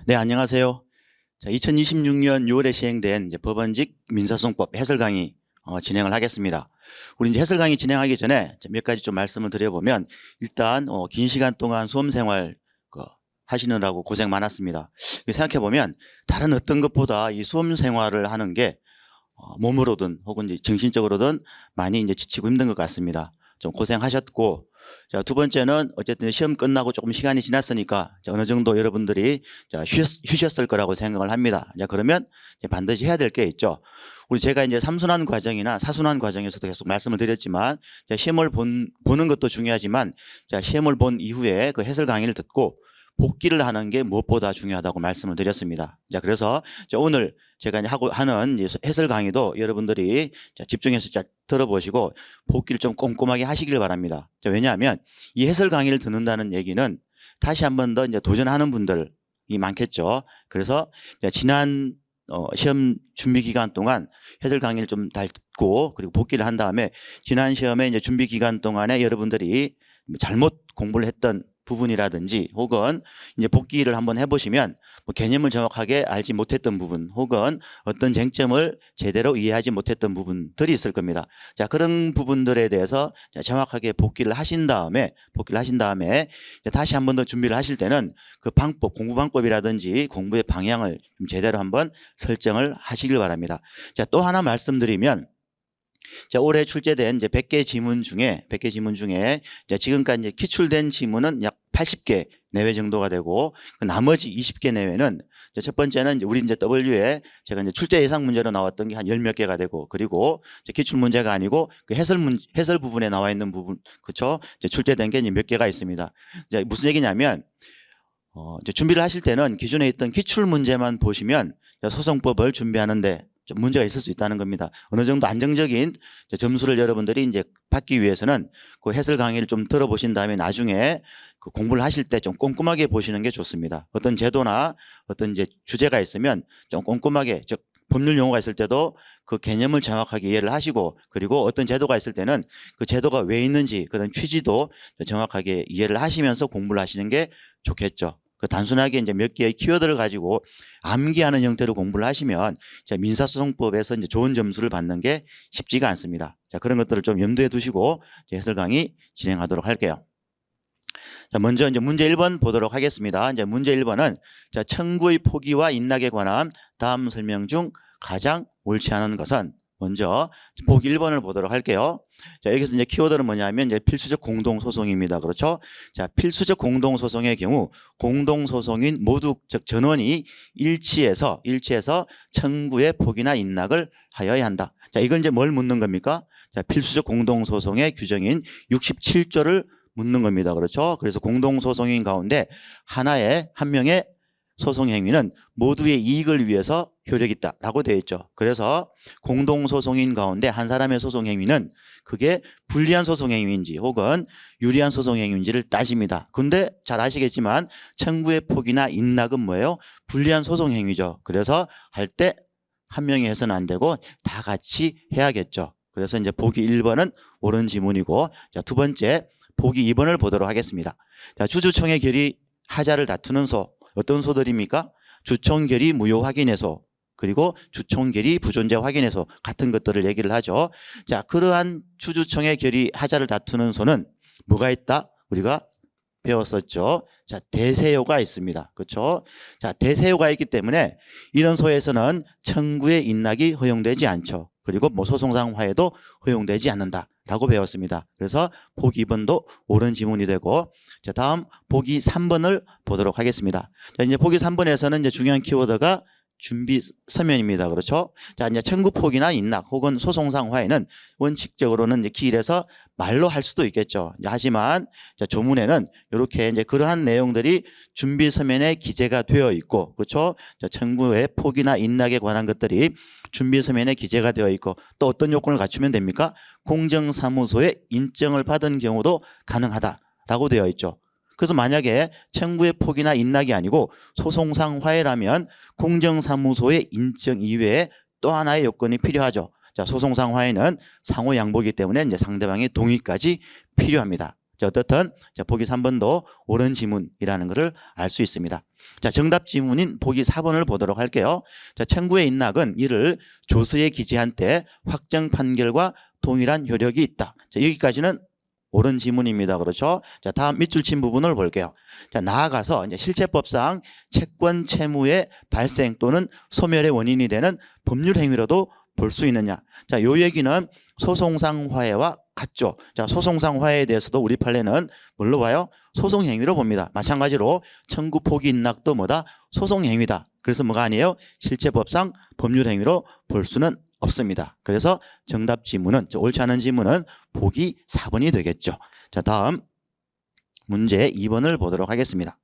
네, 안녕하세요. 자, 2026년 6월에 시행된 이제 법원직 민사소송법 해설 강의 진행을 하겠습니다. 우리 이제 해설 강의 진행하기 전에 몇 가지 좀 말씀을 드려보면, 일단 긴 시간 동안 수험 생활 하시느라고 고생 많았습니다. 생각해 보면 다른 어떤 것보다 이 수험 생활을 하는 게 몸으로든 혹은 이제 정신적으로든 많이 이제 지치고 힘든 것 같습니다. 좀 고생하셨고, 자, 두 번째는 어쨌든 시험 끝나고 조금 시간이 지났으니까 어느 정도 여러분들이 쉬셨을 거라고 생각을 합니다. 자, 그러면 이제 반드시 해야 될 게 있죠. 제가 이제 삼순환 과정이나 사순환 과정에서도 계속 말씀을 드렸지만, 시험을 보는 것도 중요하지만, 시험을 본 이후에 그 해설 강의를 듣고 복기를 하는 게 무엇보다 중요하다고 말씀을 드렸습니다. 자, 그래서 오늘 제가 이제 하는 해설 강의도 여러분들이 집중해서 들어보시고 복기를 좀 꼼꼼하게 하시길 바랍니다. 자, 왜냐하면 이 해설 강의를 듣는다는 얘기는 다시 한 번 더 이제 도전하는 분들이 많겠죠. 그래서 지난 시험 준비 기간 동안 해설 강의를 좀 잘 듣고 그리고 복기를 한 다음에 지난 시험에 이제 준비 기간 동안에 여러분들이 잘못 공부를 했던 부분이라든지 혹은 이제 복기를 한번 해보시면 개념을 정확하게 알지 못했던 부분 혹은 어떤 쟁점을 제대로 이해하지 못했던 부분들이 있을 겁니다. 자, 그런 부분들에 대해서 정확하게 복기를 하신 다음에 다시 한 번 더 준비를 하실 때는 그 방법, 공부 방법이라든지 공부의 방향을 좀 제대로 한번 설정을 하시길 바랍니다. 자, 또 하나 말씀드리면, 자, 올해 출제된 이제 100개 지문 중에 지금까지 이제 기출된 지문은 약 80개 내외 정도가 되고, 나머지 20개 내외는 첫 번째는 우리 이제 W에 제가 이제 출제 예상 문제로 나왔던 게 한 10몇 개가 되고, 그리고 기출 문제가 아니고 그 해설 부분에 나와 있는 부분, 그렇죠? 출제된 게 몇 개가 있습니다. 이제 무슨 얘기냐면, 이제 준비를 하실 때는 기존에 있던 기출 문제만 보시면 소송법을 준비하는데 좀 문제가 있을 수 있다는 겁니다. 어느 정도 안정적인 점수를 여러분들이 이제 받기 위해서는 그 해설 강의를 좀 들어보신 다음에 나중에 그 공부를 하실 때 좀 꼼꼼하게 보시는 게 좋습니다. 어떤 제도나 어떤 이제 주제가 있으면 좀 꼼꼼하게, 즉 법률 용어가 있을 때도 그 개념을 정확하게 이해를 하시고, 그리고 어떤 제도가 있을 때는 그 제도가 왜 있는지 그런 취지도 정확하게 이해를 하시면서 공부를 하시는 게 좋겠죠. 그 단순하게 이제 몇 개의 키워드를 가지고 암기하는 형태로 공부를 하시면 민사소송법에서 이제 좋은 점수를 받는 게 쉽지가 않습니다. 자, 그런 것들을 좀 염두에 두시고 해설 강의 진행하도록 할게요. 자, 먼저 이제 문제 1번 보도록 하겠습니다. 이제 문제 1번은 청구의 포기와 인락에 관한 다음 설명 중 가장 옳지 않은 것은, 먼저 보기 1번을 보도록 할게요. 자, 여기서 이제 키워드는 뭐냐면 이제 필수적 공동소송입니다. 그렇죠? 자, 필수적 공동소송의 경우 공동소송인 모두, 즉 전원이 일치해서 청구의 포기나 인락을 하여야 한다. 자, 이건 이제 뭘 묻는 겁니까? 자, 필수적 공동소송의 규정인 67조를 묻는 겁니다. 그렇죠? 그래서 공동소송인 가운데 한 명의 소송 행위는 모두의 이익을 위해서 효력이 있다라고 되어 있죠. 그래서 공동소송인 가운데 한 사람의 소송 행위는 그게 불리한 소송 행위인지 혹은 유리한 소송 행위인지를 따집니다. 근데 잘 아시겠지만 청구의 포기나 인락은 뭐예요? 불리한 소송 행위죠. 그래서 할 때 한 명이 해서는 안 되고 다 같이 해야겠죠. 그래서 이제 보기 1번은 옳은 지문이고, 자, 두 번째 보기 2번을 보도록 하겠습니다. 자, 주주총회 결의 하자를 다투는 소, 어떤 소들입니까? 주총결의 무효 확인해소, 그리고 주총결의 부존재 확인해소 같은 것들을 얘기를 하죠. 자, 그러한 주주총회 결의 하자를 다투는 소는 뭐가 있다? 우리가 배웠었죠. 자, 대세효가 있습니다. 그렇죠? 자, 대세효가 있기 때문에 이런 소에서는 청구의 인락이 허용되지 않죠. 그리고 소송상 화해도 허용되지 않는다라고 배웠습니다. 그래서 보기 2번도 옳은 지문이 되고, 자, 다음 보기 3번을 보도록 하겠습니다. 자, 이제 보기 3번에서는 이제 중요한 키워드가 준비 서면입니다. 그렇죠? 자, 이제 청구 포기나 인락 혹은 소송상 화해는 원칙적으로는 이제 기일에서 말로 할 수도 있겠죠. 하지만 조문에는 이렇게 이제 그러한 내용들이 준비 서면에 기재가 되어 있고, 그렇죠? 청구의 포기나 인락에 관한 것들이 준비 서면에 기재가 되어 있고, 또 어떤 요건을 갖추면 됩니까? 공정사무소에 인정을 받은 경우도 가능하다라고 되어 있죠. 그래서 만약에 청구의 포기나 인락이 아니고 소송상 화해라면 공정사무소의 인정 이외에 또 하나의 요건이 필요하죠. 자, 소송상 화해는 상호 양보이기 때문에 이제 상대방의 동의까지 필요합니다. 자, 어떻든 자, 보기 3번도 옳은 지문이라는 것을 알 수 있습니다. 자, 정답 지문인 보기 4번을 보도록 할게요. 자, 청구의 인락은 이를 조서에 기재한 때 확정 판결과 동일한 효력이 있다. 자, 여기까지는 옳은 지문입니다. 그렇죠? 자, 다음 밑줄 친 부분을 볼게요. 자, 나아가서 이제 실체법상 채권 채무의 발생 또는 소멸의 원인이 되는 법률 행위로도 볼 수 있느냐. 자, 요 얘기는 소송상 화해와 같죠. 자, 소송상 화해에 대해서도 우리 판례는 뭘로 봐요? 소송 행위로 봅니다. 마찬가지로 청구 포기 인락도 뭐다? 소송 행위다. 그래서 뭐가 아니에요? 실체법상 법률 행위로 볼 수는 없습니다. 그래서 정답 지문은, 옳지 않은 지문은 보기 4번이 되겠죠. 자, 다음 문제 2번을 보도록 하겠습니다.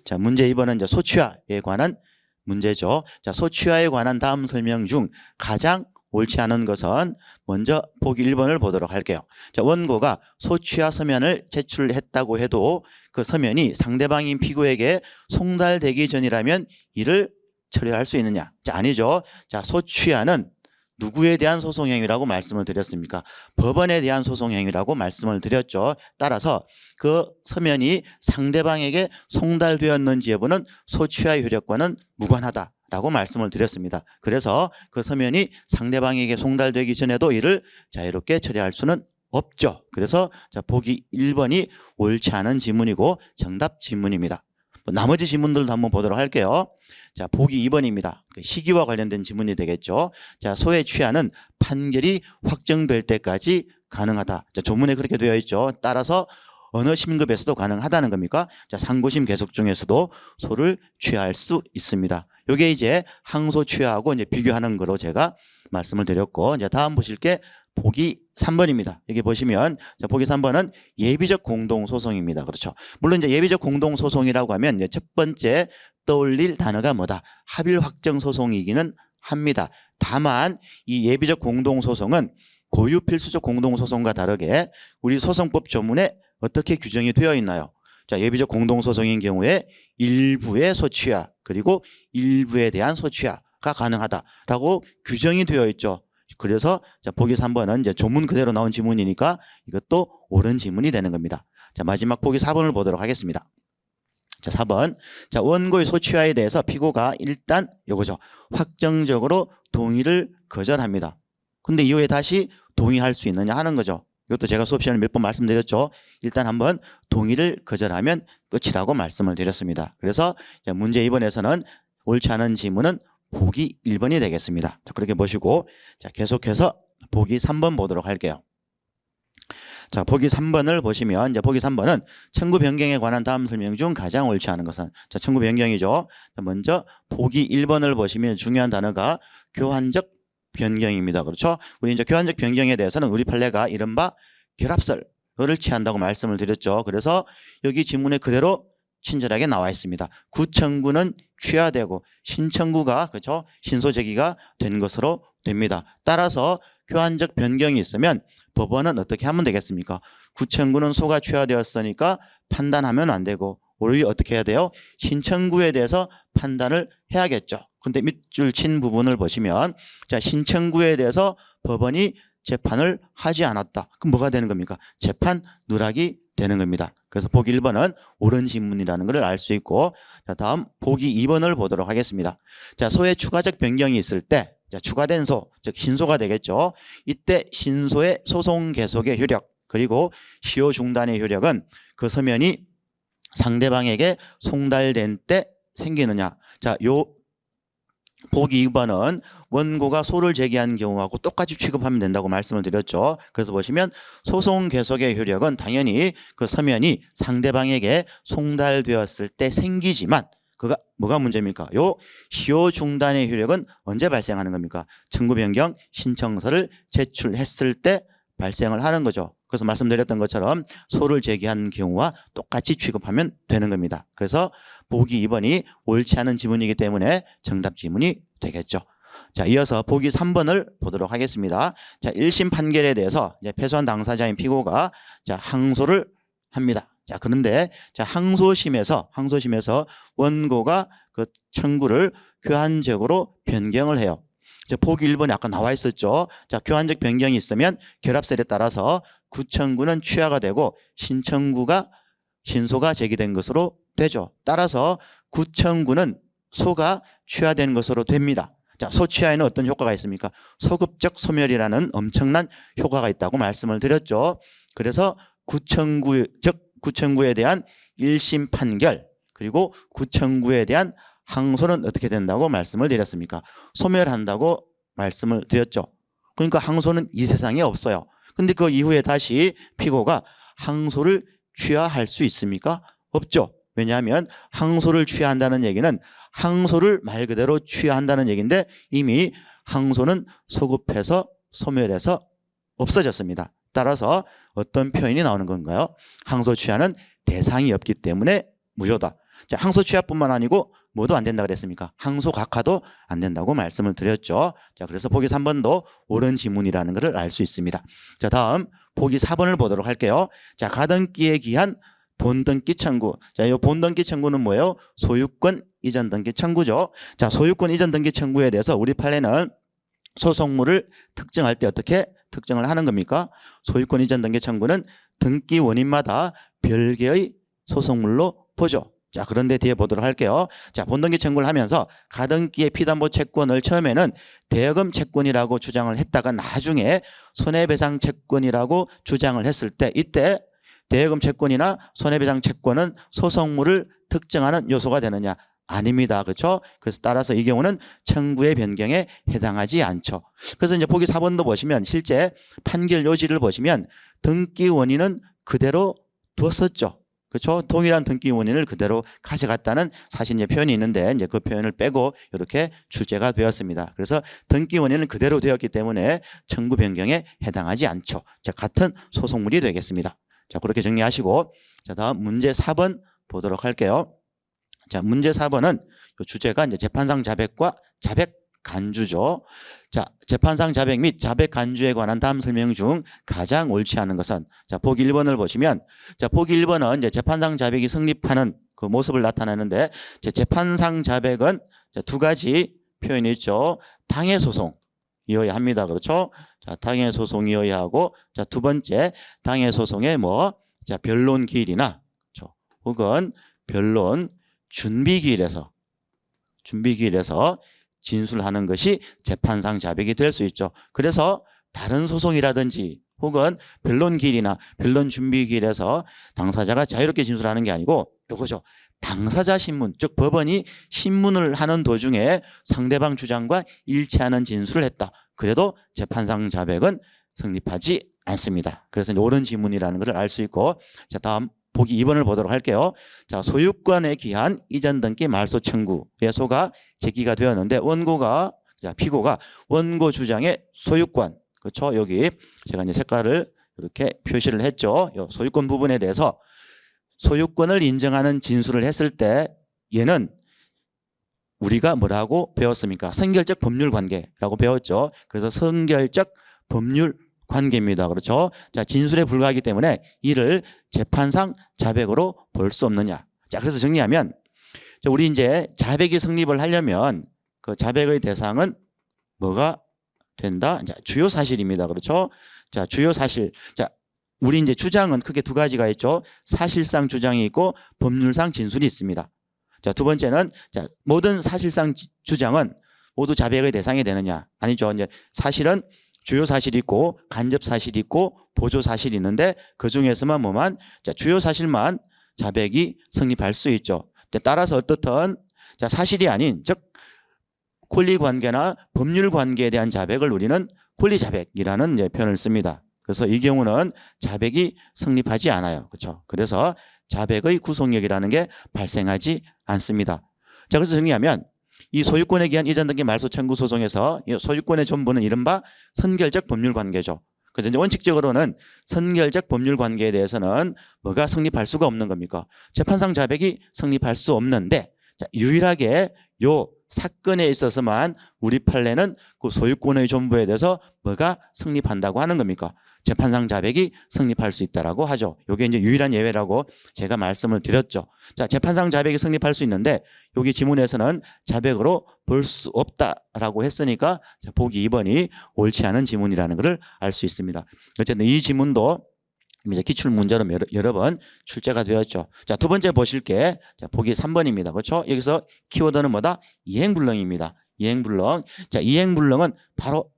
자, 문제 2번은 이제 소취하에 관한 문제죠. 자, 소취하에 관한 다음 설명 중 가장 옳지 않은 것은 먼저 보기 1번을 보도록 할게요. 자, 원고가 소취하 서면을 제출했다고 해도 그 서면이 상대방인 피고에게 송달되기 전이라면 이를 처리할 수 있느냐? 자, 아니죠. 자, 소취하는 누구에 대한 소송행위라고 말씀을 드렸습니까? 법원에 대한 소송행위라고 말씀을 드렸죠. 따라서 그 서면이 상대방에게 송달되었는지 여부는 소취하의 효력과는 무관하다라고 말씀을 드렸습니다. 그래서 그 서면이 상대방에게 송달되기 전에도 이를 자유롭게 처리할 수는 없죠. 그래서 자, 보기 1번이 옳지 않은 지문이고 정답 지문입니다. 나머지 지문들도 한번 보도록 할게요. 자, 보기 2번입니다. 시기와 관련된 지문이 되겠죠. 자, 소의 취하는 판결이 확정될 때까지 가능하다. 자, 조문에 그렇게 되어 있죠. 따라서 어느 심급에서도 가능하다는 겁니까? 자, 상고심 계속 중에서도 소를 취할 수 있습니다. 요게 이제 항소 취하하고 이제 비교하는 거로 제가 말씀을 드렸고, 이제 다음 보실 게 보기 3번입니다. 여기 보시면 자, 보기 3번은 예비적 공동소송입니다. 그렇죠. 물론 이제 예비적 공동소송이라고 하면 이제 첫 번째 떠올릴 단어가 뭐다? 합일 확정 소송이기는 합니다. 다만 이 예비적 공동소송은 고유 필수적 공동소송과 다르게 우리 소송법 조문에 어떻게 규정이 되어 있나요? 자, 예비적 공동소송인 경우에 일부의 소취하 그리고 일부에 대한 소취하가 가능하다라고 규정이 되어 있죠. 그래서 자, 보기 3번은 이제 조문 그대로 나온 지문이니까 이것도 옳은 지문이 되는 겁니다. 자, 마지막 보기 4번을 보도록 하겠습니다. 자, 4번. 자, 원고의 소취하에 대해서 피고가 일단 요거죠. 확정적으로 동의를 거절합니다. 근데 이후에 다시 동의할 수 있느냐 하는 거죠. 이것도 제가 수업 시간에 몇 번 말씀드렸죠. 일단 한번 동의를 거절하면 끝이라고 말씀을 드렸습니다. 그래서 문제 2번에서는 옳지 않은 지문은 보기 1번이 되겠습니다. 자, 그렇게 보시고 자, 계속해서 보기 3번 보도록 할게요. 자, 보기 3번을 보시면 이제 보기 3번은 청구 변경에 관한 다음 설명 중 가장 옳지 않은 것은 자, 청구 변경이죠. 자, 먼저 보기 1번을 보시면 중요한 단어가 교환적 변경입니다. 그렇죠? 우리 이제 교환적 변경에 대해서는 우리 판례가 이른바 결합설을 취한다고 말씀을 드렸죠. 그래서 여기 지문에 그대로 친절하게 나와 있습니다. 구청구는 취하되고 신청구가 그렇죠? 신소 제기가 된 것으로 됩니다. 따라서 교환적 변경이 있으면 법원은 어떻게 하면 되겠습니까? 구청구는 소가 취하되었으니까 판단하면 안 되고 오히려 어떻게 해야 돼요? 신청구에 대해서 판단을 해야겠죠. 근데 밑줄 친 부분을 보시면 자, 신청구에 대해서 법원이 재판을 하지 않았다. 그럼 뭐가 되는 겁니까? 재판 누락이 되는 겁니다. 그래서 보기 1번은 옳은 지문이라는 것을 알 수 있고 자, 다음 보기 2번을 보도록 하겠습니다. 자, 소의 추가적 변경이 있을 때 자, 추가된 소, 즉 신소가 되겠죠. 이때 신소의 소송 계속의 효력 그리고 시효 중단의 효력은 그 서면이 상대방에게 송달된 때 생기느냐. 자, 요 보기 2번은 원고가 소를 제기한 경우하고 똑같이 취급하면 된다고 말씀을 드렸죠. 그래서 보시면 소송 계속의 효력은 당연히 그 서면이 상대방에게 송달되었을 때 생기지만 그가 뭐가 문제입니까? 요 시효 중단의 효력은 언제 발생하는 겁니까? 청구 변경 신청서를 제출했을 때 발생을 하는 거죠. 그래서 말씀드렸던 것처럼 소를 제기한 경우와 똑같이 취급하면 되는 겁니다. 그래서 보기 2번이 옳지 않은 지문이기 때문에 정답 지문이 되겠죠. 자, 이어서 보기 3번을 보도록 하겠습니다. 자, 1심 판결에 대해서 이제 패소한 당사자인 피고가 자, 항소를 합니다. 자, 그런데 자, 항소심에서 원고가 그 청구를 교환적으로 변경을 해요. 보기 1번에 아까 나와 있었죠. 자, 교환적 변경이 있으면 결합설에 따라서 구청구는 취하가 되고 신소가 제기된 것으로 되죠. 따라서 구청구는 소가 취하된 것으로 됩니다. 자, 소취하에는 어떤 효과가 있습니까? 소급적 소멸이라는 엄청난 효과가 있다고 말씀을 드렸죠. 그래서 구청구에 대한 1심 판결 그리고 구청구에 대한 항소는 어떻게 된다고 말씀을 드렸습니까? 소멸한다고 말씀을 드렸죠. 그러니까 항소는 이 세상에 없어요. 근데 그 이후에 다시 피고가 항소를 취하할 수 있습니까? 없죠. 왜냐하면 항소를 취하한다는 얘기는 항소를 말 그대로 취하한다는 얘기인데 이미 항소는 소급해서 소멸해서 없어졌습니다. 따라서 어떤 표현이 나오는 건가요? 항소 취하는 대상이 없기 때문에 무효다. 자, 항소 취하뿐만 아니고 뭐도 안 된다 그랬습니까? 항소 각하도 안 된다고 말씀을 드렸죠. 자, 그래서 보기 3번도 옳은 지문이라는 것을 알 수 있습니다. 자, 다음 보기 4번을 보도록 할게요. 자, 가등기에 기한 본등기 청구. 자, 이 본등기 청구는 뭐예요? 소유권 이전 등기 청구죠. 자, 소유권 이전 등기 청구에 대해서 우리 판례는 소송물을 특정할 때 어떻게 특정을 하는 겁니까? 소유권 이전 등기 청구는 등기 원인마다 별개의 소송물로 보죠. 자, 그런데 뒤에 보도록 할게요. 자, 본등기 청구를 하면서 가등기의 피담보 채권을 처음에는 대여금 채권이라고 주장을 했다가 나중에 손해배상 채권이라고 주장을 했을 때 이때 대여금 채권이나 손해배상 채권은 소송물을 특정하는 요소가 되느냐? 아닙니다. 그렇죠? 그래서 따라서 이 경우는 청구의 변경에 해당하지 않죠. 그래서 이제 보기 4번도 보시면 실제 판결 요지를 보시면 등기 원인은 그대로 뒀었죠. 그렇죠? 동일한 등기 원인을 그대로 가져갔다는 사실 이제 표현이 있는데 이제 그 표현을 빼고 이렇게 출제가 되었습니다. 그래서 등기 원인은 그대로 되었기 때문에 청구 변경에 해당하지 않죠. 자, 같은 소송물이 되겠습니다. 자, 그렇게 정리하시고 자, 다음 문제 4번 보도록 할게요. 자, 문제 4번은 주제가 이제 재판상 자백과 자백 간주죠. 자, 재판상 자백 및 자백 간주에 관한 다음 설명 중 가장 옳지 않은 것은 자, 보기 1번을 보시면 자, 보기 1번은 이제 재판상 자백이 성립하는 그 모습을 나타내는데 재판상 자백은 두 가지 표현이 있죠. 당해 소송이어야 합니다. 그렇죠? 자, 당해 소송이어야 하고 자, 두 번째 당해 소송의 자, 변론 기일이나 그렇죠? 혹은 변론 준비기일에서 진술하는 것이 재판상 자백이 될 수 있죠. 그래서 다른 소송이라든지 혹은 변론기일이나 변론 준비기일에서 당사자가 자유롭게 진술하는 게 아니고 요거죠. 당사자 신문, 즉 법원이 신문을 하는 도중에 상대방 주장과 일치하는 진술을 했다. 그래도 재판상 자백은 성립하지 않습니다. 그래서 옳은 지문이라는 것을 알 수 있고 자, 다음 보기 2번을 보도록 할게요. 자, 소유권에 기한 이전 등기 말소 청구의 소가 제기가 되었는데 피고가 원고 주장의 소유권, 그렇죠? 여기 제가 이제 색깔을 이렇게 표시를 했죠. 이 소유권 부분에 대해서 소유권을 인정하는 진술을 했을 때 얘는 우리가 뭐라고 배웠습니까? 선결적 법률 관계라고 배웠죠. 그래서 선결적 법률 관계입니다. 그렇죠? 자, 진술에 불과하기 때문에 이를 재판상 자백으로 볼 수 없느냐. 자, 그래서 정리하면 우리 이제 자백이 성립을 하려면 그 자백의 대상은 뭐가 된다? 자, 주요 사실입니다. 그렇죠? 자, 주요 사실. 자, 우리 이제 주장은 크게 두 가지가 있죠. 사실상 주장이 있고 법률상 진술이 있습니다. 자, 두 번째는 자, 모든 사실상 주장은 모두 자백의 대상이 되느냐? 아니죠. 이제 사실은 주요 사실이 있고 간접 사실이 있고 보조 사실이 있는데 그 중에서만 자, 주요 사실만 자백이 성립할 수 있죠. 따라서 어떻든 자, 사실이 아닌 즉 권리 관계나 법률 관계에 대한 자백을 우리는 권리 자백이라는 이제 표현을 씁니다. 그래서 이 경우는 자백이 성립하지 않아요. 그렇죠? 그래서 자백의 구속력이라는 게 발생하지 않습니다. 자, 그래서 정리하면 이 소유권에 기한 이전 등기 말소 청구 소송에서 이 소유권의 전부는 이른바 선결적 법률 관계죠. 그래서 이제 원칙적으로는 선결적 법률 관계에 대해서는 뭐가 성립할 수가 없는 겁니까? 재판상 자백이 성립할 수 없는데 자, 유일하게 요 사건에 있어서만 우리 판례는 그 소유권의 전부에 대해서 뭐가 성립한다고 하는 겁니까? 재판상 자백이 성립할 수 있다라고 하죠. 이게 이제 유일한 예외라고 제가 말씀을 드렸죠. 자, 재판상 자백이 성립할 수 있는데 여기 지문에서는 자백으로 볼 수 없다라고 했으니까 자, 보기 2번이 옳지 않은 지문이라는 것을 알 수 있습니다. 어쨌든 이 지문도 이제 기출 문제로 여러 번 출제가 되었죠. 자, 두 번째 보실게. 자, 보기 3번입니다. 그렇죠? 여기서 키워드는 뭐다? 이행불능입니다. 이행불능. 자, 이행불능은 바로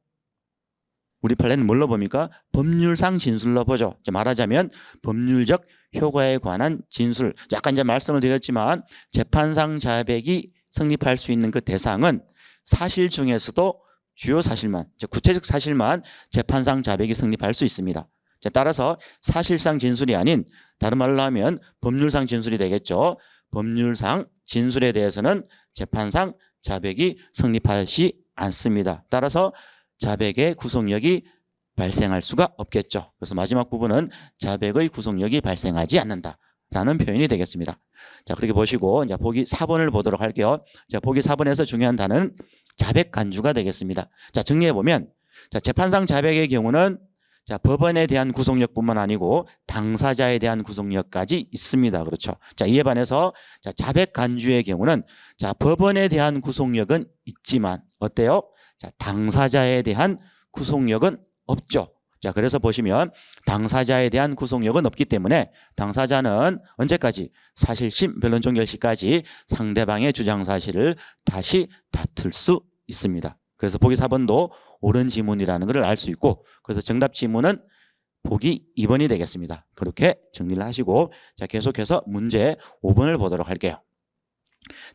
우리 판례는 뭘로 봅니까? 법률상 진술로 보죠. 말하자면 법률적 효과에 관한 진술. 약간 이제 말씀을 드렸지만 재판상 자백이 성립할 수 있는 그 대상은 사실 중에서도 주요 사실만, 구체적 사실만 재판상 자백이 성립할 수 있습니다. 따라서 사실상 진술이 아닌 다른 말로 하면 법률상 진술이 되겠죠. 법률상 진술에 대해서는 재판상 자백이 성립하지 않습니다. 따라서 자백의 구속력이 발생할 수가 없겠죠. 그래서 마지막 부분은 자백의 구속력이 발생하지 않는다라는 표현이 되겠습니다. 자, 그렇게 보시고 이제 보기 4번을 보도록 할게요. 자, 보기 4번에서 중요한 단어는 자백 간주가 되겠습니다. 자, 정리해 보면 자, 재판상 자백의 경우는 자, 법원에 대한 구속력뿐만 아니고 당사자에 대한 구속력까지 있습니다. 그렇죠. 자, 이에 반해서 자, 자백 간주의 경우는 자, 법원에 대한 구속력은 있지만 어때요? 자, 당사자에 대한 구속력은 없죠. 자, 그래서 보시면 당사자에 대한 구속력은 없기 때문에 당사자는 언제까지? 사실심, 변론종결시까지 상대방의 주장 사실을 다시 다툴 수 있습니다. 그래서 보기 4번도 옳은 지문이라는 것을 알 수 있고 그래서 정답 지문은 보기 2번이 되겠습니다. 그렇게 정리를 하시고 자, 계속해서 문제 5번을 보도록 할게요.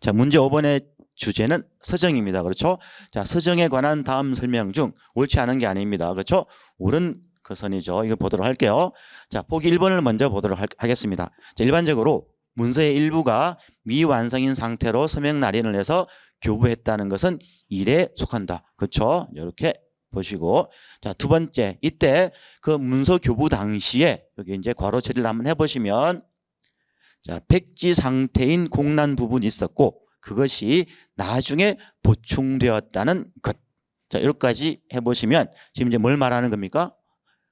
자, 문제 5번의 주제는 서정입니다. 그렇죠? 자, 서정에 관한 다음 설명 중 옳지 않은 게 아닙니다. 그렇죠? 옳은 것선이죠. 이거 보도록 할게요. 자, 보기 1번을 먼저 보도록 하겠습니다. 자, 일반적으로 문서의 일부가 미완성인 상태로 서명 날인을 해서 교부했다는 것은 일에 속한다. 그렇죠? 이렇게 보시고 자, 두 번째 이때 그 문서 교부 당시에 여기 이제 괄호 처리를 한번 해보시면 자, 백지 상태인 공란 부분이 있었고 그것이 나중에 보충되었다는 것. 자, 여기까지 해보시면 지금 이제 뭘 말하는 겁니까?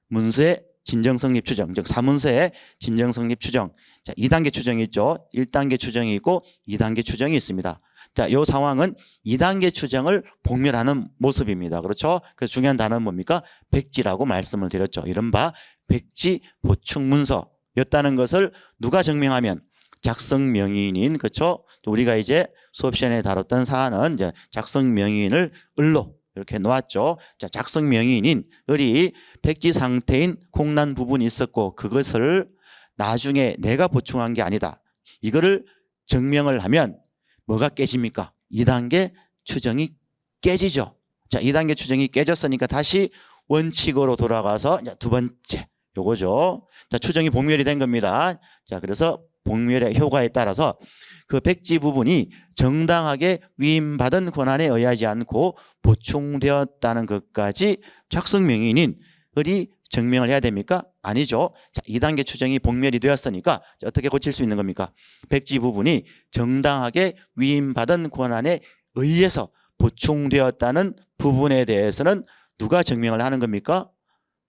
문서의 진정성립 추정, 즉 사문서의 진정성립 추정. 자, 2단계 추정이 있죠. 1단계 추정이 있고 2단계 추정이 있습니다. 자, 이 상황은 2단계 추정을 복멸하는 모습입니다. 그렇죠? 그래서 중요한 단어는 뭡니까? 백지라고 말씀을 드렸죠. 이른바 백지 보충 문서였다는 것을 누가 증명하면 작성 명의인인, 그렇죠? 우리가 이제 수업 시간에 다뤘던 사안은 이제 작성 명의인을 을로 이렇게 놓았죠. 자, 작성 명의인인 을이 백지 상태인 공란 부분이 있었고 그것을 나중에 내가 보충한 게 아니다. 이거를 증명을 하면 뭐가 깨집니까? 2단계 추정이 깨지죠. 자, 2단계 추정이 깨졌으니까 다시 원칙으로 돌아가서 이제 두 번째 요거죠. 자, 추정이 복멸이 된 겁니다. 자, 그래서 복멸의 효과에 따라서 그 백지 부분이 정당하게 위임받은 권한에 의하지 않고 보충되었다는 것까지 작성 명의인인 을이 증명을 해야 됩니까? 아니죠. 자, 2단계 추정이 복멸이 되었으니까 어떻게 고칠 수 있는 겁니까? 백지 부분이 정당하게 위임받은 권한에 의해서 보충되었다는 부분에 대해서는 누가 증명을 하는 겁니까?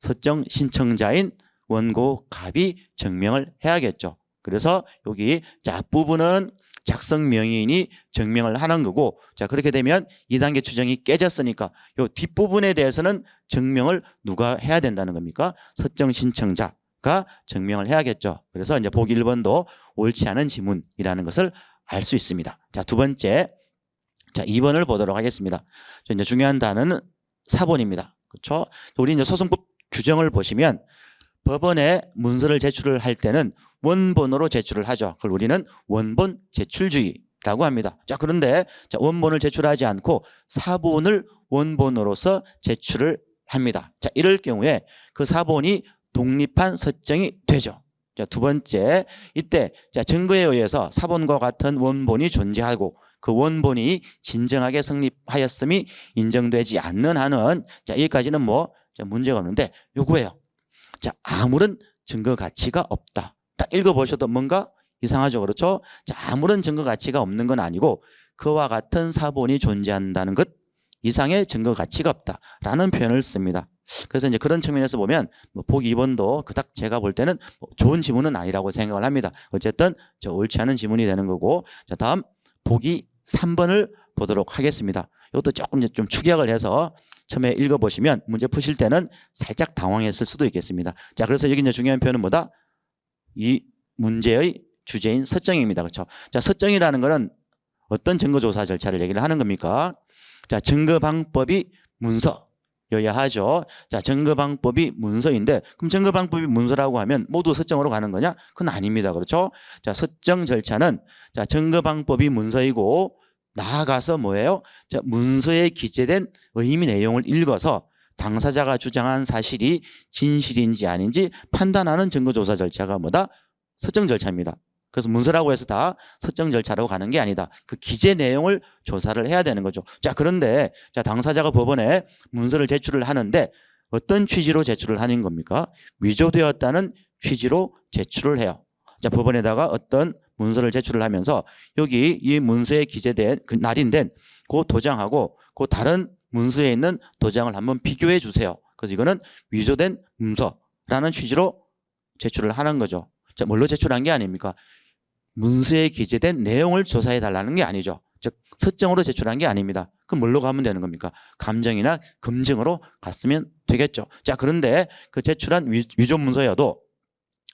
서정 신청자인 원고 갑이 증명을 해야겠죠. 그래서 여기 자, 앞부분은 작성 명의인이 증명을 하는 거고 자, 그렇게 되면 2단계 추정이 깨졌으니까 요 뒷부분에 대해서는 증명을 누가 해야 된다는 겁니까? 서정 신청자가 증명을 해야겠죠. 그래서 이제 보기 1번도 옳지 않은 지문이라는 것을 알 수 있습니다. 자, 두 번째. 자, 2번을 보도록 하겠습니다. 자, 이제 중요한 단어는 사본입니다. 그렇죠? 우리 이제 소송법 규정을 보시면 법원에 문서를 제출을 할 때는 원본으로 제출을 하죠. 그걸 우리는 원본 제출주의라고 합니다. 자, 그런데 자, 원본을 제출하지 않고 사본을 원본으로서 제출을 합니다. 자, 이럴 경우에 그 사본이 독립한 서정이 되죠. 자, 두 번째, 이때 자, 증거에 의해서 사본과 같은 원본이 존재하고 그 원본이 진정하게 성립하였음이 인정되지 않는 한은 자, 여기까지는 뭐 자, 문제가 없는데 요거예요. 자, 아무런 증거 가치가 없다. 딱 읽어보셔도 뭔가 이상하죠. 그렇죠? 자, 아무런 증거 가치가 없는 건 아니고 그와 같은 사본이 존재한다는 것 이상의 증거 가치가 없다라는 표현을 씁니다. 그래서 이제 그런 측면에서 보면 뭐 보기 2번도 그닥 제가 볼 때는 좋은 지문은 아니라고 생각을 합니다. 어쨌든 옳지 않은 지문이 되는 거고, 자, 다음 보기 3번을 보도록 하겠습니다. 이것도 조금 이제 좀 축약을 해서 처음에 읽어보시면 문제 푸실 때는 살짝 당황했을 수도 있겠습니다. 자, 그래서 여기 이제 중요한 표현은 뭐다? 이 문제의 주제인 서정입니다. 그렇죠? 자, 서정이라는 거는 어떤 증거조사 절차를 얘기를 하는 겁니까? 자, 증거방법이 문서여야 하죠. 자, 증거방법이 문서인데, 그럼 증거방법이 문서라고 하면 모두 서정으로 가는 거냐? 그건 아닙니다. 그렇죠? 자, 서정 절차는, 자, 증거방법이 문서이고, 나아가서 뭐예요? 자, 문서에 기재된 의미 내용을 읽어서 당사자가 주장한 사실이 진실인지 아닌지 판단하는 증거조사 절차가 뭐다? 서정 절차입니다. 그래서 문서라고 해서 다 서정 절차라고 가는 게 아니다. 그 기재 내용을 조사를 해야 되는 거죠. 자, 그런데 자, 당사자가 법원에 문서를 제출을 하는데 어떤 취지로 제출을 하는 겁니까? 위조되었다는 취지로 제출을 해요. 자, 법원에다가 어떤 문서를 제출을 하면서 여기 이 문서에 기재된 그 날인된 그 도장하고 그 다른 문서에 있는 도장을 한번 비교해 주세요. 그래서 이거는 위조된 문서라는 취지로 제출을 하는 거죠. 자, 뭘로 제출한 게 아닙니까? 문서에 기재된 내용을 조사해 달라는 게 아니죠. 즉 서정으로 제출한 게 아닙니다. 그럼 뭘로 가면 되는 겁니까? 감정이나 검증으로 갔으면 되겠죠. 자, 그런데 그 제출한 위조 문서여도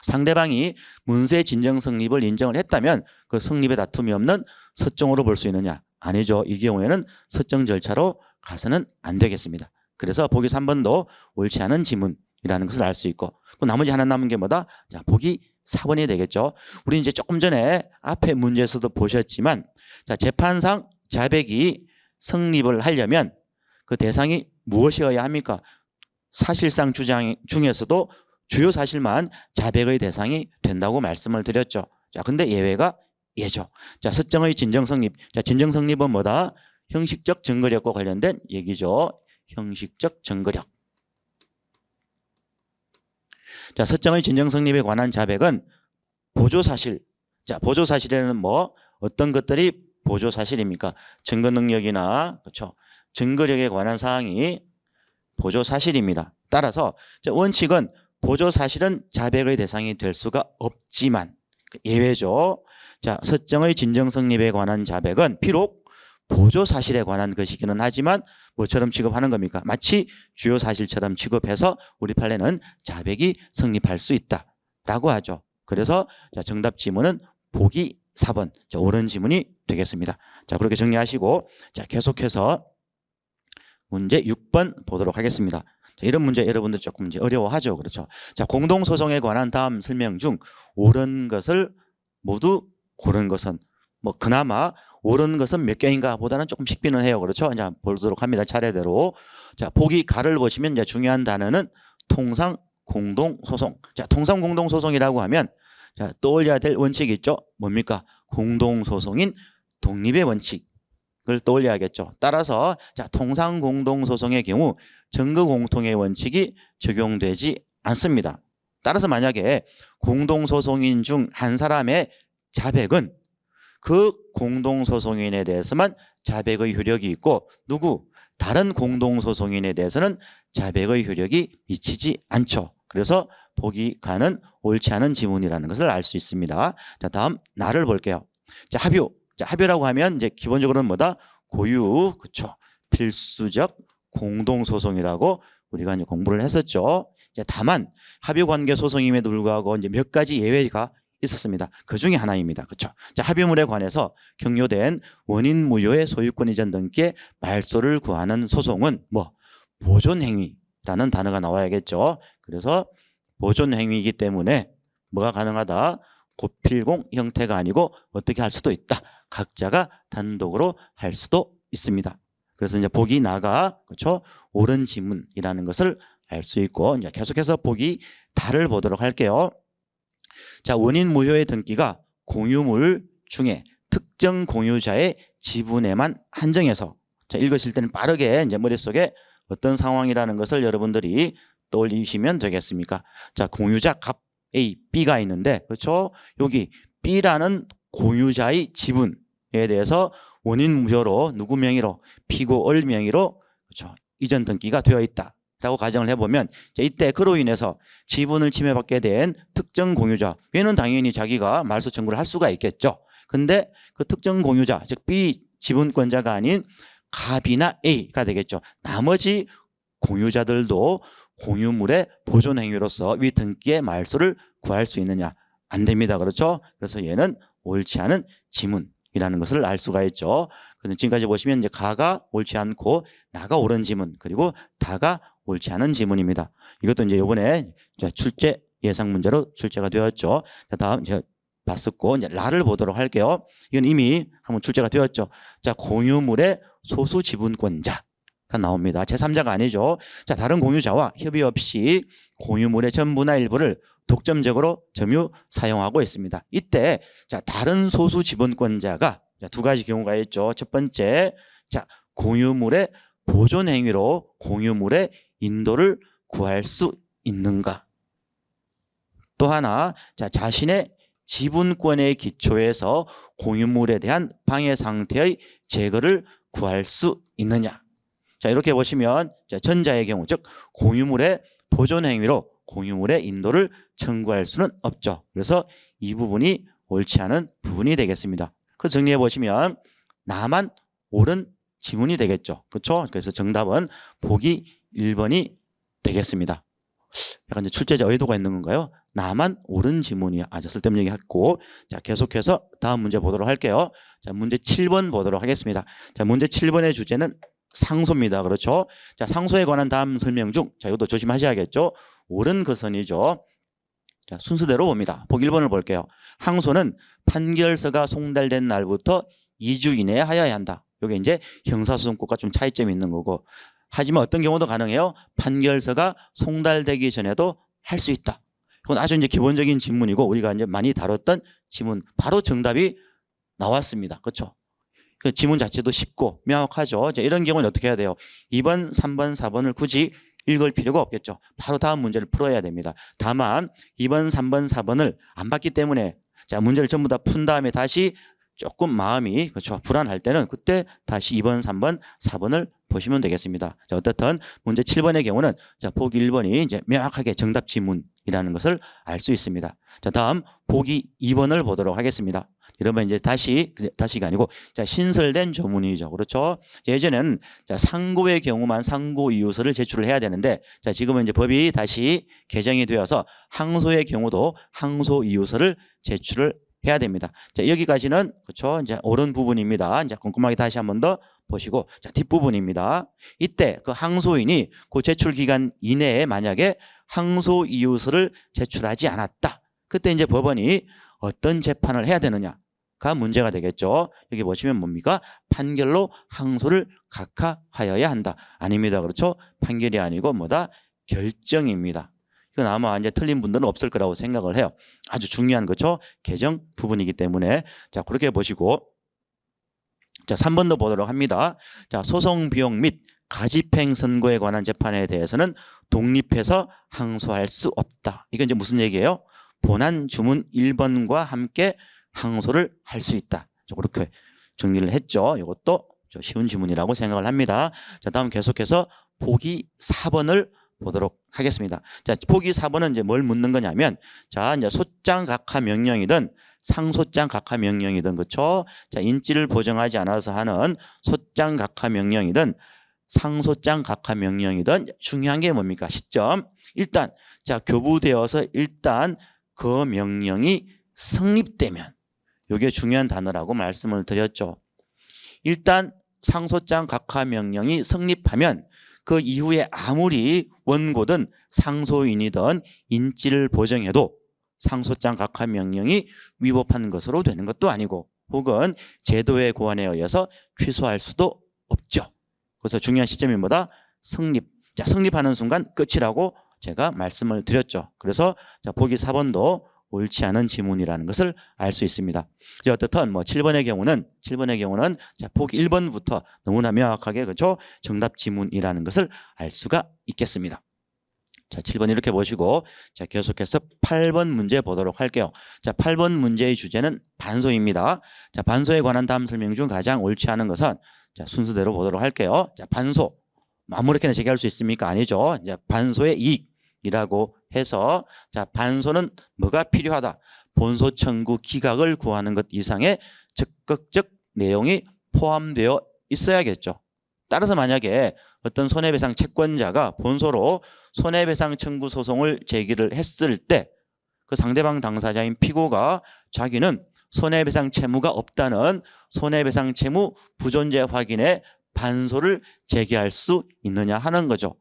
상대방이 문서의 진정 성립을 인정을 했다면 그 성립에 다툼이 없는 서정으로 볼 수 있느냐? 아니죠. 이 경우에는 서정 절차로 가서는 안 되겠습니다. 그래서 보기 3번도 옳지 않은 지문이라는 것을 알 수 있고, 또 나머지 하나 남은 게 뭐다? 자, 보기 4번이 되겠죠. 우리 이제 조금 전에 앞에 문제에서도 보셨지만, 자, 재판상 자백이 성립을 하려면 그 대상이 무엇이어야 합니까? 사실상 주장 중에서도 주요 사실만 자백의 대상이 된다고 말씀을 드렸죠. 자, 근데 예외가 예죠. 자, 서정의 진정 성립. 자, 진정 성립은 뭐다? 형식적 증거력과 관련된 얘기죠. 형식적 증거력. 자, 서정의 진정 성립에 관한 자백은 보조사실. 자, 보조사실에는 뭐 어떤 것들이 보조사실입니까? 증거 능력이나 그렇죠. 증거력에 관한 사항이 보조사실입니다. 따라서 원칙은 보조사실은 자백의 대상이 될 수가 없지만 예외죠. 자, 서정의 진정 성립에 관한 자백은 비록 보조사실에 관한 것이기는 하지만 뭐처럼 취급하는 겁니까? 마치 주요 사실처럼 취급해서 우리 판례는 자백이 성립할 수 있다라고 하죠. 그래서 자, 정답 지문은 보기 4번, 자, 옳은 지문이 되겠습니다. 자, 그렇게 정리하시고 자, 계속해서 문제 6번 보도록 하겠습니다. 자, 이런 문제 여러분들 조금 이제 어려워하죠. 그렇죠? 자, 공동소송에 관한 다음 설명 중 옳은 것을 모두 고른 것은 뭐 그나마 옳은 것은 몇 개인가 보다는 조금 식비는 해요. 그렇죠? 이제 보도록 합니다. 차례대로. 자, 보기 가를 보시면 이제 중요한 단어는 통상 공동소송. 자, 통상 공동소송이라고 하면 자, 떠올려야 될 원칙이 있죠. 뭡니까? 공동소송인 독립의 원칙을 떠올려야겠죠. 따라서 자, 통상 공동소송의 경우 증거 공통의 원칙이 적용되지 않습니다. 따라서 만약에 공동소송인 중 한 사람의 자백은 그 공동소송인에 대해서만 자백의 효력이 있고 다른 공동소송인에 대해서는 자백의 효력이 미치지 않죠. 그래서 보기 가는 옳지 않은 지문이라는 것을 알 수 있습니다. 자, 다음 나를 볼게요. 자, 합유. 자, 합유라고 하면 이제 기본적으로는 뭐다? 고유, 그렇죠? 필수적 공동소송이라고 우리가 이제 공부를 했었죠. 이제 다만 합유관계 소송임에도 불구하고 이제 몇 가지 예외가 있었습니다. 그 중에 하나입니다. 그렇죠? 자, 합유물에 관해서 경료된 원인 무효의 소유권 이전 등기의 말소를 구하는 소송은 뭐 보존행위라는 단어가 나와야겠죠. 그래서 보존행위이기 때문에 뭐가 가능하다? 고필공 형태가 아니고 어떻게 할 수도 있다. 각자가 단독으로 할 수도 있습니다. 그래서 이제 보기 나가 그렇죠? 옳은 지문이라는 것을 알 수 있고 이제 계속해서 보기 다를 보도록 할게요. 자, 원인 무효의 등기가 공유물 중에 특정 공유자의 지분에만 한정해서 자, 읽으실 때는 빠르게 이제 머릿속에 어떤 상황이라는 것을 여러분들이 떠올리시면 되겠습니까? 자, 공유자 갑 A, B가 있는데 그렇죠? 여기 B라는 공유자의 지분에 대해서 원인 무효로 누구 명의로 피고을 명의로 그렇죠? 이전 등기가 되어 있다. 라고 가정을 해보면 이때 그로 인해서 지분을 침해받게 된 특정 공유자, 얘는 당연히 자기가 말소 청구를 할 수가 있겠죠. 근데 그 특정 공유자, 즉 B 지분권자가 아닌 갑이나 A가 되겠죠. 나머지 공유자들도 공유물의 보존 행위로서 위 등기의 말소를 구할 수 있느냐? 안 됩니다. 그렇죠? 그래서 얘는 옳지 않은 지문이라는 것을 알 수가 있죠. 근데 지금까지 보시면 이제 가가 옳지 않고 나가 옳은 지문, 그리고 다가 옳지 않은 지문입니다. 이것도 이제 이번에 출제 예상 문제로 출제가 되었죠. 자, 다음 제가 봤었고 이제 라를 보도록 할게요. 이건 이미 한번 출제가 되었죠. 자, 공유물의 소수 지분권자가 나옵니다. 제3자가 아니죠. 자, 다른 공유자와 협의 없이 공유물의 전부나 일부를 독점적으로 점유 사용하고 있습니다. 이때 자, 다른 소수 지분권자가 두 가지 경우가 있죠. 첫 번째, 자, 공유물의 보존 행위로 공유물의 인도를 구할 수 있는가? 또 하나, 자, 자신의 지분권의 기초에서 공유물에 대한 방해 상태의 제거를 구할 수 있느냐? 자, 이렇게 보시면 자, 전자의 경우, 즉 공유물의 보존 행위로 공유물의 인도를 청구할 수는 없죠. 그래서 이 부분이 옳지 않은 부분이 되겠습니다. 그 정리해 보시면 나만 옳은 지문이 되겠죠. 그렇죠? 그래서 정답은 보기 1번이 되겠습니다. 약간 이제 출제자 의도가 있는 건가요? 나만 옳은 지문이 아주 쓸데없는 얘기 했고, 자, 계속해서 다음 문제 보도록 할게요. 자, 문제 7번 보도록 하겠습니다. 자, 문제 7번의 주제는 상소입니다. 그렇죠? 자, 상소에 관한 다음 설명 중, 자, 이것도 조심하셔야겠죠? 옳은 것은이죠. 자, 순서대로 봅니다. 보기 1번을 볼게요. 항소는 판결서가 송달된 날부터 2주 이내에 하여야 한다. 이게 이제 형사소송법과 좀 차이점이 있는 거고, 하지만 어떤 경우도 가능해요. 판결서가 송달되기 전에도 할 수 있다. 이건 아주 이제 기본적인 지문이고 우리가 이제 많이 다뤘던 지문, 바로 정답이 나왔습니다. 그렇죠? 그 지문 자체도 쉽고 명확하죠. 이제 이런 경우는 어떻게 해야 돼요? 2번, 3번, 4번을 굳이 읽을 필요가 없겠죠. 바로 다음 문제를 풀어야 됩니다. 다만 2번, 3번, 4번을 안 봤기 때문에 자, 문제를 전부 다 푼 다음에 다시 조금 마음이 그렇죠 불안할 때는 그때 다시 2번, 3번, 4번을 보시면 되겠습니다. 자, 어떻든 문제 7번의 경우는 자, 보기 1번이 이제 명확하게 정답 지문이라는 것을 알 수 있습니다. 자, 다음 보기 2번을 보도록 하겠습니다. 이러면 이제 다시가 아니고 자, 신설된 조문이죠. 그렇죠? 예전에는 자, 상고의 경우만 상고 이유서를 제출을 해야 되는데 자, 지금은 이제 법이 다시 개정이 되어서 항소의 경우도 항소 이유서를 제출을 해야 됩니다. 자, 여기까지는 그렇죠? 이제 옳은 부분입니다. 이제 꼼꼼하게 다시 한 번 더 보시고 자, 뒷부분입니다. 이때 그 항소인이 그 제출 기간 이내에 만약에 항소 이유서를 제출하지 않았다. 그때 이제 법원이 어떤 재판을 해야 되느냐가 문제가 되겠죠. 여기 보시면 뭡니까? 판결로 항소를 각하하여야 한다. 아닙니다. 그렇죠? 판결이 아니고 뭐다? 결정입니다. 이건 아마 이제 틀린 분들은 없을 거라고 생각을 해요. 아주 중요한 거죠. 개정 부분이기 때문에. 자, 그렇게 보시고. 자, 3번도 보도록 합니다. 자, 소송 비용 및 가집행 선고에 관한 재판에 대해서는 독립해서 항소할 수 없다. 이건 이제 무슨 얘기예요? 본안 주문 1번과 함께 항소를 할 수 있다. 그렇게 정리를 했죠. 이것도 쉬운 지문이라고 생각을 합니다. 자, 다음 계속해서 보기 4번을 보도록 하겠습니다. 자, 보기 4번은 이제 뭘 묻는 거냐면, 자, 이제 소장 각하 명령이든 상소장 각하 명령이든, 그렇죠? 자, 인지를 보정하지 않아서 하는 소장 각하 명령이든 상소장 각하 명령이든 중요한 게 뭡니까? 시점. 일단, 자, 교부되어서 일단 그 명령이 성립되면, 이게 중요한 단어라고 말씀을 드렸죠. 일단 상소장 각하 명령이 성립하면 그 이후에 아무리 원고든 상소인이든 인지를 보정해도 상소장 각하 명령이 위법한 것으로 되는 것도 아니고 혹은 제도의 고안에 의해서 취소할 수도 없죠. 그래서 중요한 시점이 뭐다? 성립. 자, 성립하는 순간 끝이라고 제가 말씀을 드렸죠. 그래서 자, 보기 4번도 옳지 않은 지문이라는 것을 알 수 있습니다. 이제 어떻든 뭐 7번의 경우는 자, 보기 1번부터 너무나 명확하게 그렇죠? 정답 지문이라는 것을 알 수가 있겠습니다. 자, 7번 이렇게 보시고 자, 계속해서 8번 문제 보도록 할게요. 자, 8번 문제의 주제는 반소입니다. 자, 반소에 관한 다음 설명 중 가장 옳지 않은 것은 자, 순서대로 보도록 할게요. 자, 반소. 아무렇게나 제기할 수 있습니까? 아니죠. 이제 반소의 이익이라고 해서 자, 반소는 뭐가 필요하다? 본소 청구 기각을 구하는 것 이상의 적극적 내용이 포함되어 있어야겠죠. 따라서 만약에 어떤 손해배상 채권자가 본소로 손해배상 청구 소송을 제기를 했을 때 그 상대방 당사자인 피고가 자기는 손해배상 채무가 없다는 손해배상 채무 부존재 확인에 반소를 제기할 수 있느냐 하는 거죠.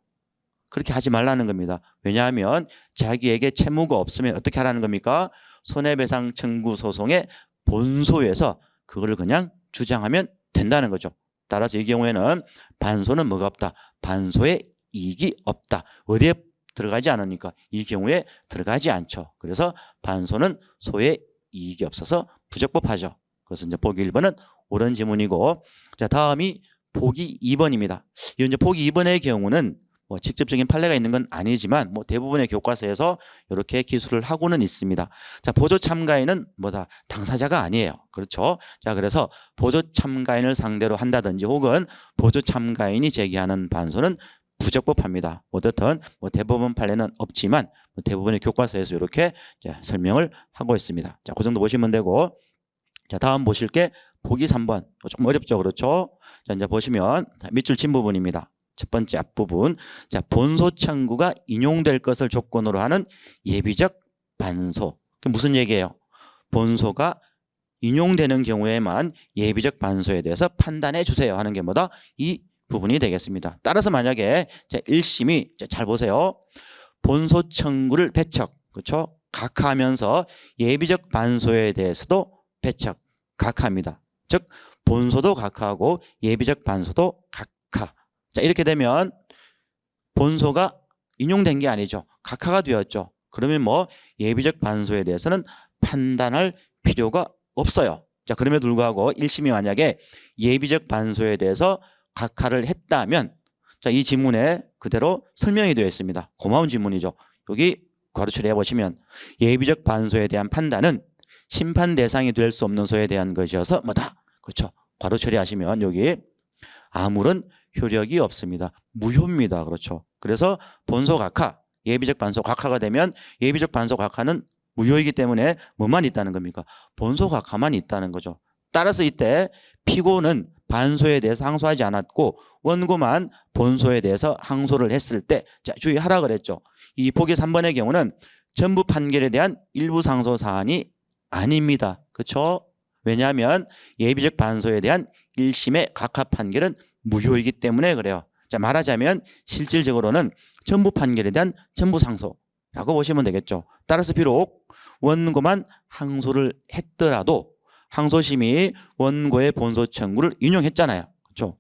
그렇게 하지 말라는 겁니다. 왜냐하면 자기에게 채무가 없으면 어떻게 하라는 겁니까? 손해배상 청구 소송의 본소에서 그걸 그냥 주장하면 된다는 거죠. 따라서 이 경우에는 반소는 뭐가 없다? 반소에 이익이 없다. 어디에 들어가지 않으니까 이 경우에 들어가지 않죠. 그래서 반소는 소에 이익이 없어서 부적법하죠. 그래서 이제 보기 1번은 옳은 지문이고, 자, 다음이 보기 2번입니다. 이 이제 보기 2번의 경우는 뭐 직접적인 판례가 있는 건 아니지만 뭐 대부분의 교과서에서 이렇게 기술을 하고는 있습니다. 자, 보조 참가인은 뭐다? 당사자가 아니에요. 그렇죠? 자, 그래서 보조 참가인을 상대로 한다든지 혹은 보조 참가인이 제기하는 반소는 부적법합니다. 어떻든 뭐 대부분 판례는 없지만 뭐 대부분의 교과서에서 이렇게 설명을 하고 있습니다. 자, 그 정도 보시면 되고, 자, 다음 보실 게 보기 3번. 조금 어렵죠, 그렇죠? 자, 이제 보시면 밑줄 친 부분입니다. 첫 번째 앞부분. 자, 본소 청구가 인용될 것을 조건으로 하는 예비적 반소. 그게 무슨 얘기예요? 본소가 인용되는 경우에만 예비적 반소에 대해서 판단해 주세요 하는 게 뭐다? 이 부분이 되겠습니다. 따라서 만약에 1심이 잘 보세요. 본소 청구를 배척, 그렇죠? 각하하면서 예비적 반소에 대해서도 배척, 각하합니다. 즉 본소도 각하하고 예비적 반소도 각하. 자, 이렇게 되면 본소가 인용된 게 아니죠. 각하가 되었죠. 그러면 뭐 예비적 반소에 대해서는 판단할 필요가 없어요. 자, 그럼에도 불구하고 1심이 만약에 예비적 반소에 대해서 각하를 했다면, 자, 이 지문에 그대로 설명이 되어 있습니다. 고마운 지문이죠. 여기 괄호 처리해 보시면 예비적 반소에 대한 판단은 심판 대상이 될 수 없는 소에 대한 것이어서 뭐다? 그렇죠. 괄호 처리하시면 여기 아무런 효력이 없습니다. 무효입니다. 그렇죠. 그래서 본소 각하, 예비적 반소 각하가 되면 예비적 반소 각하는 무효이기 때문에 뭐만 있다는 겁니까? 본소 각하만 있다는 거죠. 따라서 이때 피고는 반소에 대해서 항소하지 않았고 원고만 본소에 대해서 항소를 했을 때, 자, 주의하라 그랬죠. 이 보기 3번의 경우는 전부 판결에 대한 일부 상소 사안이 아닙니다. 그렇죠? 왜냐하면 예비적 반소에 대한 1심의 각하 판결은 무효이기 때문에 그래요. 자, 말하자면 실질적으로는 전부 판결에 대한 전부 상소라고 보시면 되겠죠. 따라서 비록 원고만 항소를 했더라도 항소심이 원고의 본소 청구를 인용했잖아요. 그렇죠?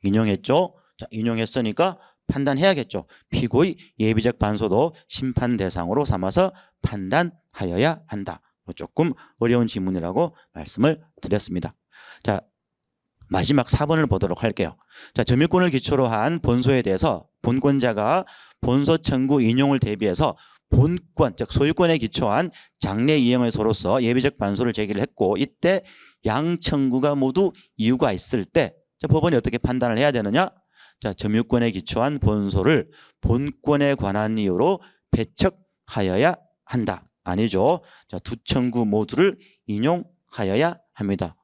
인용했죠. 자, 인용했으니까 판단해야겠죠. 피고의 예비적 반소도 심판 대상으로 삼아서 판단하여야 한다. 조금 어려운 지문이라고 말씀을 드렸습니다. 자, 마지막 4번을 보도록 할게요. 자, 점유권을 기초로 한 본소에 대해서 본권자가 본소 청구 인용을 대비해서 본권, 즉 소유권에 기초한 장래 이행의소로서 예비적 반소를 제기를 했고, 이때 양 청구가 모두 이유가 있을 때, 자, 법원이 어떻게 판단을 해야 되느냐? 자, 점유권에 기초한 본소를 본권에 관한 이유로 배척하여야 한다. 아니죠. 자, 두 청구 모두를 인용하여야 합니다.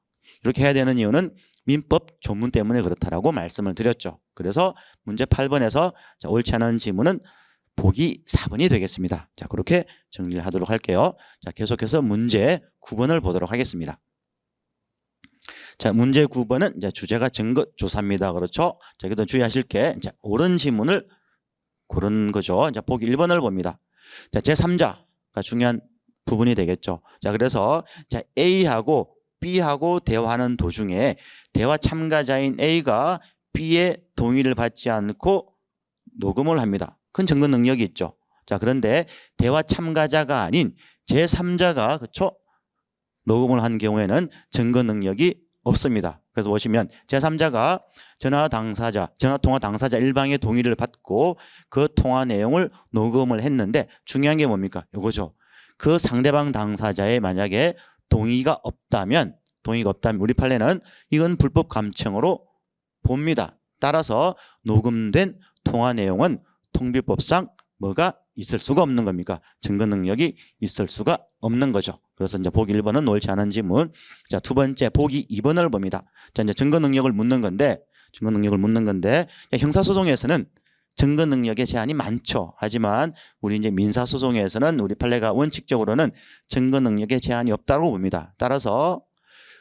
이렇게 해야 되는 이유는 민법 조문 때문에 그렇다라고 말씀을 드렸죠. 그래서 문제 8번에서 자, 옳지 않은 지문은 보기 4번이 되겠습니다. 자, 그렇게 정리를 하도록 할게요. 자, 계속해서 문제 9번을 보도록 하겠습니다. 자, 문제 9번은 이제 주제가 증거조사입니다. 그렇죠? 자, 여기도 주의하실 게 이제 옳은 지문을 고른 거죠. 자, 보기 1번을 봅니다. 자, 제3자가 중요한 부분이 되겠죠. 자, 그래서 자, A하고 B하고 대화하는 도중에 대화 참가자인 A가 B의 동의를 받지 않고 녹음을 합니다. 그건 증거 능력이 있죠. 자, 그런데 대화 참가자가 아닌 제3자가 그렇죠? 녹음을 한 경우에는 증거 능력이 없습니다. 그래서 보시면 제3자가 전화통화 당사자 일방의 동의를 받고 그 통화 내용을 녹음을 했는데 중요한 게 뭡니까? 이거죠. 그 상대방 당사자의 만약에 동의가 없다면 우리 판례는 이건 불법 감청으로 봅니다. 따라서 녹음된 통화 내용은 통비법상 뭐가 있을 수가 없는 겁니까? 증거 능력이 있을 수가 없는 거죠. 그래서 이제 보기 1번은 옳지 않은 지문. 자, 두 번째 보기 2번을 봅니다. 자, 이제 증거 능력을 묻는 건데 형사소송에서는 증거 능력의 제한이 많죠. 하지만 우리 이제 민사소송에서는 우리 판례가 원칙적으로는 증거 능력의 제한이 없다고 봅니다. 따라서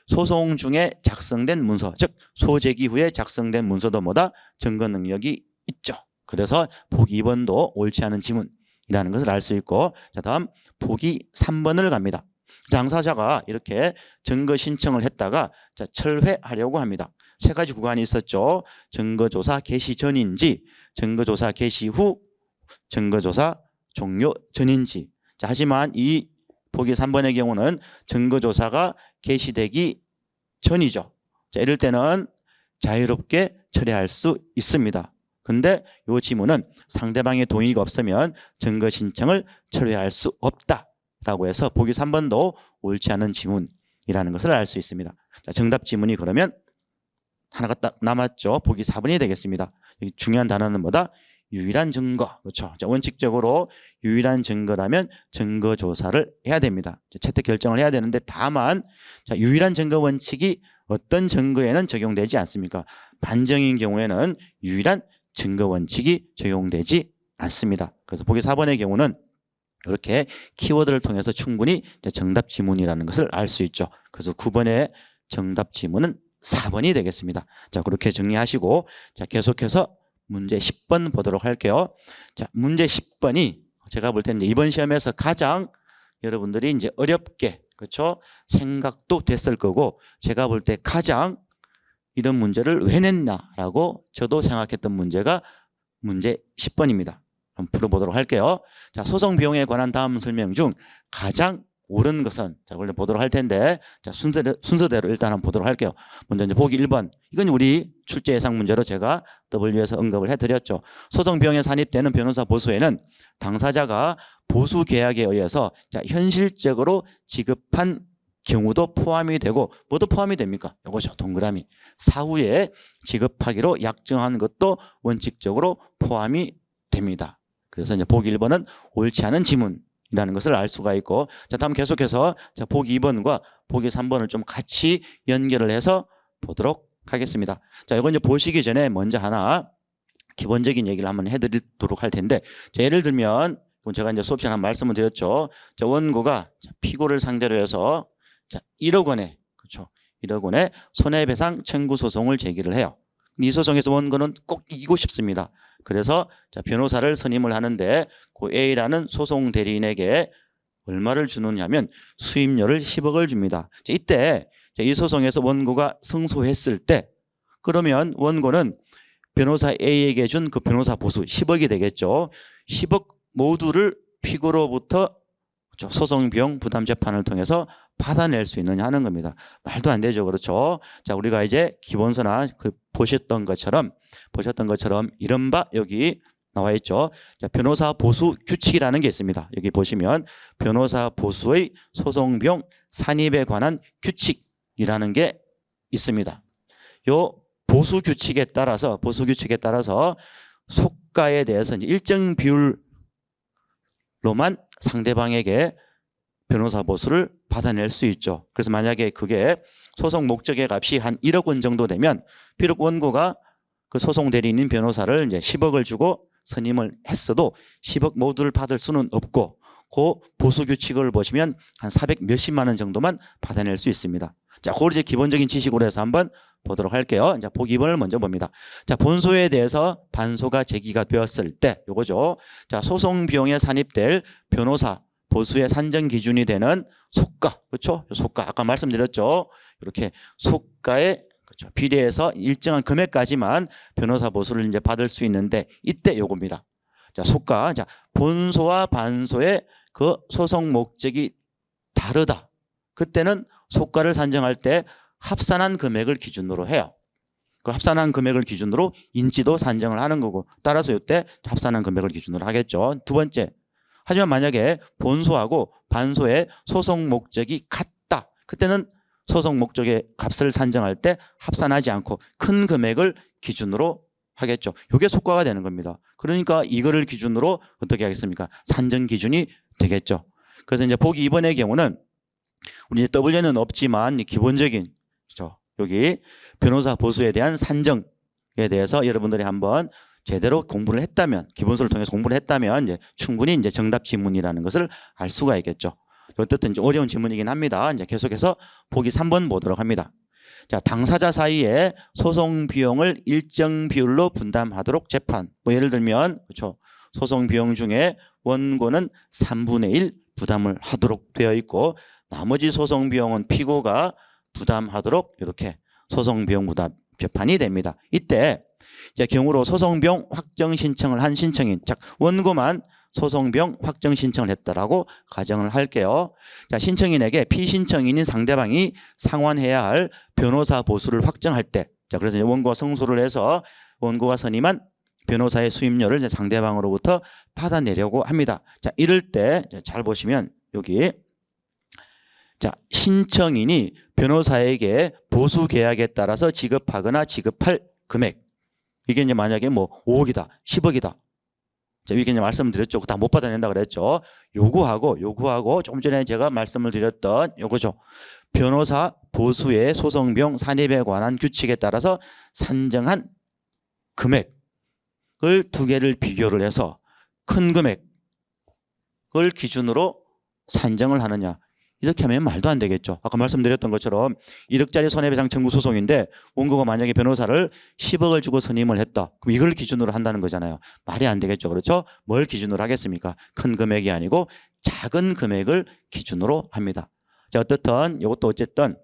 소송 중에 작성된 문서, 즉 소제기 후에 작성된 문서도 뭐다? 증거 능력이 있죠. 그래서 보기 2번도 옳지 않은 지문이라는 것을 알 수 있고, 자, 다음 보기 3번을 갑니다. 당사자가 이렇게 증거 신청을 했다가 자, 철회하려고 합니다. 세 가지 구간이 있었죠. 증거조사 개시 전인지, 증거조사 개시 후, 증거조사 종료 전인지. 자, 하지만 이 보기 3번의 경우는 증거조사가 개시되기 전이죠. 자, 이럴 때는 자유롭게 철회할 수 있습니다. 근데 이 지문은 상대방의 동의가 없으면 증거 신청을 철회할 수 없다라고 해서 보기 3번도 옳지 않은 지문이라는 것을 알 수 있습니다. 자, 정답 지문이 그러면 하나가 딱 남았죠. 보기 4번이 되겠습니다. 여기 중요한 단어는 뭐다? 유일한 증거. 그렇죠. 자, 원칙적으로 유일한 증거라면 증거 조사를 해야 됩니다. 채택 결정을 해야 되는데 다만 자, 유일한 증거 원칙이 어떤 증거에는 적용되지 않습니까? 반정인 경우에는 유일한 증거 원칙이 적용되지 않습니다. 그래서 보기 4번의 경우는 이렇게 키워드를 통해서 충분히 정답 지문이라는 것을 알 수 있죠. 그래서 9번의 정답 지문은 4번이 되겠습니다. 자, 그렇게 정리하시고 자, 계속해서 문제 10번 보도록 할게요. 자, 문제 10번이 제가 볼 때는 이번 시험에서 가장 여러분들이 이제 어렵게, 그렇죠? 생각도 됐을 거고 제가 볼 때 가장 이런 문제를 왜 냈나라고 저도 생각했던 문제가 문제 10번입니다. 한번 풀어보도록 할게요. 자, 소송 비용에 관한 다음 설명 중 가장 옳은 것은 자, 원래 보도록 할 텐데 자, 순서대로 일단 한번 보도록 할게요. 먼저 이제 보기 1번. 이건 우리 출제 예상 문제로 제가 W에서 언급을 해드렸죠. 소송 비용에 산입되는 변호사 보수에는 당사자가 보수 계약에 의해서 자, 현실적으로 지급한 경우도 포함이 되고 뭐도 포함이 됩니까? 이거죠. 동그라미. 사후에 지급하기로 약정한 것도 원칙적으로 포함이 됩니다. 그래서 이제 보기 1번은 옳지 않은 지문이라는 것을 알 수가 있고 자, 다음 계속해서 자, 보기 2번과 보기 3번을 좀 같이 연결을 해서 보도록 하겠습니다. 자, 이거 이제 보시기 전에 먼저 하나 기본적인 얘기를 한번 해드리도록 할 텐데 자, 예를 들면 제가 이제 수업 시간에 한 말씀을 드렸죠. 자, 원고가 피고를 상대로 해서 자, 1억 원에 그렇죠. 1억 원의 손해배상 청구 소송을 제기를 해요. 이 소송에서 원고는 꼭 이기고 싶습니다. 그래서 자, 변호사를 선임을 하는데 그 A라는 소송 대리인에게 얼마를 주느냐면 수임료를 10억을 줍니다. 자, 이때 자, 이 소송에서 원고가 승소했을 때 그러면 원고는 변호사 A에게 준 그 변호사 보수 10억이 되겠죠. 10억 모두를 피고로부터 소송 비용 부담 재판을 통해서 받아낼 수 있느냐 하는 겁니다. 말도 안 되죠. 그렇죠. 자, 우리가 이제 기본서나 보셨던 것처럼 이른바 여기 나와 있죠. 자, 변호사 보수 규칙이라는 게 있습니다. 여기 보시면 변호사 보수의 소송 비용 산입에 관한 규칙이라는 게 있습니다. 요 보수 규칙에 따라서 속가에 대해서 일정 비율로만 상대방에게 변호사 보수를 받아낼 수 있죠. 그래서 만약에 그게 소송 목적의 값이 한 1억 원 정도 되면 비록 원고가 그 소송 대리인 변호사를 이제 10억을 주고 선임을 했어도 10억 모두를 받을 수는 없고 그 보수 규칙을 보시면 한 400 몇십만 원 정도만 받아낼 수 있습니다. 자, 그걸 이제 기본적인 지식으로 해서 한번 보도록 할게요. 자, 보기 2번을 먼저 봅니다. 자, 본소에 대해서 반소가 제기가 되었을 때 요거죠. 자, 소송 비용에 산입될 변호사 보수의 산정 기준이 되는 속가, 그렇죠? 속가 아까 말씀드렸죠. 이렇게 속가에 그렇죠. 비례해서 일정한 금액까지만 변호사 보수를 이제 받을 수 있는데 이때 요겁니다. 자, 속가. 자, 본소와 반소의 그 소송 목적이 다르다. 그때는 속가를 산정할 때 합산한 금액을 기준으로 해요. 그 합산한 금액을 기준으로 인지도 산정을 하는 거고 따라서 이때 합산한 금액을 기준으로 하겠죠. 두 번째. 하지만 만약에 본소하고 반소의 소송 목적이 같다. 그때는 소송 목적의 값을 산정할 때 합산하지 않고 큰 금액을 기준으로 하겠죠. 이게 속과가 되는 겁니다. 그러니까 이거를 기준으로 어떻게 하겠습니까? 산정 기준이 되겠죠. 그래서 이제 보기 2번의 경우는 우리 이제 W는 없지만 기본적인 그렇죠. 여기 변호사 보수에 대한 산정에 대해서 여러분들이 한번 제대로 공부를 했다면, 기본서를 통해서 공부를 했다면 이제 충분히 이제 정답 지문이라는 것을 알 수가 있겠죠. 어떻든 이제 어려운 지문이긴 합니다. 이제 계속해서 보기 3번 보도록 합니다. 자, 당사자 사이에 소송 비용을 일정 비율로 분담하도록 재판. 뭐 예를 들면 그렇죠. 소송 비용 중에 원고는 3분의 1 부담을 하도록 되어 있고 나머지 소송 비용은 피고가 부담하도록 이렇게 소송 비용 부담 재판이 됩니다. 이때 이제 경우로 소송 비용 확정 신청을 한 신청인, 자, 원고만 소송 비용 확정 신청을 했다라고 가정을 할게요. 자, 신청인에게 피신청인인 상대방이 상환해야 할 변호사 보수를 확정할 때, 자, 그래서 이제 원고가 승소를 해서 원고가 선임한 변호사의 수임료를 이제 상대방으로부터 받아내려고 합니다. 자, 이럴 때 잘 보시면 여기 자, 신청인이 변호사에게 보수 계약에 따라서 지급하거나 지급할 금액, 이게 이제 만약에 뭐 5억이다, 10억이다. 자, 이게 이제 말씀드렸죠. 다 못 받아낸다 그랬죠. 요구하고 조금 전에 제가 말씀을 드렸던 요거죠. 변호사 보수의 소송비용 산입에 관한 규칙에 따라서 산정한 금액을 두 개를 비교를 해서 큰 금액을 기준으로 산정을 하느냐. 이렇게 하면 말도 안 되겠죠. 아까 말씀드렸던 것처럼 1억짜리 손해배상 청구 소송인데 원고가 만약에 변호사를 10억을 주고 선임을 했다. 그럼 이걸 기준으로 한다는 거잖아요. 말이 안 되겠죠. 그렇죠? 뭘 기준으로 하겠습니까? 큰 금액이 아니고 작은 금액을 기준으로 합니다. 자, 어떻든 이것도 어쨌든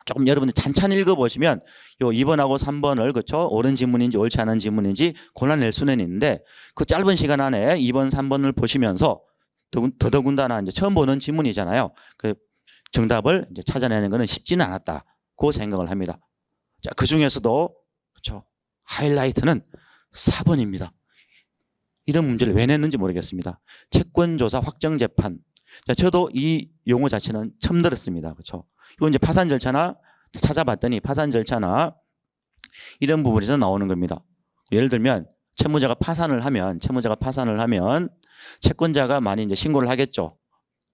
조금 여러분들 찬찬히 읽어보시면 요 2번하고 3번을 그렇죠? 옳은 지문인지 옳지 않은 지문인지 골라낼 수는 있는데 그 짧은 시간 안에 2번, 3번을 보시면서 더더군다나 이제 처음 보는 지문이잖아요. 그 정답을 이제 찾아내는 것은 쉽지는 않았다고 생각을 합니다. 자, 그 중에서도 그렇죠. 하이라이트는 4번입니다. 이런 문제를 왜 냈는지 모르겠습니다. 채권조사 확정 재판. 자, 저도 이 용어 자체는 처음 들었습니다. 그렇죠. 이건 이제 파산 절차나 찾아봤더니 파산 절차나 이런 부분에서 나오는 겁니다. 예를 들면 채무자가 파산을 하면 채권자가 많이 이제 신고를 하겠죠.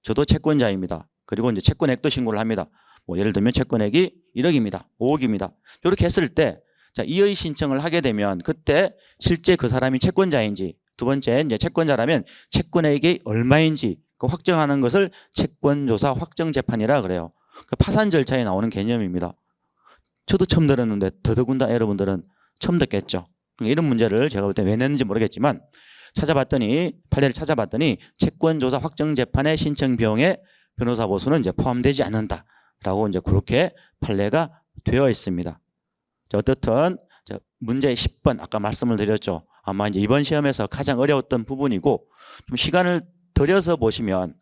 저도 채권자입니다. 그리고 이제 채권액도 신고를 합니다. 뭐 예를 들면 채권액이 1억입니다. 5억입니다. 이렇게 했을 때, 자, 이의 신청을 하게 되면 그때 실제 그 사람이 채권자인지, 두 번째 이제 채권자라면 채권액이 얼마인지 그 확정하는 것을 채권조사 확정재판이라 그래요. 그 파산 절차에 나오는 개념입니다. 저도 처음 들었는데 더더군다나 여러분들은 처음 듣겠죠. 이런 문제를 제가 볼 때 왜 냈는지 모르겠지만 판례를 찾아봤더니 채권조사 확정재판의 신청 비용에 변호사 보수는 이제 포함되지 않는다라고 이제 그렇게 판례가 되어 있습니다. 자, 어떻든 문제 10번 아까 말씀을 드렸죠. 아마 이제 이번 시험에서 가장 어려웠던 부분이고 좀 시간을 들여서 보시면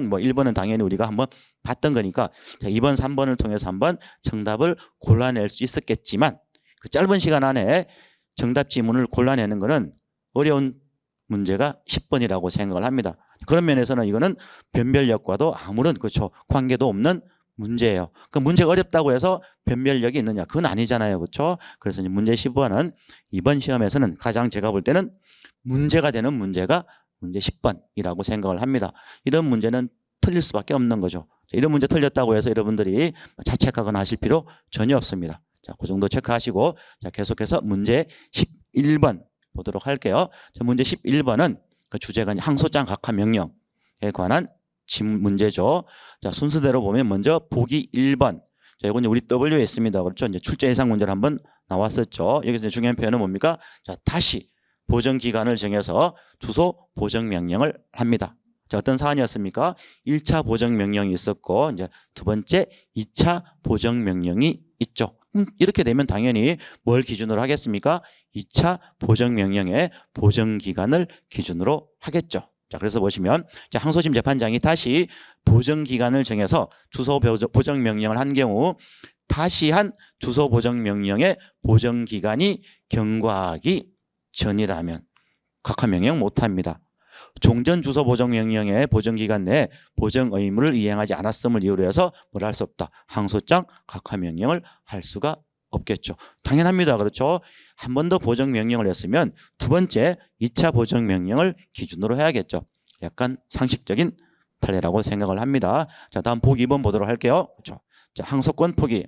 뭐 1번은 당연히 우리가 한번 봤던 거니까 2번, 3번을 통해서 한번 정답을 골라낼 수 있었겠지만 그 짧은 시간 안에 정답 지문을 골라내는 거는 어려운 문제가 10번이라고 생각을 합니다. 그런 면에서는 이거는 변별력과도 아무런 그렇죠. 관계도 없는 문제예요. 그 문제가 어렵다고 해서 변별력이 있느냐? 그건 아니잖아요. 그렇죠? 그래서 이제 문제 10번은 이번 시험에서는 가장 제가 볼 때는 문제가 되는 문제가 문제 10번이라고 생각을 합니다. 이런 문제는 틀릴 수밖에 없는 거죠. 이런 문제 틀렸다고 해서 여러분들이 자책하거나 하실 필요 전혀 없습니다. 자, 그 정도 체크하시고 자, 계속해서 문제 11번 보도록 할게요. 자, 문제 11번은 그 주제가 항소장 각하 명령에 관한 문제죠. 자, 순서대로 보면 먼저 보기 1번. 자, 이건 우리 W에 있습니다. 그렇죠? 이제 출제 예상 문제를 한번 나왔었죠. 여기서 중요한 표현은 뭡니까? 자, 다시 보정 기간을 정해서 주소 보정 명령을 합니다. 자, 어떤 사안이었습니까? 1차 보정 명령이 있었고 이제 두 번째 2차 보정 명령이 있죠. 이렇게 되면 당연히 뭘 기준으로 하겠습니까? 2차 보정 명령의 보정 기간을 기준으로 하겠죠. 자, 그래서 보시면 자, 항소심 재판장이 다시 보정 기간을 정해서 주소 보정 명령을 한 경우 다시 한 주소 보정 명령의 보정 기간이 경과하기 전이라면 각하 명령 못 합니다. 종전 주소 보정 명령의 보정 기간 내에 보정 의무를 이행하지 않았음을 이유로 해서 뭘 할 수 없다. 항소장 각하 명령을 할 수가 없겠죠. 당연합니다. 그렇죠? 한 번 더 보정명령을 했으면 두 번째 2차 보정명령을 기준으로 해야겠죠. 약간 상식적인 판례라고 생각을 합니다. 자, 다음 보기 2번 보도록 할게요. 그렇죠? 자, 항소권 포기.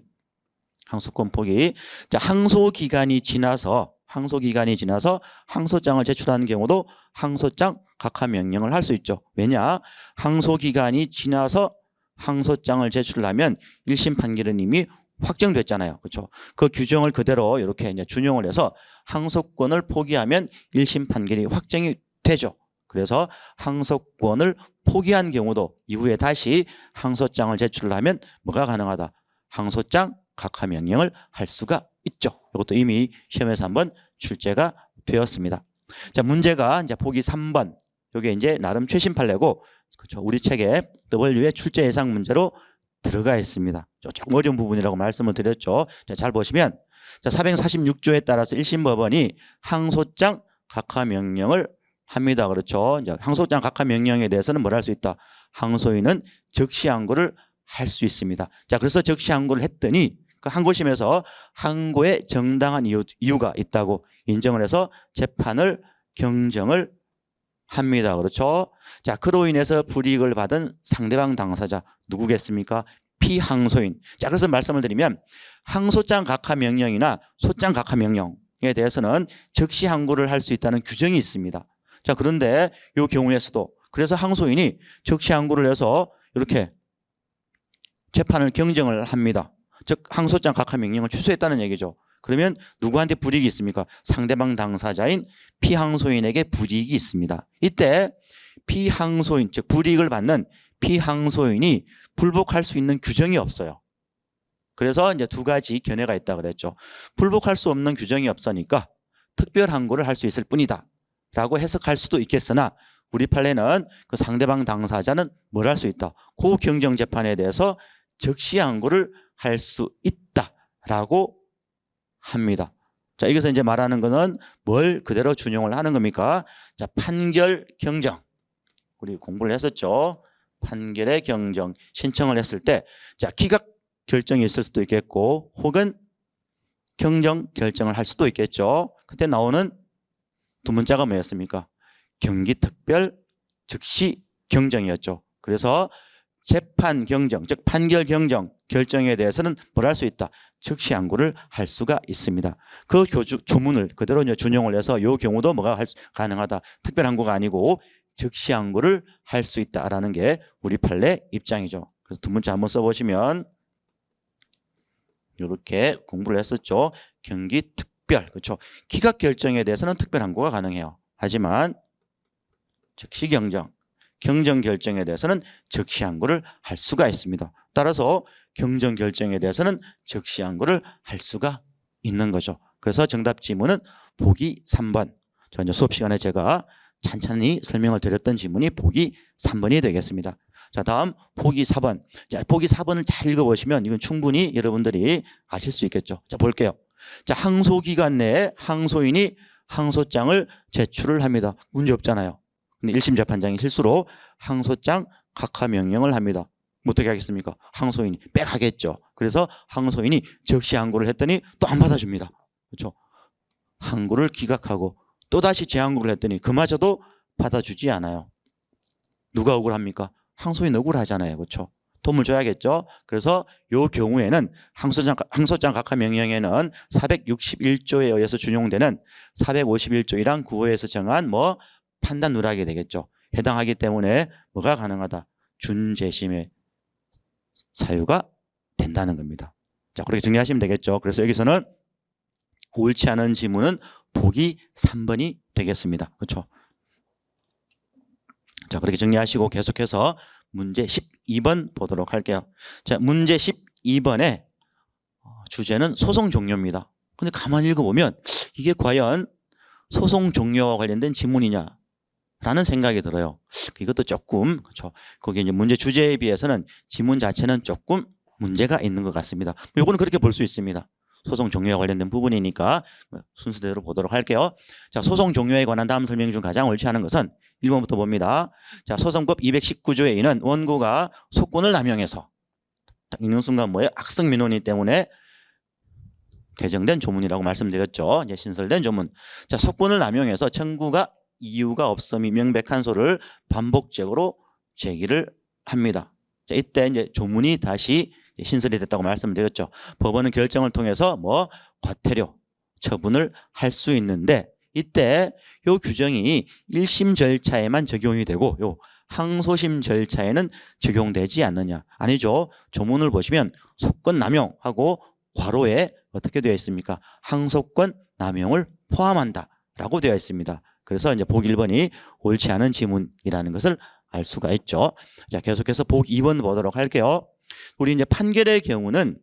자, 항소기간이 지나서 항소장을 제출하는 경우도 항소장 각하 명령을 할 수 있죠. 왜냐? 항소기간이 지나서 항소장을 제출하면 1심 판결은 이미 확정됐잖아요. 그렇죠? 그 규정을 그대로 이렇게 이제 준용을 해서 항소권을 포기하면 1심 판결이 확정이 되죠. 그래서 항소권을 포기한 경우도 이후에 다시 항소장을 제출하면 뭐가 가능하다? 항소장 각하 명령을 할 수가 있죠. 이것도 이미 시험에서 한번 출제가 되었습니다. 자, 문제가 이제 보기 3번. 이게 이제 나름 최신 판례고, 그렇죠? 우리 책에 W의 출제 예상 문제로 들어가 있습니다. 조금 어려운 부분이라고 말씀을 드렸죠. 자, 잘 보시면, 자, 446조에 따라서 1심 법원이 항소장 각하 명령을 합니다. 그렇죠? 이제 항소장 각하 명령에 대해서는 뭘 할 수 있다? 항소인은 즉시 항고를 할 수 있습니다. 자, 그래서 즉시 항고를 했더니 그 항고심에서 항고에 정당한 이유가 있다고 인정을 해서 재판을 경정을 합니다. 그렇죠? 자, 그로 인해서 불이익을 받은 상대방 당사자 누구겠습니까? 피항소인. 자, 그래서 말씀을 드리면 항소장 각하 명령이나 소장 각하 명령에 대해서는 즉시 항고를 할 수 있다는 규정이 있습니다. 자, 그런데 이 경우에서도 그래서 항소인이 즉시 항고를 해서 이렇게 재판을 경정을 합니다. 즉 항소장 각하 명령을 취소했다는 얘기죠. 그러면 누구한테 불이익이 있습니까? 상대방 당사자인 피항소인에게 불이익이 있습니다. 이때 피항소인, 즉 불이익을 받는 피항소인이 불복할 수 있는 규정이 없어요. 그래서 이제 두 가지 견해가 있다 그랬죠. 불복할 수 없는 규정이 없으니까 특별 항고를 할 수 있을 뿐이다 라고 해석할 수도 있겠으나 우리 판례는 그 상대방 당사자는 뭘 할 수 있다? 그 경정재판에 대해서 즉시 항고를 할 수 있다라고 합니다. 자, 여기서 이제 말하는 거는 뭘 그대로 준용을 하는 겁니까? 자, 판결 경정. 우리 공부를 했었죠. 판결의 경정 신청을 했을 때, 자, 기각 결정이 있을 수도 있겠고, 혹은 경정 결정을 할 수도 있겠죠. 그때 나오는 두 문자가 뭐였습니까? 경기특별 즉시 경정이었죠. 그래서 재판 경정, 즉 판결 경정 결정에 대해서는 뭘 할 수 있다? 즉시 항고를 할 수가 있습니다. 그 조문을 그대로 이제 준용을 해서 이 경우도 뭐가 가능하다? 특별 항고가 아니고 즉시 항고를 할 수 있다라는 게 우리 판례 입장이죠. 그래서 두 문자 한번 써보시면 이렇게 공부를 했었죠. 경기특별, 그렇죠? 기각 결정에 대해서는 특별 항고가 가능해요. 하지만 즉시 경정 결정에 대해서는 즉시 항고를 할 수가 있습니다. 따라서 경정 결정에 대해서는 즉시 항고를 할 수가 있는 거죠. 그래서 정답 지문은 보기 3번. 저 이제 수업 시간에 제가 찬찬히 설명을 드렸던 지문이 보기 3번이 되겠습니다. 자, 다음 보기 4번. 자, 보기 4번을 잘 읽어보시면 이건 충분히 여러분들이 아실 수 있겠죠. 자, 볼게요. 자, 항소기간 내에 항소인이 항소장을 제출을 합니다. 문제 없잖아요. 근데 1심 재판장이 실수로 항소장 각하 명령을 합니다. 어떻게 하겠습니까? 항소인이 빽 하겠죠. 그래서 항소인이 즉시 항고를 했더니 또 안 받아줍니다. 그렇죠? 항고를 기각하고 또다시 재항고를 했더니 그마저도 받아주지 않아요. 누가 억울합니까? 항소인 억울하잖아요. 그렇죠? 도움을 줘야겠죠. 그래서 이 경우에는 항소장 각하 명령에는 461조에 의해서 준용되는 451조 1항 9호에서 정한 판단 누락이 되겠죠. 해당하기 때문에 뭐가 가능하다? 준재심의 사유가 된다는 겁니다. 자, 그렇게 정리하시면 되겠죠. 그래서 여기서는 옳지 않은 지문은 보기 3번이 되겠습니다. 그렇죠? 자, 그렇게 정리하시고 계속해서 문제 12번 보도록 할게요. 자, 문제 12번의 주제는 소송 종료입니다. 근데 가만히 읽어보면 이게 과연 소송 종료와 관련된 지문이냐? 라는 생각이 들어요. 이것도 조금, 그렇죠. 거기 이제 문제 주제에 비해서는 지문 자체는 조금 문제가 있는 것 같습니다. 이거는 그렇게 볼 수 있습니다. 소송 종료와 관련된 부분이니까 순서대로 보도록 할게요. 자, 소송 종료에 관한 다음 설명 중 가장 옳지 않은 것은 1번부터 봅니다. 자, 소송법 219조에 이는 원고가 소권을 남용해서 딱 읽는 순간 뭐예요? 악성 민원이기 때문에 개정된 조문이라고 말씀드렸죠. 이제 신설된 조문. 자, 속건을 남용해서 청구가 이유가 없음이 명백한 소를 반복적으로 제기를 합니다. 자, 이때 이제 조문이 다시 신설이 됐다고 말씀드렸죠. 법원은 결정을 통해서 뭐 과태료 처분을 할 수 있는데 이때 요 규정이 1심 절차에만 적용이 되고 요 항소심 절차에는 적용되지 않느냐. 아니죠. 조문을 보시면 속건 남용하고 괄호에 어떻게 되어 있습니까? 항소권 남용을 포함한다 라고 되어 있습니다. 그래서 이제 복 1번이 옳지 않은 지문이라는 것을 알 수가 있죠. 자, 계속해서 복 2번 보도록 할게요. 우리 이제 판결의 경우는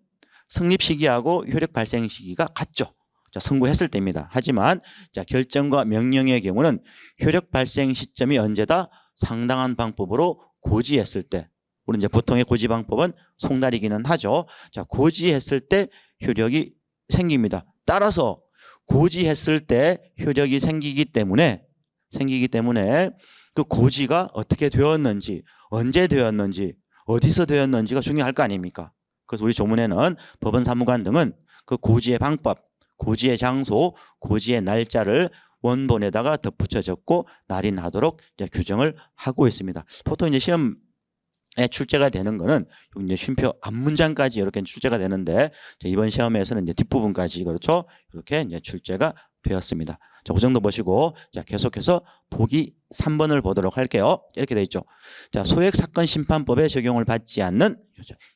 성립 시기하고 효력 발생 시기가 같죠. 자, 선고했을 때입니다. 하지만 자, 결정과 명령의 경우는 효력 발생 시점이 언제다? 상당한 방법으로 고지했을 때. 우리 이제 보통의 고지 방법은 송달이기는 하죠. 자, 고지했을 때 효력이 생깁니다. 따라서 고지했을 때 효력이 생기기 때문에 그 고지가 어떻게 되었는지, 언제 되었는지, 어디서 되었는지가 중요할 거 아닙니까? 그래서 우리 조문에는 법원 사무관 등은 그 고지의 방법, 고지의 장소, 고지의 날짜를 원본에다가 덧붙여 적고 날인하도록 이제 규정을 하고 있습니다. 보통 이제 시험에 출제가 되는 거는 이제 쉼표 앞문장까지 이렇게 출제가 되는데 이번 시험에서는 이제 뒷부분까지 그렇죠? 이렇게 이제 출제가 되었습니다. 자, 그 정도 보시고 자, 계속해서 보기 3번을 보도록 할게요. 이렇게 돼 있죠. 자, 소액사건 심판법에 적용을 받지 않는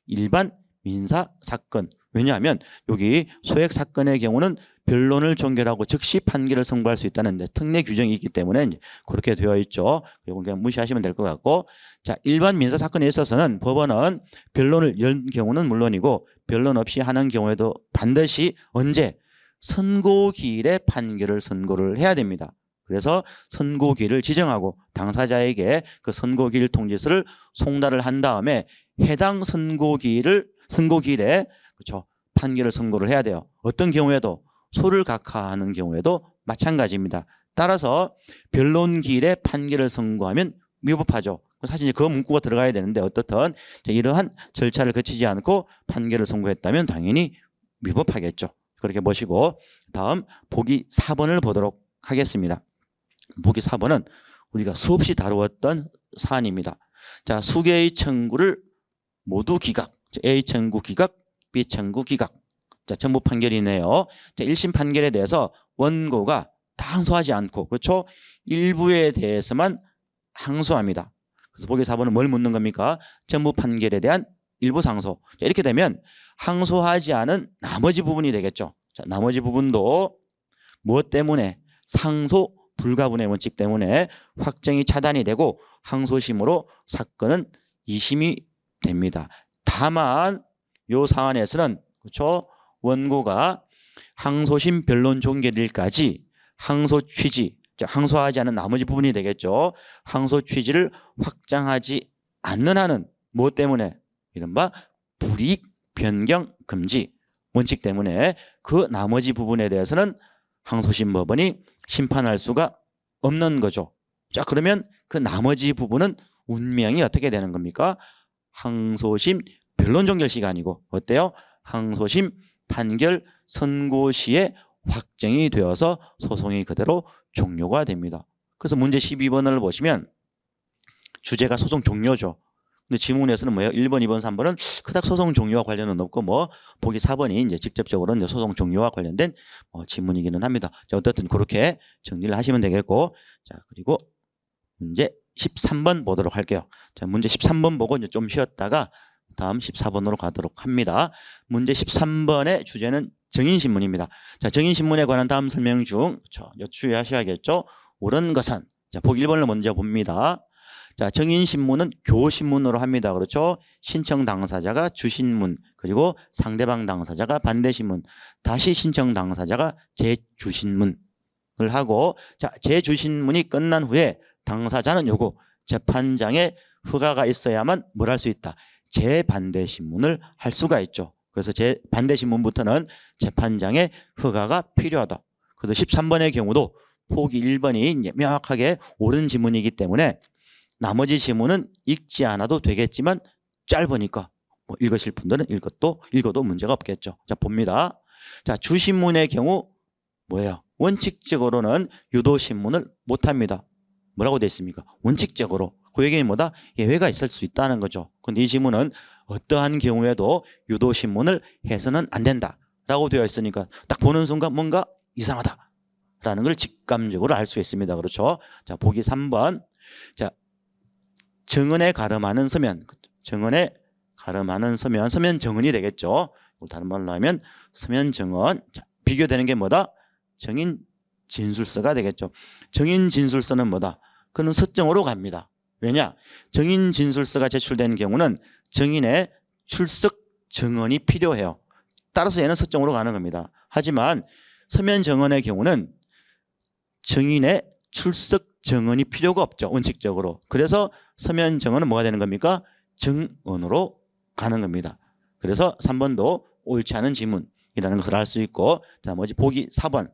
일반 민사 사건. 왜냐하면 여기 소액사건의 경우는 변론을 종결하고 즉시 판결을 선고할 수 있다는 특례 규정이 있기 때문에 그렇게 되어 있죠. 이건 그냥 무시하시면 될 것 같고, 자, 일반 민사 사건에 있어서는 법원은 변론을 연 경우는 물론이고 변론 없이 하는 경우에도 반드시 언제 선고기일에 판결을 선고를 해야 됩니다. 그래서 선고기일을 지정하고 당사자에게 그 선고기일 통지서를 송달을 한 다음에 해당 선고기일에 그렇죠, 판결을 선고를 해야 돼요. 어떤 경우에도 소를 각하하는 경우에도 마찬가지입니다. 따라서 변론기일에 판결을 선고하면 위법하죠. 사실 그 문구가 들어가야 되는데 어떻든 이러한 절차를 거치지 않고 판결을 선고했다면 당연히 위법하겠죠. 그렇게 보시고 다음 보기 4번을 보도록 하겠습니다. 보기 4번은 우리가 수없이 다루었던 사안입니다. 자, 수개의 청구를 모두 기각, A 청구 기각, B 청구 기각. 자, 전부 판결이네요. 자, 1심 판결에 대해서 원고가 다 항소하지 않고 그렇죠? 일부에 대해서만 항소합니다. 그래서 보기 4번은 뭘 묻는 겁니까? 전부 판결에 대한 일부 상소. 자, 이렇게 되면 항소하지 않은 나머지 부분이 되겠죠. 자, 나머지 부분도 무엇 때문에? 상소 불가분의 원칙 때문에 확정이 차단이 되고 항소심으로 사건은 2심이 됩니다. 다만 요 사안에서는 그렇죠? 원고가 항소심 변론 종결일까지 항소 취지, 항소하지 않은 나머지 부분이 되겠죠. 항소 취지를 확장하지 않는 한은 무엇 때문에? 이른바 불이익 변경 금지 원칙 때문에 그 나머지 부분에 대해서는 항소심 법원이 심판할 수가 없는 거죠. 자, 그러면 그 나머지 부분은 운명이 어떻게 되는 겁니까? 항소심 변론 종결 시간이고 어때요? 항소심 판결 선고 시에 확정이 되어서 소송이 그대로 종료가 됩니다. 그래서 문제 12번을 보시면 주제가 소송 종료죠. 근데 지문에서는 뭐예요? 1번, 2번, 3번은 그닥 소송 종료와 관련은 없고 뭐 보기 4번이 이제 직접적으로 이제 소송 종료와 관련된 지문이기는 합니다. 자, 어떻든 그렇게 정리를 하시면 되겠고, 자, 그리고 문제 13번 보도록 할게요. 자, 문제 13번 보고 이제 좀 쉬었다가 다음 14번으로 가도록 합니다. 문제 13번의 주제는 정인신문입니다. 자, 정인신문에 관한 다음 설명 중 주의하셔야겠죠. 옳은 것은, 자, 보기 1번을 먼저 봅니다. 자, 정인신문은 교신문으로 합니다. 그렇죠? 신청 당사자가 주신문, 그리고 상대방 당사자가 반대신문, 다시 신청 당사자가 재주신문을 하고, 자, 재주신문이 끝난 후에 당사자는 요거 재판장의 허가가 있어야만 뭘 할 수 있다. 재반대신문을 할 수가 있죠. 그래서 재반대신문부터는 재판장의 허가가 필요하다. 그래서 13번의 경우도 보기 1번이 이제 명확하게 옳은 지문이기 때문에 나머지 지문은 읽지 않아도 되겠지만 짧으니까 뭐 읽으실 분들은 읽어도 문제가 없겠죠. 자, 봅니다. 자, 주신문의 경우 뭐예요? 원칙적으로는 유도신문을 못합니다. 뭐라고 되어 있습니까? 원칙적으로. 그 얘기는 뭐다? 예외가 있을 수 있다는 거죠. 근데 이 지문은 어떠한 경우에도 유도신문을 해서는 안 된다 라고 되어 있으니까 딱 보는 순간 뭔가 이상하다 라는 걸 직감적으로 알 수 있습니다. 그렇죠? 자, 보기 3번. 자, 정언에 가름하는 서면. 정언에 가름하는 서면. 서면 정언이 되겠죠. 다른 말로 하면 서면 정언. 자, 비교되는 게 뭐다? 정인 진술서가 되겠죠. 정인 진술서는 뭐다? 그는 서정으로 갑니다. 왜냐? 정인 진술서가 제출되는 경우는 정인의 출석 정언이 필요해요. 따라서 얘는 서정으로 가는 겁니다. 하지만 서면 정언의 경우는 정인의 출석 정언이 필요가 없죠. 원칙적으로. 그래서 서면 정언은 뭐가 되는 겁니까? 정언으로 가는 겁니다. 그래서 3번도 옳지 않은 지문이라는 것을 알 수 있고, 자, 뭐지? 보기 4번.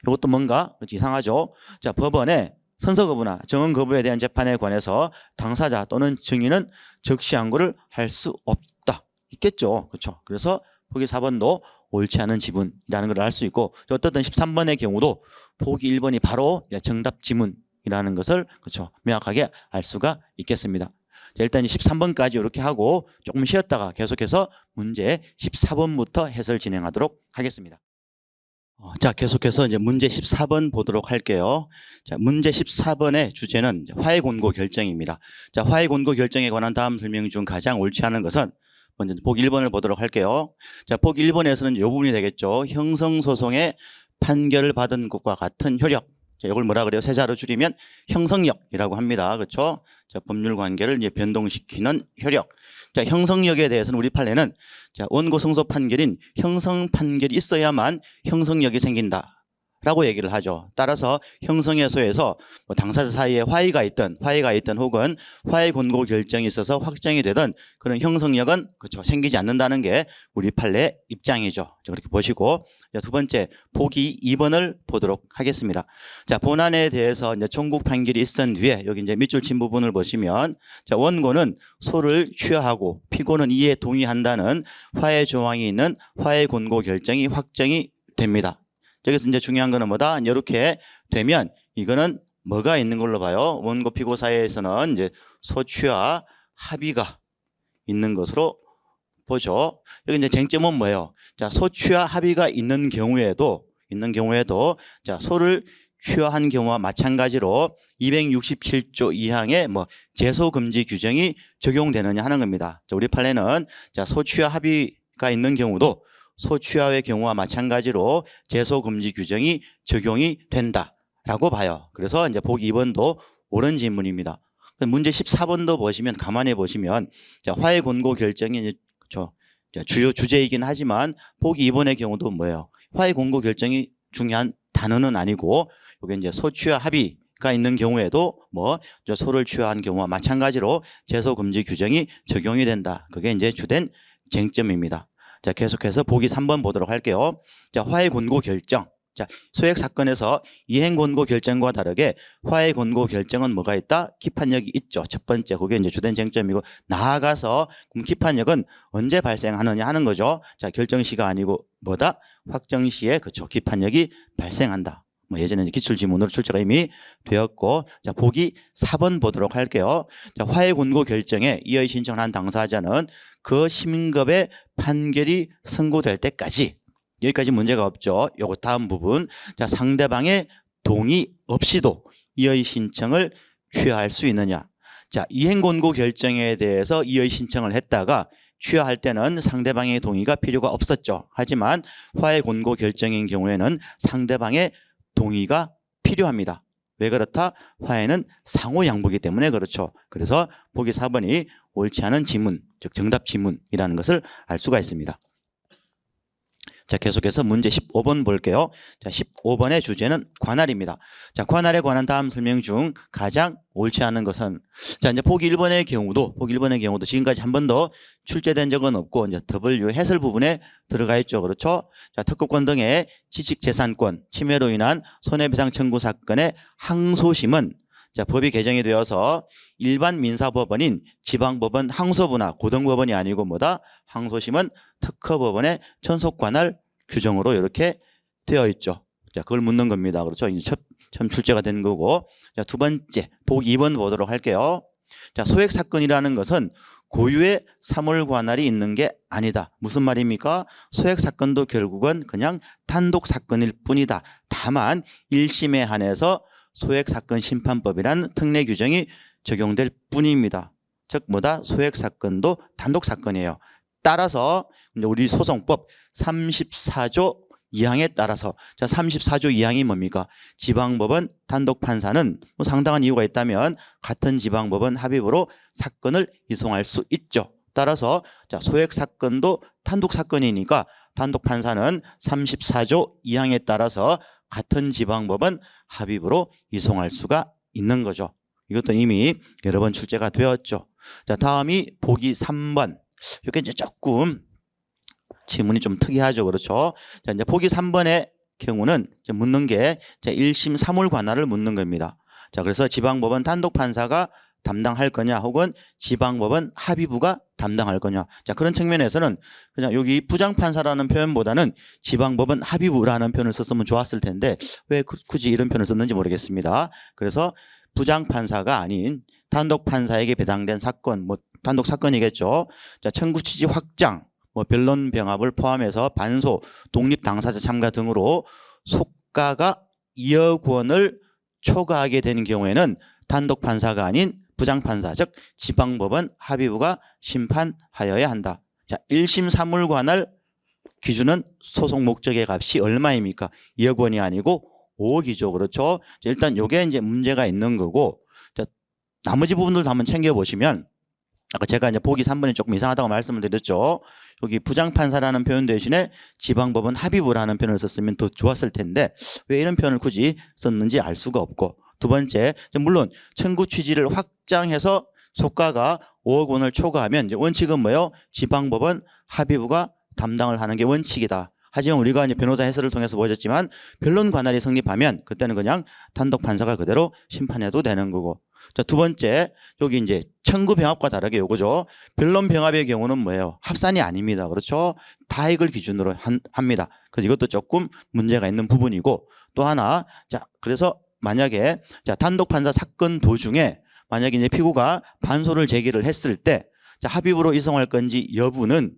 이것도 뭔가 이상하죠. 자, 법원에 선서 거부나 정언 거부에 대한 재판에 관해서 당사자 또는 증인은 적시항고를 할 수 없다. 있겠죠. 그렇죠. 그래서 보기 4번도 옳지 않은 지문이라는 걸 알 수 있고, 어떻든 13번의 경우도 보기 1번이 바로 정답 지문이라는 것을 그렇죠. 명확하게 알 수가 있겠습니다. 자, 일단 13번까지 이렇게 하고 조금 쉬었다가 계속해서 문제 14번부터 해설 진행하도록 하겠습니다. 자, 계속해서 이제 문제 14번 보도록 할게요. 자, 문제 14번의 주제는 화해 권고 결정입니다. 자, 화해 권고 결정에 관한 다음 설명 중 가장 옳지 않은 것은 먼저 보기 1번을 보도록 할게요. 자, 보기 1번에서는 이 부분이 되겠죠. 형성소송의 판결을 받은 것과 같은 효력. 자, 이걸 뭐라 그래요? 세자로 줄이면 형성력이라고 합니다. 그렇죠? 자, 법률 관계를 이제 변동시키는 효력. 자, 형성력에 대해서는 우리 판례는 자, 원고 승소 판결인 형성 판결이 있어야만 형성력이 생긴다 라고 얘기를 하죠. 따라서 형성해소에서 뭐 당사자 사이에 화해가 있든 혹은 화해 권고 결정이 있어서 확정이 되든 그런 형성력은 그렇죠. 생기지 않는다는 게 우리 판례 입장이죠. 자, 그렇게 보시고, 자, 두 번째 보기 2번을 보도록 하겠습니다. 자, 본안에 대해서 이제 총국 판결이 있은 뒤에 여기 이제 밑줄 친 부분을 보시면, 자, 원고는 소를 취하하고 피고는 이에 동의한다는 화해 조항이 있는 화해 권고 결정이 확정이 됩니다. 여기서 이제 중요한 거는 뭐다? 이렇게 되면 이거는 뭐가 있는 걸로 봐요? 원고 피고 사이에서는 이제 소취와 합의가 있는 것으로 보죠. 여기 이제 쟁점은 뭐예요? 자, 소취와 합의가 있는 경우에도 자, 소를 취하한 경우와 마찬가지로 267조 2항의 뭐 제소 금지 규정이 적용되느냐 하는 겁니다. 자, 우리 판례는 자, 소취와 합의가 있는 경우도 소취하의 경우와 마찬가지로 제소 금지 규정이 적용이 된다라고 봐요. 그래서 이제 보기 2번도 옳은 질문입니다. 문제 14번도 보시면 가만히 보시면 자, 화해 권고 결정이 이제 주요 주제이긴 하지만 보기 2번의 경우도 뭐예요? 화해 권고 결정이 중요한 단어는 아니고 여기 이제 소취와 합의가 있는 경우에도 뭐 소를 취하한 경우와 마찬가지로 제소 금지 규정이 적용이 된다. 그게 이제 주된 쟁점입니다. 자, 계속해서 보기 3번 보도록 할게요. 자, 화해 권고 결정. 자, 소액 사건에서 이행 권고 결정과 다르게 화해 권고 결정은 뭐가 있다? 기판력이 있죠. 첫 번째, 그게 이제 주된 쟁점이고, 나아가서 그럼 기판력은 언제 발생하느냐 하는 거죠. 자, 결정 시가 아니고 뭐다? 확정 시에 그렇죠. 기판력이 발생한다. 뭐 예전에 기출 지문으로 출제가 이미 되었고, 자, 보기 4번 보도록 할게요. 자, 화해 권고 결정에 이의 신청을 한 당사자는 그 시민급의 판결이 선고될 때까지, 여기까지 문제가 없죠. 요거 다음 부분. 자, 상대방의 동의 없이도 이의 신청을 취하할 수 있느냐. 자, 이행 권고 결정에 대해서 이의 신청을 했다가 취하할 때는 상대방의 동의가 필요가 없었죠. 하지만 화해 권고 결정인 경우에는 상대방의 동의가 필요합니다. 왜 그렇다? 화해는 상호 양보이기 때문에 그렇죠. 그래서 보기 4번이 옳지 않은 지문, 즉 정답 지문이라는 것을 알 수가 있습니다. 자, 계속해서 문제 15번 볼게요. 자, 15번의 주제는 관할입니다. 자, 관할에 관한 다음 설명 중 가장 옳지 않은 것은, 자, 이제 보기 1번의 경우도 지금까지 한 번도 출제된 적은 없고, 이제 W 해설 부분에 들어가 있죠. 그렇죠? 자, 특허권 등의 지식재산권 침해로 인한 손해배상 청구 사건의 항소심은 자, 법이 개정이 되어서 일반 민사법원인 지방법원 항소부나 고등법원이 아니고 뭐다? 항소심은 특허법원의 전속 관할 규정으로 이렇게 되어 있죠. 자, 그걸 묻는 겁니다. 그렇죠? 이제 처음 출제가 된 거고. 자, 두 번째, 보기 2번 보도록 할게요. 자, 소액 사건이라는 것은 고유의 사물 관할이 있는 게 아니다. 무슨 말입니까? 소액 사건도 결국은 그냥 단독 사건일 뿐이다. 다만 1심에 한해서 소액 사건 심판법이라는 특례 규정이 적용될 뿐입니다. 즉 뭐다? 소액 사건도 단독 사건이에요. 따라서 우리 소송법 34조 2항에 따라서, 자, 34조 2항이 뭡니까? 지방법원 단독 판사는 뭐 상당한 이유가 있다면 같은 지방법원 합의부로 사건을 이송할 수 있죠. 따라서 자, 소액 사건도 단독 사건이니까 단독 판사는 34조 2항에 따라서 같은 지방법원 합의부로 이송할 수가 있는 거죠. 이것도 이미 여러 번 출제가 되었죠. 자, 다음이 보기 3번. 이게 이제 조금 지문이 좀 특이하죠. 그렇죠? 자, 이제 보기 3번의 경우는 이제 묻는 게 1심 사물 관할을 묻는 겁니다. 자, 그래서 지방법원 단독 판사가 담당할 거냐 혹은 지방법원 합의부가 담당할 거냐. 자, 그런 측면에서는 그냥 여기 부장판사라는 표현보다는 지방법원 합의부라는 표현을 썼으면 좋았을 텐데 왜 굳이 이런 표현을 썼는지 모르겠습니다. 그래서 부장판사가 아닌 단독 판사에게 배당된 사건, 뭐 단독 사건이겠죠. 자, 청구 취지 확장, 뭐 변론 병합을 포함해서 반소, 독립 당사자 참가 등으로 속가가 2억 원을 초과하게 되는 경우에는 단독 판사가 아닌 부장판사, 즉 지방법원 합의부가 심판하여야 한다. 자, 1심 사물 관할 기준은 소송 목적의 값이 얼마입니까? 2억 원이 아니고 5억이죠. 그렇죠? 자, 일단 요게 이제 문제가 있는 거고, 자, 나머지 부분들도 한번 챙겨보시면 아까 제가 이제 보기 3번이 조금 이상하다고 말씀을 드렸죠. 여기 부장판사라는 표현 대신에 지방법원 합의부라는 표현을 썼으면 더 좋았을 텐데 왜 이런 표현을 굳이 썼는지 알 수가 없고, 두 번째, 물론 청구 취지를 확장해서 속가가 5억 원을 초과하면 이제 원칙은 뭐예요? 지방법원 합의부가 담당을 하는 게 원칙이다. 하지만 우리가 이제 변호사 해설을 통해서 보여줬지만 변론 관할이 성립하면 그때는 그냥 단독 판사가 그대로 심판해도 되는 거고. 자, 두 번째, 여기 이제 청구 병합과 다르게 요거죠. 변론 병합의 경우는 뭐예요? 합산이 아닙니다. 그렇죠? 다액을 기준으로 합니다. 그래서 이것도 조금 문제가 있는 부분이고, 또 하나, 자, 그래서 만약에 자, 단독 판사 사건 도중에 만약에 이제 피고가 반소를 제기를 했을 때 자, 합의부로 이송할 건지 여부는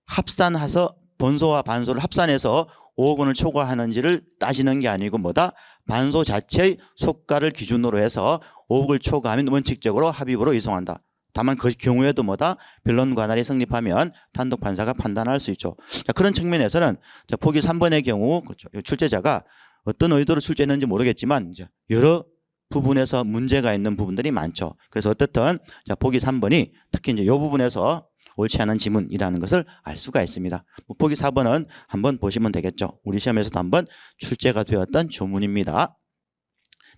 합산해서 본소와 반소를 합산해서 5억 원을 초과하는지를 따지는 게 아니고 뭐다? 반소 자체의 속가를 기준으로 해서 5억을 초과하면 원칙적으로 합의부로 이송한다. 다만 그 경우에도 뭐다? 변론 관할이 성립하면 단독 판사가 판단할 수 있죠. 자, 그런 측면에서는 자, 보기 3번의 경우 그렇죠. 출제자가 어떤 의도로 출제했는지 모르겠지만 이제 여러 부분에서 문제가 있는 부분들이 많죠. 그래서 어떻든 자, 보기 3번이 특히 이제 이 부분에서 옳지 않은 지문이라는 것을 알 수가 있습니다. 보기 4번은 한번 보시면 되겠죠. 우리 시험에서도 한번 출제가 되었던 조문입니다.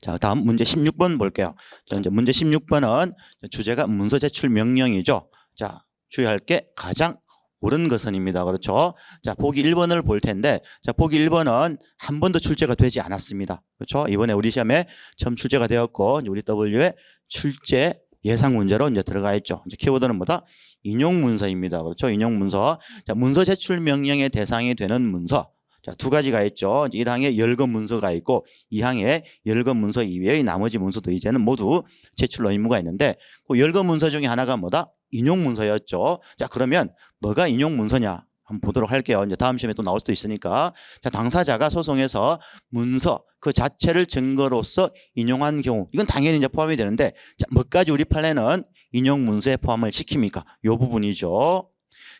자, 다음 문제 16번 볼게요. 자, 이제 문제 16번은 주제가 문서 제출 명령이죠. 자, 주의할 게 가장 옳은 것은입니다. 그렇죠? 자, 보기 1번을 볼 텐데, 자, 보기 1번은 한 번도 출제가 되지 않았습니다. 그렇죠? 이번에 우리 시험에 처음 출제가 되었고, 우리 W에 출제 예상 문제로 이제 들어가 있죠. 이제 키워드는 뭐다? 인용 문서입니다. 그렇죠? 인용 문서. 자, 문서 제출 명령의 대상이 되는 문서. 자, 두 가지가 있죠. 1항에 열거 문서가 있고 2항에 열거 문서 이외의 나머지 문서도 이제는 모두 제출 의무가 있는데 그 열거 문서 중에 하나가 뭐다? 인용 문서였죠. 자, 그러면 뭐가 인용 문서냐? 한번 보도록 할게요. 이제 다음 시험에 또 나올 수도 있으니까. 자, 당사자가 소송에서 문서 그 자체를 증거로서 인용한 경우 이건 당연히 이제 포함이 되는데 자, 뭐까지 우리 판례는 인용 문서에 포함을 시킵니까? 이 부분이죠.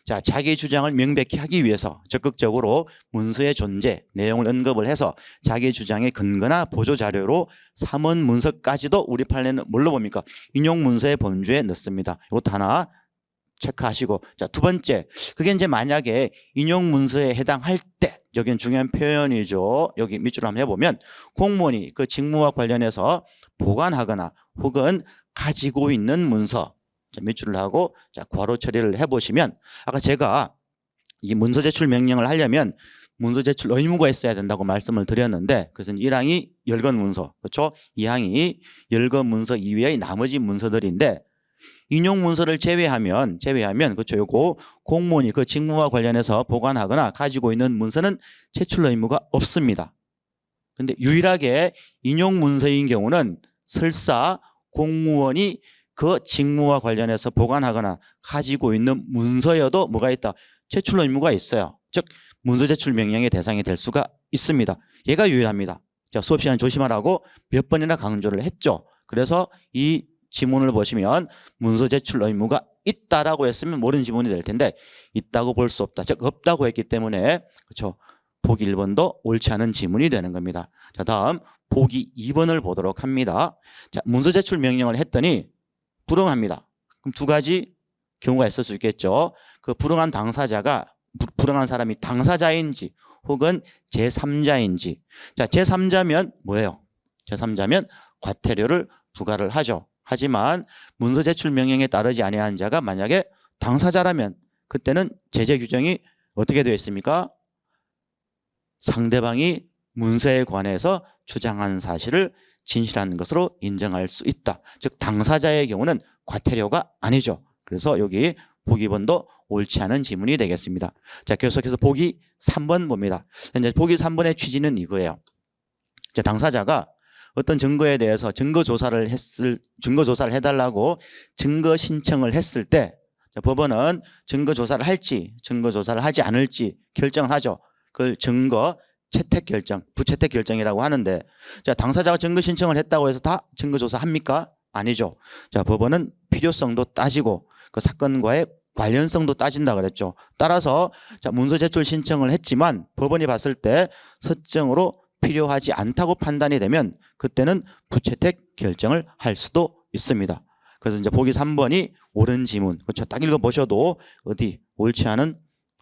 자, 자기 주장을 명백히 하기 위해서 적극적으로 문서의 존재, 내용을 언급을 해서 자기 주장의 근거나 보조 자료로 삼은 문서까지도 우리 판례는 뭘로 봅니까? 인용 문서의 범주에 넣습니다. 이것도 하나 체크하시고. 자, 두 번째, 그게 이제 만약에 인용 문서에 해당할 때, 여기는 중요한 표현이죠. 여기 밑줄을 한번 해보면 공무원이 그 직무와 관련해서 보관하거나 혹은 가지고 있는 문서, 자, 밑줄을 하고 자, 괄호 처리를 해보시면 아까 제가 이 문서 제출 명령을 하려면 문서 제출 의무가 있어야 된다고 말씀을 드렸는데 그래서 1항이 열건 문서, 그렇죠? 2항이 열건 문서 이외의 나머지 문서들인데 인용 문서를 제외하면 그렇죠. 요거 공무원이 그 직무와 관련해서 보관하거나 가지고 있는 문서는 제출 의무가 없습니다. 근데 유일하게 인용 문서인 경우는 설사 공무원이 그 직무와 관련해서 보관하거나 가지고 있는 문서여도 뭐가 있다? 제출 의무가 있어요. 즉 문서 제출 명령의 대상이 될 수가 있습니다. 얘가 유일합니다. 자, 수업 시간에 조심하라고 몇 번이나 강조를 했죠. 그래서 이 지문을 보시면 문서 제출 의무가 있다라고 했으면 모르는 지문이 될 텐데 있다고 볼 수 없다. 즉 없다고 했기 때문에 그렇죠. 보기 1번도 옳지 않은 지문이 되는 겁니다. 자, 다음 보기 2번을 보도록 합니다. 자, 문서 제출 명령을 했더니 불응합니다. 그럼 두 가지 경우가 있을 수 있겠죠. 그 불응한 사람이 당사자인지 혹은 제3자인지. 자, 제3자면 뭐예요? 제3자면 과태료를 부과를 하죠. 하지만 문서 제출 명령에 따르지 아니한 자가 만약에 당사자라면 그때는 제재 규정이 어떻게 되어 있습니까? 상대방이 문서에 관해서 주장한 사실을 진실한 것으로 인정할 수 있다. 즉 당사자의 경우는 과태료가 아니죠. 그래서 여기 보기 2번도 옳지 않은 지문이 되겠습니다. 자, 계속해서 보기 3번 봅니다. 현재 보기 3번의 취지는 이거예요. 자, 당사자가 어떤 증거에 대해서 증거 조사를 해달라고 증거 신청을 했을 때 자, 법원은 증거 조사를 할지 증거 조사를 하지 않을지 결정을 하죠. 그걸 증거 채택 결정, 부채택 결정이라고 하는데 자, 당사자가 증거 신청을 했다고 해서 다 증거 조사합니까? 아니죠. 자, 법원은 필요성도 따지고 그 사건과의 관련성도 따진다 그랬죠. 따라서 자, 문서 제출 신청을 했지만 법원이 봤을 때 서정으로 필요하지 않다고 판단이 되면 그때는 부채택 결정을 할 수도 있습니다. 그래서 이제 보기 3번이 옳은 지문. 그렇죠. 딱 읽어보셔도 어디 옳지 않은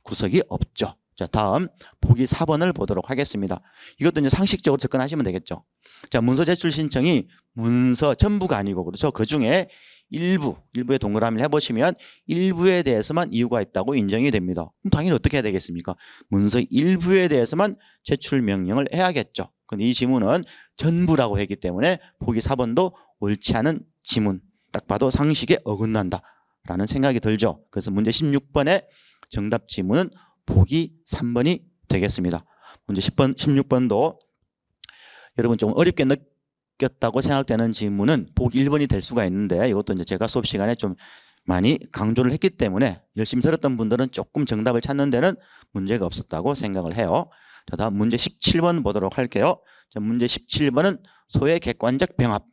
구석이 없죠. 자, 다음 보기 4번을 보도록 하겠습니다. 이것도 이제 상식적으로 접근하시면 되겠죠. 자, 문서 제출 신청이 문서 전부가 아니고 그렇죠. 그 중에 일부에 동그라미를 해보시면 일부에 대해서만 이유가 있다고 인정이 됩니다. 그럼 당연히 어떻게 해야 되겠습니까? 문서 일부에 대해서만 제출 명령을 해야겠죠. 근데 이 지문은 전부라고 했기 때문에 보기 4번도 옳지 않은 지문. 딱 봐도 상식에 어긋난다 라는 생각이 들죠. 그래서 문제 16번의 정답 지문은 보기 3번이 되겠습니다. 문제 10번, 16번도 여러분 좀 어렵게 느꼈다고 생각되는 지문은 보기 1번이 될 수가 있는데 이것도 이제 제가 수업 시간에 좀 많이 강조를 했기 때문에 열심히 들었던 분들은 조금 정답을 찾는 데는 문제가 없었다고 생각을 해요. 자, 다음 문제 17번 보도록 할게요. 자, 문제 17번은 소의 객관적 병합.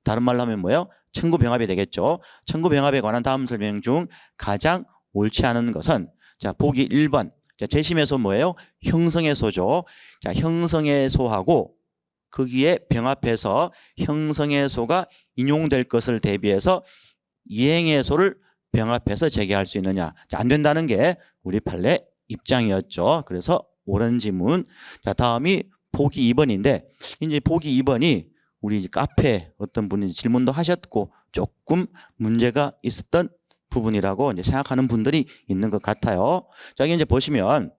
다른 말로 하면 뭐예요? 청구 병합이 되겠죠. 청구 병합에 관한 다음 설명 중 가장 옳지 않은 것은 자, 보기 1번. 자, 재심의 소 뭐예요? 형성의 소죠. 자, 형성의 소하고 거기에 병합해서 형성의 소가 인용될 것을 대비해서 이행의 소를 병합해서 제기할 수 있느냐. 자, 안 된다는 게 우리 판례 입장이었죠. 그래서 옳은 지문. 자, 다음이 보기 2번인데 이제 보기 2번이 우리 카페 어떤 분이 질문도 하셨고 조금 문제가 있었던 부분이라고 이제 생각하는 분들이 있는 것 같아요. 자, 여기 이제 보시면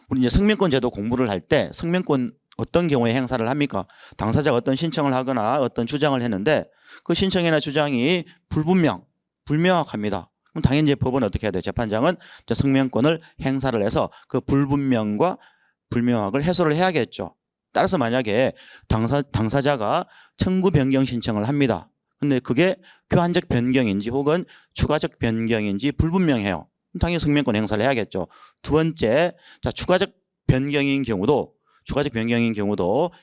우리 이제 성명권 제도 공부를 할 때 성명권 어떤 경우에 행사를 합니까? 당사자가 어떤 신청을 하거나 어떤 주장을 했는데 그 신청이나 주장이 불명확합니다. 그럼 당연히 이제 법원은 어떻게 해야 돼요? 재판장은 성명권을 행사를 해서 그 불분명과 불명확을 해소를 해야겠죠. 따라서 만약에 당사자가 청구 변경 신청을 합니다. 근데 그게 교환적 변경인지 혹은 추가적 변경인지 불분명해요. 당연히 성명권 행사를 해야겠죠. 두 번째, 자, 추가적 변경인 경우도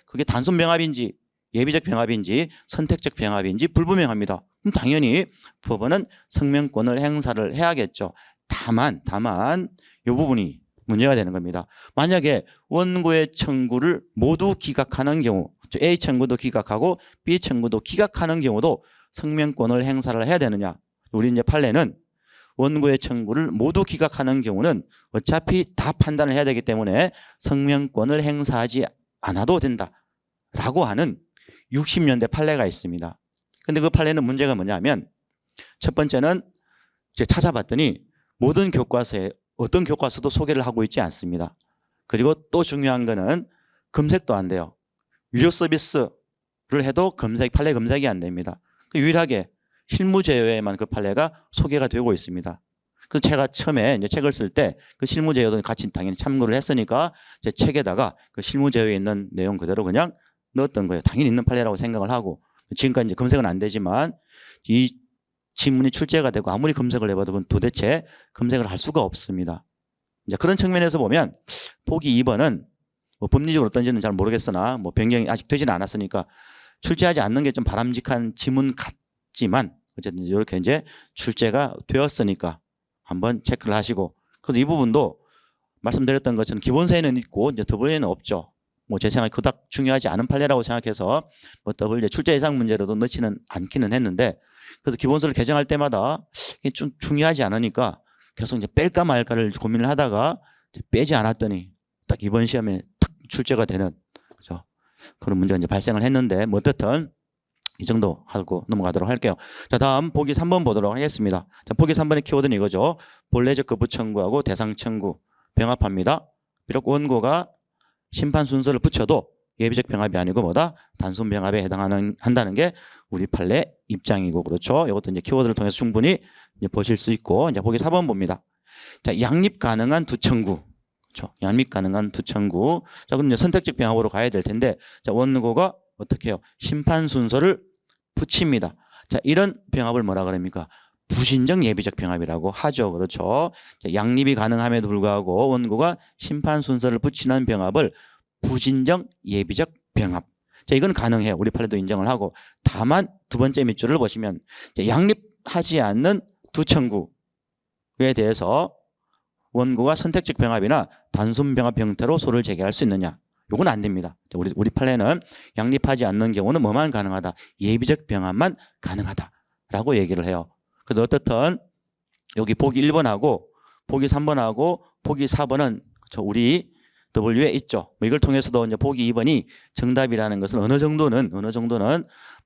그게 단순 병합인지 예비적 병합인지 선택적 병합인지 불분명합니다. 그럼 당연히 법원은 성명권을 행사를 해야겠죠. 다만 이 부분이 문제가 되는 겁니다. 만약에 원고의 청구를 모두 기각하는 경우, A 청구도 기각하고 B 청구도 기각하는 경우도 성명권을 행사를 해야 되느냐? 우리 이제 판례는 원고의 청구를 모두 기각하는 경우는 어차피 다 판단을 해야 되기 때문에 성명권을 행사하지 않아도 된다라고 하는 60년대 판례가 있습니다. 근데 그 판례는 문제가 뭐냐면 첫 번째는 제가 찾아봤더니 모든 교과서에 어떤 교과서도 소개를 하고 있지 않습니다. 그리고 또 중요한 거는 검색도 안 돼요. 유료 서비스를 해도 판례 검색이 안 됩니다. 유일하게 실무 제어에만 그 판례가 소개가 되고 있습니다. 그래서 제가 처음에 이제 책을 쓸 때 그 실무 제어도 같이 당연히 참고를 했으니까 제 책에다가 그 실무 제어에 있는 내용 그대로 그냥 넣었던 거예요. 당연히 있는 판례라고 생각을 하고, 지금까지 이제 검색은 안 되지만 이 지문이 출제가 되고 아무리 검색을 해봐도 그건 도대체 검색을 할 수가 없습니다. 이제 그런 측면에서 보면 보기 2번은 뭐 법리적으로 어떤지는 잘 모르겠으나 뭐 변경이 아직 되지는 않았으니까 출제하지 않는 게 좀 바람직한 지문 같지만 어쨌든 이렇게 이제 출제가 되었으니까 한번 체크를 하시고, 그래서 이 부분도 말씀드렸던 것처럼 기본서에는 있고 이제 더블유에는 없죠. 뭐 제 생각에 그닥 중요하지 않은 판례라고 생각해서 뭐 더블유 출제 예상 문제로도 넣지는 않기는 했는데, 그래서 기본서를 개정할 때마다 이게 좀 중요하지 않으니까 계속 이제 뺄까 말까를 고민을 하다가 빼지 않았더니 딱 이번 시험에 탁 출제가 되는, 그죠? 그런 문제가 이제 발생을 했는데, 뭐 어떻든 이 정도 하고 넘어가도록 할게요. 자, 다음 보기 3번 보도록 하겠습니다. 자, 보기 3번의 키워드는 이거죠. 본래적 거부 청구하고 대상 청구 병합합니다. 비록 원고가 심판 순서를 붙여도 예비적 병합이 아니고 뭐다? 단순 병합에 한다는 게 우리 판례 입장이고, 그렇죠? 이것도 이제 키워드를 통해서 충분히 이제 보실 수 있고, 이제 보기 4번 봅니다. 자, 양립 가능한 두 청구. 그렇죠? 양립 가능한 두 청구. 자, 그럼 이제 선택적 병합으로 가야 될 텐데, 자, 원고가 어떻게 해요? 심판 순서를 붙입니다. 자, 이런 병합을 뭐라 그럽니까? 부신적 예비적 병합이라고 하죠. 그렇죠? 자, 양립이 가능함에도 불구하고 원고가 심판 순서를 붙이는 병합을 부신적 예비적 병합. 자, 이건 가능해요. 우리 판례도 인정을 하고. 다만 두 번째 밑줄을 보시면 양립하지 않는 두 청구에 대해서 원고가 선택적 병합이나 단순 병합 형태로 소를 제기할 수 있느냐? 요건 안 됩니다. 우리 판례는 양립하지 않는 경우는 뭐만 가능하다? 예비적 병합만 가능하다라고 얘기를 해요. 그래서 어떻든 여기 보기 1번하고 보기 3번하고 보기 4번은 우리 W에 있죠. 뭐 이걸 통해서도 이제 보기 2번이 정답이라는 것은 어느 정도는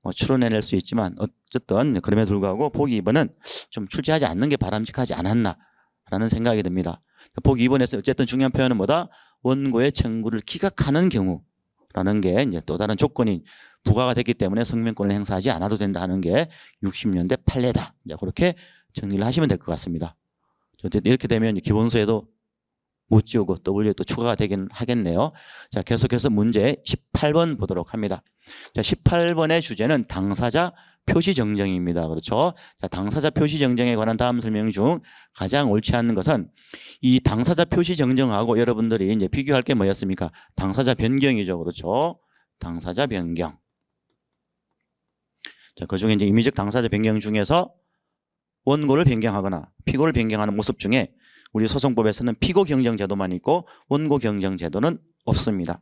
뭐 추론해낼 수 있지만, 어쨌든 그럼에도 불구하고 보기 2번은 좀 출제하지 않는 게 바람직하지 않았나라는 생각이 듭니다. 보기 2번에서 어쨌든 중요한 표현은 뭐다? 원고의 청구를 기각하는 경우라는 게 이제 또 다른 조건이 부과가 됐기 때문에 성명권을 행사하지 않아도 된다 하는 게 60년대 판례다. 이제 그렇게 정리를 하시면 될 것 같습니다. 어쨌든 이렇게 되면 기본서에도 못 지우고 W에 또 추가가 되긴 하겠네요. 자, 계속해서 문제 18번 보도록 합니다. 자, 18번의 주제는 당사자 표시 정정입니다. 그렇죠? 자, 당사자 표시 정정에 관한 다음 설명 중 가장 옳지 않는 것은 이 당사자 표시 정정하고 여러분들이 이제 비교할 게 뭐였습니까? 당사자 변경이죠. 그렇죠? 당사자 변경. 자, 그 중에 이제 임의적 당사자 변경 중에서 원고를 변경하거나 피고를 변경하는 모습 중에 우리 소송법에서는 피고 경정 제도만 있고 원고 경정 제도는 없습니다.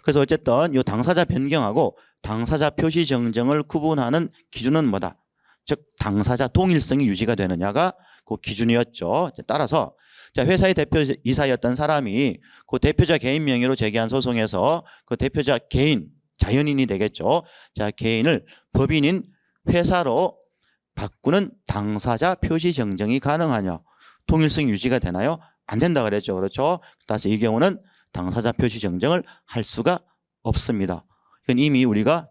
그래서 어쨌든 이 당사자 변경하고 당사자 표시 정정을 구분하는 기준은 뭐다? 즉 당사자 동일성이 유지가 되느냐가 그 기준이었죠. 따라서 자, 회사의 대표이사였던 사람이 그 대표자 개인 명의로 제기한 소송에서 그 대표자 개인, 자연인이 되겠죠. 자, 개인을 법인인 회사로 바꾸는 당사자 표시 정정이 가능하냐? 동일성 유지가 되나요? 안 된다 그랬죠. 그렇죠? 따라서 이 경우는 당사자 표시 정정을 할 수가 없습니다. 이건 이미 우리가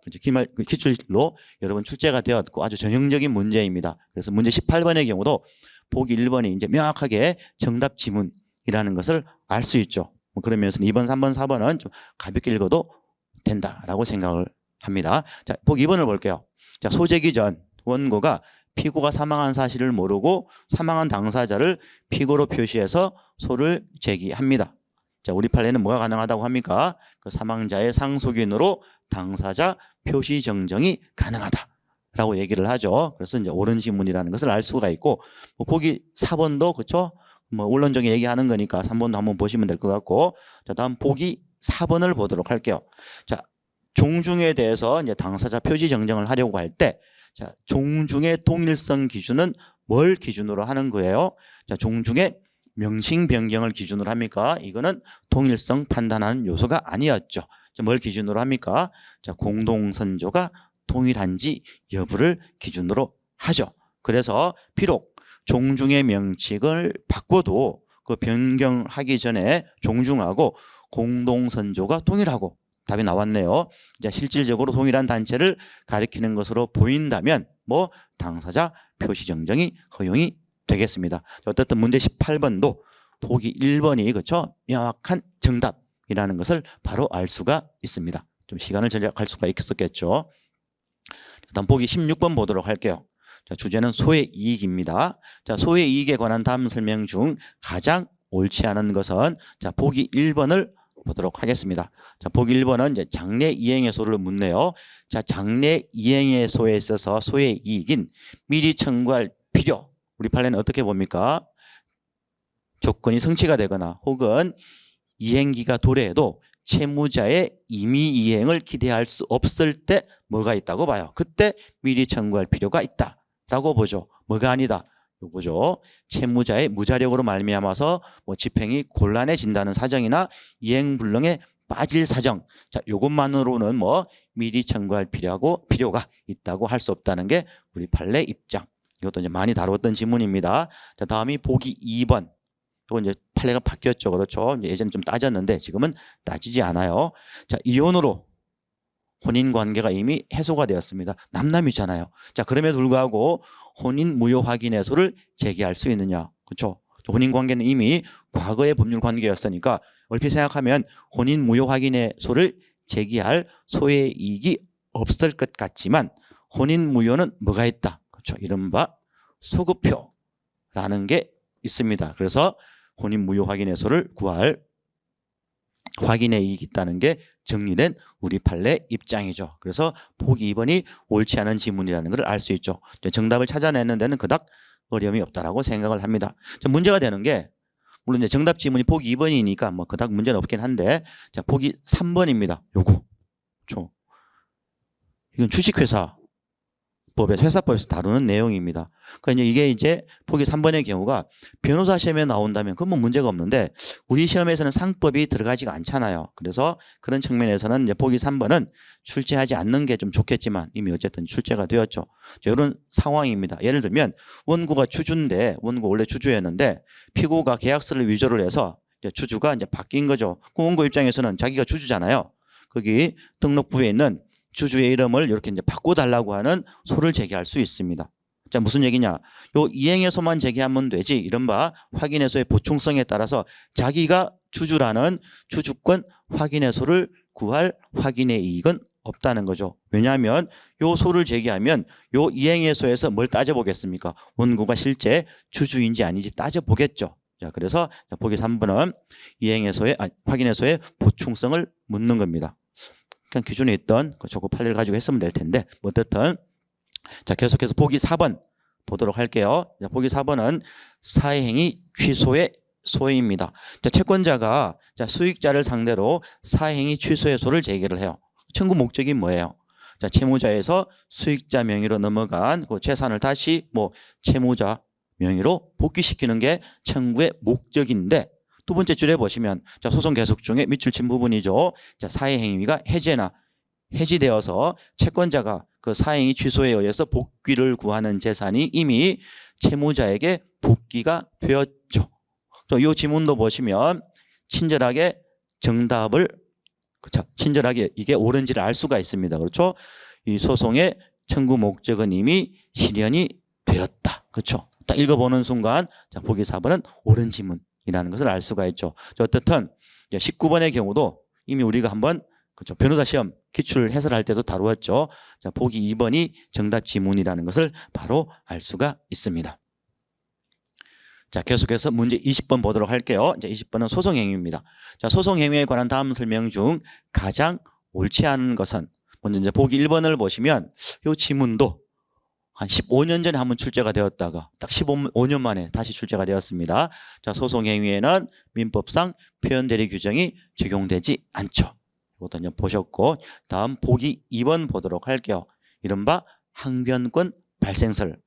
기출로 여러 번 출제가 되었고 아주 전형적인 문제입니다. 그래서 문제 18번의 경우도 보기 1번이 이제 명확하게 정답 지문이라는 것을 알 수 있죠. 그런 면에서 2번, 3번, 4번은 좀 가볍게 읽어도 된다라고 생각을 합니다. 자, 보기 2번을 볼게요. 자, 소재기 전 원고가 피고가 사망한 사실을 모르고 사망한 당사자를 피고로 표시해서 소를 제기합니다. 자, 우리 판례는 뭐가 가능하다고 합니까? 그 사망자의 상속인으로 당사자 표시 정정이 가능하다라고 얘기를 하죠. 그래서 이제 옳은 지문이라는 것을 알 수가 있고, 뭐 보기 4번도 그렇죠? 뭐 원론적인 얘기하는 거니까 3번도 한번 보시면 될 것 같고, 자, 다음 보기 4번을 보도록 할게요. 자, 종중에 대해서 이제 당사자 표시 정정을 하려고 할 때, 자, 종중의 동일성 기준은 뭘 기준으로 하는 거예요? 자, 종중의 명칭 변경을 기준으로 합니까? 이거는 동일성 판단하는 요소가 아니었죠. 자, 뭘 기준으로 합니까? 자, 공동선조가 동일한지 여부를 기준으로 하죠. 그래서 비록 종중의 명칭을 바꿔도 그 변경하기 전에 종중하고 공동선조가 동일하고 답이 나왔네요. 이제 실질적으로 동일한 단체를 가리키는 것으로 보인다면 뭐 당사자 표시 정정이 허용이 되겠습니다. 어쨌든 문제 18번도 보기 1번이 그렇죠? 명확한 정답이라는 것을 바로 알 수가 있습니다. 좀 시간을 절약할 수가 있었겠죠. 다음 보기 16번 보도록 할게요. 자, 주제는 소의 이익입니다. 자, 소의 이익에 관한 다음 설명 중 가장 옳지 않은 것은 자, 보기 1번을 보도록 하겠습니다. 자, 보기 1번은 이제 장래 이행의 소를 묻네요. 자, 장래 이행의 소에 있어서 소의 이익인 미리 청구할 필요. 우리 판례는 어떻게 봅니까? 조건이 성취가 되거나 혹은 이행기가 도래해도 채무자의 임의 이행을 기대할 수 없을 때 뭐가 있다고 봐요. 그때 미리 청구할 필요가 있다라고 보죠. 뭐가 아니다. 요거죠. 채무자의 무자력으로 말미암아서 뭐 집행이 곤란해진다는 사정이나 이행 불능에 빠질 사정. 자, 요것만으로는 뭐 미리 청구할 필요가 있다고 할 수 없다는 게 우리 판례 입장. 이것도 이제 많이 다뤘던 지문입니다. 자, 다음이 보기 2번. 이건 이제 판례가 바뀌었죠. 그렇죠. 예전에 좀 따졌는데 지금은 따지지 않아요. 자, 이혼으로 혼인 관계가 이미 해소가 되었습니다. 남남이잖아요. 자, 그럼에도 불구하고 혼인 무효 확인 해소를 제기할 수 있느냐? 그렇죠. 혼인 관계는 이미 과거의 법률 관계였으니까 얼핏 생각하면 혼인 무효 확인 해소를 제기할 소의 이익이 없을 것 같지만 혼인 무효는 뭐가 있다? 그렇죠. 이른바 소급표라는 게 있습니다. 그래서 혼인 무효 확인 해소를 구할 확인의 이익이 있다는 게 정리된 우리 판례 입장이죠. 그래서 보기 2번이 옳지 않은 지문이라는 걸 알 수 있죠. 정답을 찾아내는 데는 그닥 어려움이 없다라고 생각을 합니다. 문제가 되는 게 물론 이제 정답 지문이 보기 2번이니까 뭐 그닥 문제는 없긴 한데 자, 보기 3번입니다. 요거. 이건 주식회사 법에서 회사법에서 다루는 내용입니다. 그러니까 이게 보기 3번의 경우가 변호사 시험에 나온다면 그건 뭐 문제가 없는데 우리 시험에서는 상법이 들어가지가 않잖아요. 그래서 그런 측면에서는 이제 보기 3번은 출제하지 않는 게 좀 좋겠지만 이미 어쨌든 출제가 되었죠. 이런 상황입니다. 예를 들면 원고가 주주인데 원고 원래 주주였는데 피고가 계약서를 위조를 해서 이제 주주가 이제 바뀐 거죠. 그 원고 입장에서는 자기가 주주잖아요. 거기 등록부에 있는 주주의 이름을 이렇게 이제 바꿔달라고 하는 소를 제기할 수 있습니다. 자, 무슨 얘기냐? 요 이행해소만 제기하면 되지. 이른바 확인해소의 보충성에 따라서 자기가 주주라는 주주권 확인해소를 구할 확인의 이익은 없다는 거죠. 왜냐하면 요 소를 제기하면 요 이행해소에서 뭘 따져보겠습니까? 원고가 실제 주주인지 아닌지 따져보겠죠. 자, 그래서 보기 3번은 확인해소의 보충성을 묻는 겁니다. 그냥 기존에 있던 그 조건 판례를 가지고 했으면 될 텐데 어쨌든 자, 계속해서 보기 4번 보도록 할게요. 자, 보기 4번은 사회행위 취소의 소입니다. 자, 채권자가 수익자를 상대로 사회행위 취소의 소를 제기를 해요. 청구 목적이 뭐예요? 자, 채무자에서 수익자 명의로 넘어간 그 재산을 다시 뭐 채무자 명의로 복귀시키는 게 청구의 목적인데 두 번째 줄에 보시면 자, 소송 계속 중에 밑줄 친 부분이죠. 자, 사회행위가 해지되어서 채권자가 그 사행위 취소에 의해서 복귀를 구하는 재산이 이미 채무자에게 복귀가 되었죠. 이 지문도 보시면 친절하게 정답을 그렇죠. 친절하게 이게 옳은지를 알 수가 있습니다. 그렇죠? 이 소송의 청구 목적은 이미 실현이 되었다. 그렇죠? 딱 읽어보는 순간 자, 보기 4번은 옳은 지문이라는 것을 알 수가 있죠. 어떻든 19번의 경우도 이미 우리가 한번 그렇죠. 변호사 시험 기출 해설할 때도 다루었죠. 자, 보기 2번이 정답 지문이라는 것을 바로 알 수가 있습니다. 자, 계속해서 문제 20번 보도록 할게요. 이제 20번은 소송행위입니다. 자, 소송행위에 관한 다음 설명 중 가장 옳지 않은 것은 먼저 이제 보기 1번을 보시면 이 지문도 한 15년 전에 한번 출제가 되었다가 딱 15년 만에 다시 출제가 되었습니다. 자, 소송행위에는 민법상 표현대리 규정이 적용되지 않죠. 이것도 이제 보셨고 다음 보기 2번 보도록 할게요. 이른바 항변권 발생설을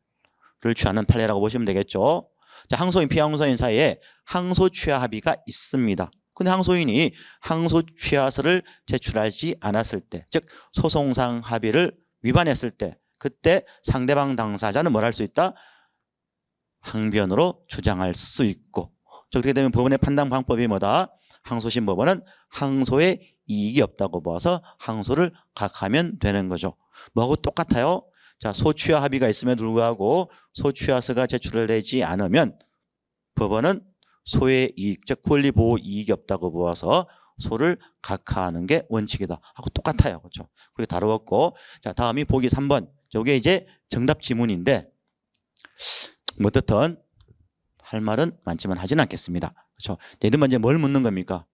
취하는 판례라고 보시면 되겠죠. 자, 항소인 피항소인 사이에 항소 취하 합의가 있습니다. 근데 항소인이 항소 취하서를 제출하지 않았을 때, 즉 소송상 합의를 위반했을 때 그때 상대방 당사자는 뭘 할 수 있다? 항변으로 주장할 수 있고 그렇게 되면 법원의 판단 방법이 뭐다? 항소심 법원은 항소에 이익이 없다고 봐서 항소를 각하면 되는 거죠. 뭐하고 똑같아요? 자, 소취하 합의가 있음에도 불구하고 소취하서가 제출되지 않으면 법원은 소의 이익, 즉 권리보호 이익이 없다고 보아서 소를 각하하는 게 원칙이다 하고 똑같아요. 그렇죠? 그렇게 다루었고, 자, 다음이 보기 3번. 이게 이제 정답 지문인데 뭐 어떻든 할 말은 많지만 하지는 않겠습니다. 그렇죠? 이러면 이제 뭘 묻는 겁니까?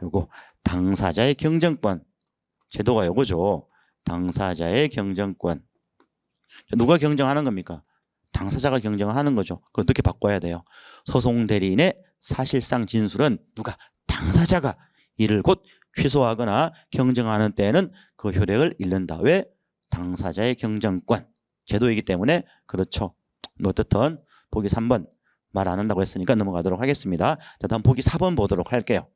요거 당사자의 경정권 제도가 요거죠. 당사자의 경정권. 누가 경정하는 겁니까? 당사자가 경정하는 거죠. 그거 어떻게 바꿔야 돼요? 소송 대리인의 사실상 진술은 누가? 당사자가 이를 곧 취소하거나 경정하는 때에는 그 효력을 잃는다. 왜? 당사자의 경정권 제도이기 때문에. 그렇죠. 어떻든 보기 3번 말 안 한다고 했으니까 넘어가도록 하겠습니다. 자, 다음 보기 4번 보도록 할게요.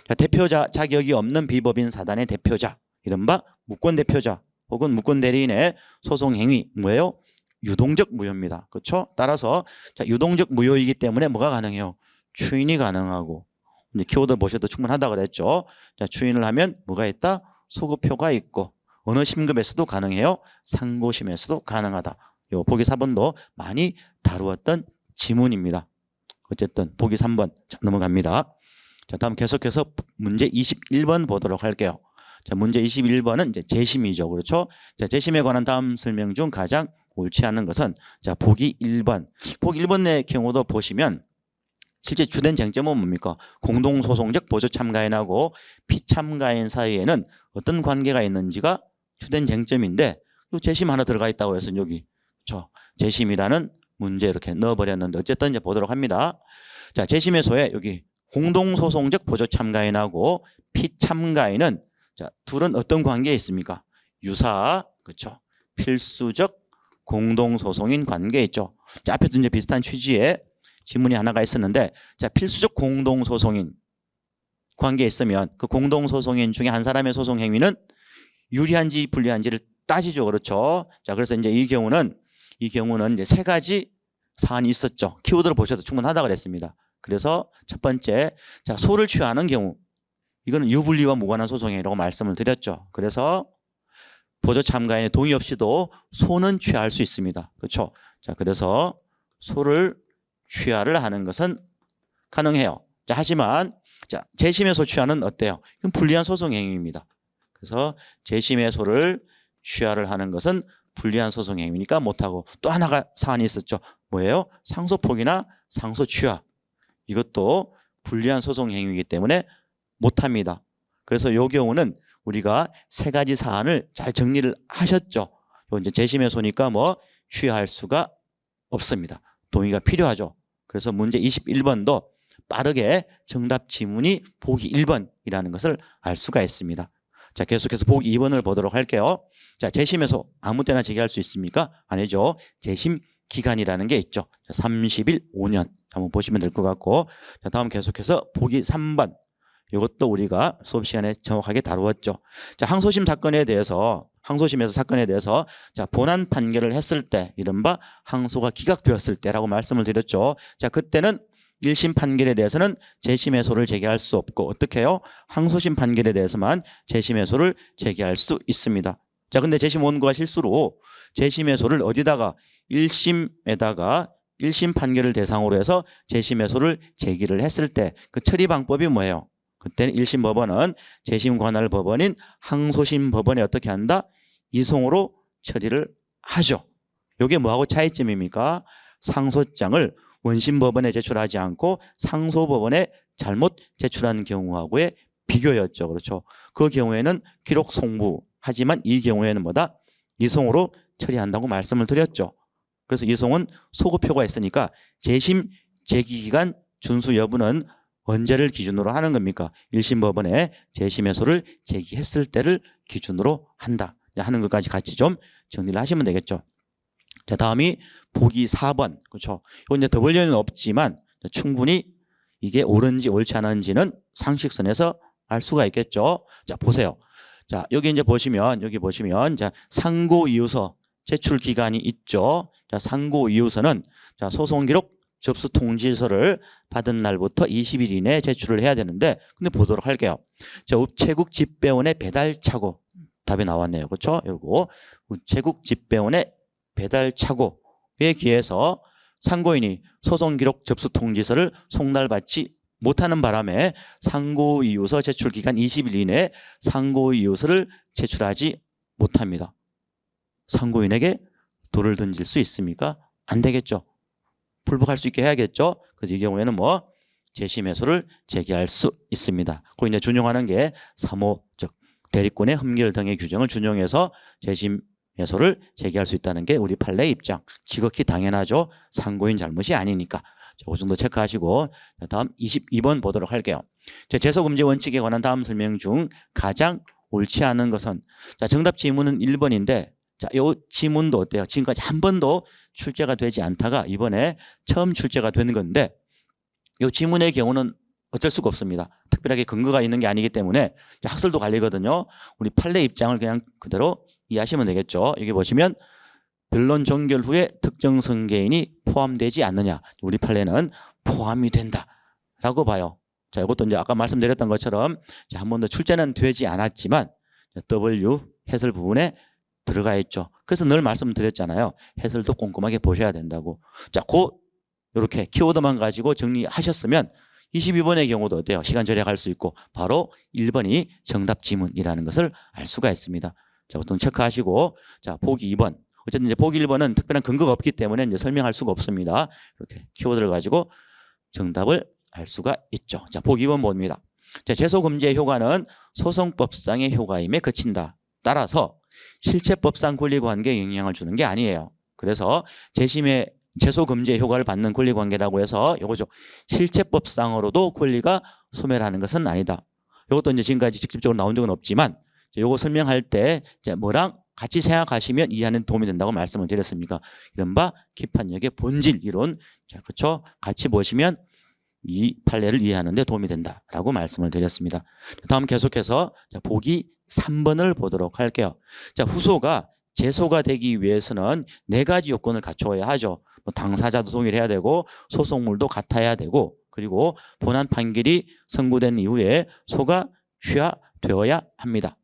자, 대표자 자격이 없는 비법인 사단의 대표자, 이른바 무권 대표자 혹은 무권 대리인의 소송 행위 뭐예요? 유동적 무효입니다. 그렇죠? 따라서 자, 유동적 무효이기 때문에 뭐가 가능해요? 추인이 가능하고, 이제 키워드 보셔도 충분하다 그랬죠. 자, 추인을 하면 뭐가 있다? 소급표가 있고, 어느 심급에서도 가능해요. 상고심에서도 가능하다. 요 보기 4번도 많이 다루었던 지문입니다. 어쨌든 보기 3번 자, 넘어갑니다. 자, 다음 계속해서 문제 21번 보도록 할게요. 자, 문제 21번은 이제 재심이죠. 그렇죠? 자, 재심에 관한 다음 설명 중 가장 옳지 않은 것은 자, 보기 1번. 보기 1번의 경우도 보시면 실제 주된 쟁점은 뭡니까? 공동소송적 보조참가인하고 피참가인 사이에는 어떤 관계가 있는지가 주된 쟁점인데 이 재심 하나 들어가 있다고 해서 여기 재심이라는 문제 이렇게 넣어버렸는데 어쨌든 이제 보도록 합니다. 자, 재심의소에 여기 공동소송적 보조참가인하고 피참가인은 자, 둘은 어떤 관계에 있습니까? 유사, 그렇죠? 필수적 공동소송인 관계에 있죠. 자, 앞에도 이제 비슷한 취지의 지문이 하나가 있었는데, 자, 필수적 공동소송인 관계에 있으면 그 공동소송인 중에 한 사람의 소송 행위는 유리한지 불리한지를 따지죠. 그렇죠? 자, 그래서 이제 이 경우는 이제 세 가지 사안이 있었죠. 키워드를 보셔도 충분하다 그랬습니다. 그래서 첫 번째, 자, 소를 취하는 경우, 이거는 유불리와 무관한 소송행위라고 말씀을 드렸죠. 그래서 보조 참가인의 동의 없이도 소는 취할 수 있습니다. 그렇죠? 자, 그래서 소를 취하를 하는 것은 가능해요. 자, 하지만 자, 재심의 소 취하는 어때요? 이건 불리한 소송 행위입니다. 그래서 재심의 소를 취하를 하는 것은 불리한 소송 행위니까 못하고, 또 하나가 사안이 있었죠. 뭐예요? 상소 포기나 상소 취하. 이것도 불리한 소송 행위이기 때문에 못합니다. 그래서 이 경우는 우리가 세 가지 사안을 잘 정리를 하셨죠. 이제 재심의 소니까 뭐 취하할 수가 없습니다. 동의가 필요하죠. 그래서 문제 21번도 빠르게 정답 지문이 보기 1번이라는 것을 알 수가 있습니다. 자, 계속해서 보기 2번을 보도록 할게요. 자, 재심의 소 아무 때나 제기할 수 있습니까? 아니죠. 재심 기간이라는 게 있죠. 자, 30일, 5년. 한번 보시면 될 것 같고. 자, 다음 계속해서 보기 3번. 이것도 우리가 수업 시간에 정확하게 다루었죠. 자, 항소심 사건에 대해서, 항소심에서 사건에 대해서 자, 본안 판결을 했을 때, 이른바 항소가 기각되었을 때라고 말씀을 드렸죠. 자, 그때는 1심 판결에 대해서는 재심의 소를 제기할 수 없고, 어떻게 해요? 항소심 판결에 대해서만 재심의 소를 제기할 수 있습니다. 자, 근데 재심 원고가 실수로 재심의 소를 어디다가 1심에다가 1심 판결을 대상으로 해서 재심의 소를 제기를 했을 때 그 처리 방법이 뭐예요? 그때는 1심 법원은 재심 관할 법원인 항소심 법원에 어떻게 한다? 이송으로 처리를 하죠. 이게 뭐하고 차이점입니까? 상소장을 원심 법원에 제출하지 않고 상소 법원에 잘못 제출한 경우하고의 비교였죠. 그렇죠. 그 경우에는 기록 송부, 하지만 이 경우에는 뭐다? 이송으로 처리한다고 말씀을 드렸죠. 그래서 이송은 소급표가 있으니까 재심 제기 기간 준수 여부는 언제를 기준으로 하는 겁니까? 1심 법원에 재심의 소를 제기했을 때를 기준으로 한다 하는 것까지 같이 좀 정리를 하시면 되겠죠. 자, 다음이 보기 4번. 그렇죠. 이건 이제 더 볼 일은 없지만 충분히 이게 옳은지 옳지 않은지는 상식선에서 알 수가 있겠죠. 자, 보세요. 자, 여기 이제 보시면, 자, 상고 이유서 제출 기간이 있죠. 자, 상고 이유서는 자, 소송 기록 접수 통지서를 받은 날부터 20일 이내에 제출을 해야 되는데, 근데 보도록 할게요. 자, 우체국 집배원의 배달 착오. 답이 나왔네요. 그렇죠? 요거 우체국 집배원의 배달 착오에 기해서 상고인이 소송기록 접수 통지서를 송달받지 못하는 바람에 상고이유서 제출 기간 20일 이내에 상고이유서를 제출하지 못합니다. 상고인에게 돌을 던질 수 있습니까? 안 되겠죠. 불복할 수 있게 해야겠죠. 그래서 이 경우에는 뭐 재심해소를 제기할 수 있습니다. 그리고 이제 준용하는 게 3호 즉 대리권의 흠결 등의 규정을 준용해서 재심해소를 제기할 수 있다는 게 우리 판례의 입장. 지극히 당연하죠. 상고인 잘못이 아니니까. 자, 그 정도 체크하시고 다음 22번 보도록 할게요. 제소금지 원칙에 관한 다음 설명 중 가장 옳지 않은 것은, 자, 정답 지문은 1번인데 자, 요 지문도 어때요? 지금까지 한 번도 출제가 되지 않다가 이번에 처음 출제가 되는 건데 요 지문의 경우는 어쩔 수가 없습니다. 특별하게 근거가 있는 게 아니기 때문에 학설도 갈리거든요. 우리 판례 입장을 그냥 그대로 이해하시면 되겠죠. 여기 보시면 변론 종결 후에 특정 선계인이 포함되지 않느냐. 우리 판례는 포함이 된다라고 봐요. 자, 이것도 이제 아까 말씀드렸던 것처럼 한 번도 출제는 되지 않았지만 W 해설 부분에 들어가 있죠. 그래서 늘 말씀드렸잖아요. 해설도 꼼꼼하게 보셔야 된다고. 자, 이렇게 키워드만 가지고 정리하셨으면 22번의 경우도 어때요? 시간 절약할 수 있고 바로 1번이 정답 지문이라는 것을 알 수가 있습니다. 자, 보통 체크하시고 자, 보기 2번. 어쨌든 이제 보기 1번은 특별한 근거가 없기 때문에 이제 설명할 수가 없습니다. 이렇게 키워드를 가지고 정답을 알 수가 있죠. 자, 보기 2번 봅니다. 자, 제소금지의 효과는 소송법상의 효과임에 그친다. 따라서 실체법상 권리관계에 영향을 주는 게 아니에요. 그래서 재심의 제소금지의 효과를 받는 권리관계라고 해서 이거죠. 실체법상으로도 권리가 소멸하는 것은 아니다. 이것도 이제 지금까지 직접적으로 나온 적은 없지만 이거 설명할 때 뭐랑 같이 생각하시면 이해하는 도움이 된다고 말씀을 드렸습니까? 이른바 기판력의 본질 이론. 자, 그렇죠? 같이 보시면 이 판례를 이해하는 데 도움이 된다라고 말씀을 드렸습니다. 다음 계속해서 보기 3번을 보도록 할게요. 자, 후소가 제소가 되기 위해서는 4가지 요건을 갖춰야 하죠. 뭐 당사자도 동의를 해야 되고 소송물도 같아야 되고 그리고 본안 판결이 선고된 이후에 소가 취하되어야 합니다.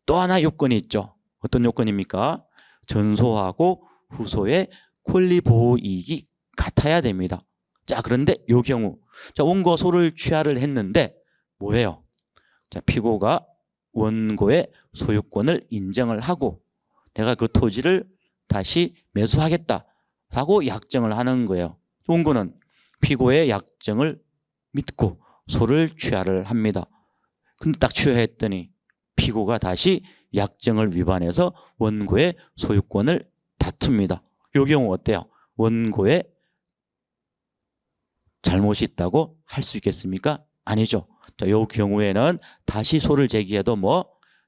또 하나 요건이 있죠. 어떤 요건입니까? 전소하고 후소의 권리 보호 이익이 같아야 됩니다. 자, 그런데 요 경우 자, 원고 소를 취하를 했는데 뭐예요? 자, 피고가 원고의 소유권을 인정을 하고 내가 그 토지를 다시 매수하겠다라고 약정을 하는 거예요. 원고는 피고의 약정을 믿고 소를 취하를 합니다. 근데 딱 취하했더니 피고가 다시 약정을 위반해서 원고의 소유권을 다툽니다. 이 경우 어때요? 원고의 잘못이 있다고 할 수 있겠습니까? 아니죠. 자, 이 경우에는 다시 소를 제기해도 뭐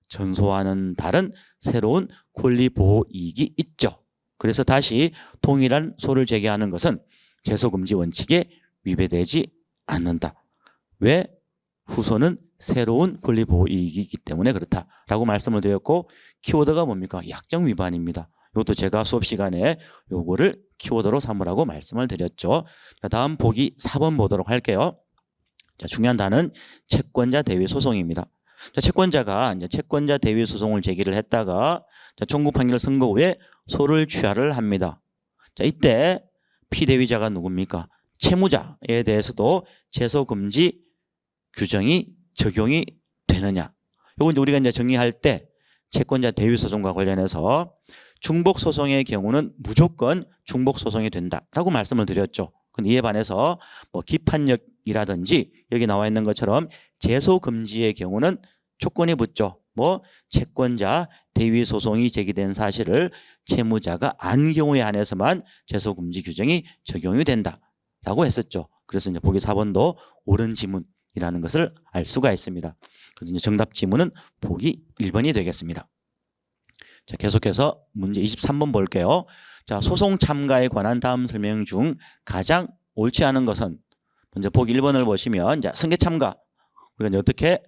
전소와는 다른 새로운 권리 보호 이익이 있죠. 그래서 다시 동일한 소를 제기하는 것은 제소금지 원칙에 위배되지 않는다. 왜? 후소는 새로운 권리 보호 이익이기 때문에 그렇다라고 말씀을 드렸고 키워드가 뭡니까? 약정 위반입니다. 이것도 제가 수업 시간에 요거를 키워드로 삼으라고 말씀을 드렸죠. 자, 다음 보기 4번 보도록 할게요. 자, 중요한 단어는 채권자 대위 소송입니다. 자, 채권자가 이제 채권자 대위 소송을 제기를 했다가 자, 총국 판결 선고 후에 소를 취하를 합니다. 자, 이때 피대위자가 누굽니까? 채무자에 대해서도 제소 금지 규정이 적용이 되느냐? 요건 이제 우리가 이제 정의할 때 채권자 대위 소송과 관련해서 중복 소송의 경우는 무조건 중복 소송이 된다라고 말씀을 드렸죠. 근데 이에 반해서 뭐 기판력이라든지 여기 나와 있는 것처럼 제소 금지의 경우는 조건이 붙죠. 뭐 채권자 대위 소송이 제기된 사실을 채무자가 안 경우에 한해서만 제소 금지 규정이 적용이 된다라고 했었죠. 그래서 이제 보기 4번도 옳은 지문이라는 것을 알 수가 있습니다. 그래서 이제 정답 지문은 보기 1번이 되겠습니다. 자, 계속해서 문제 23번 볼게요. 자, 소송 참가에 관한 다음 설명 중 가장 옳지 않은 것은 먼저 보기 1번을 보시면 자, 승계 참가 우리가 이제 어떻게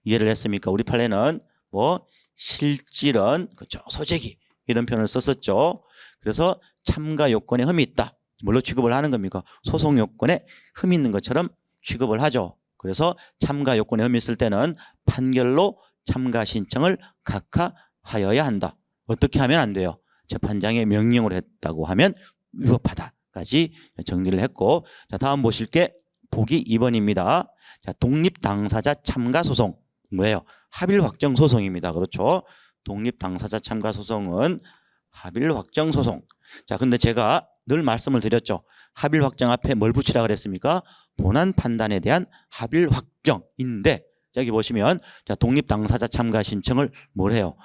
이해를 했습니까? 우리 판례는 뭐 실질은 그렇죠. 소재기 이런 표현을 썼었죠. 그래서 참가 요건에 흠이 있다. 뭘로 취급을 하는 겁니까? 소송 요건에 흠이 있는 것처럼 취급을 하죠. 그래서 참가 요건에 흠이 있을 때는 판결로 참가 신청을 각하하여야 한다. 어떻게 하면 안 돼요? 재판장의 명령으로 했다고 하면 위법하다까지 정리를 했고, 자, 다음 보실 게 보기 2번입니다. 자, 독립당사자 참가 소송. 뭐예요? 합일 확정 소송입니다. 그렇죠? 독립당사자 참가 소송은 합일 확정 소송. 자, 근데 제가 늘 말씀을 드렸죠. 합일 확정 앞에 뭘 붙이라 그랬습니까? 본안 판단에 대한 합일 확정인데, 여기 보시면 자, 독립당사자 참가 신청을 뭘 해요?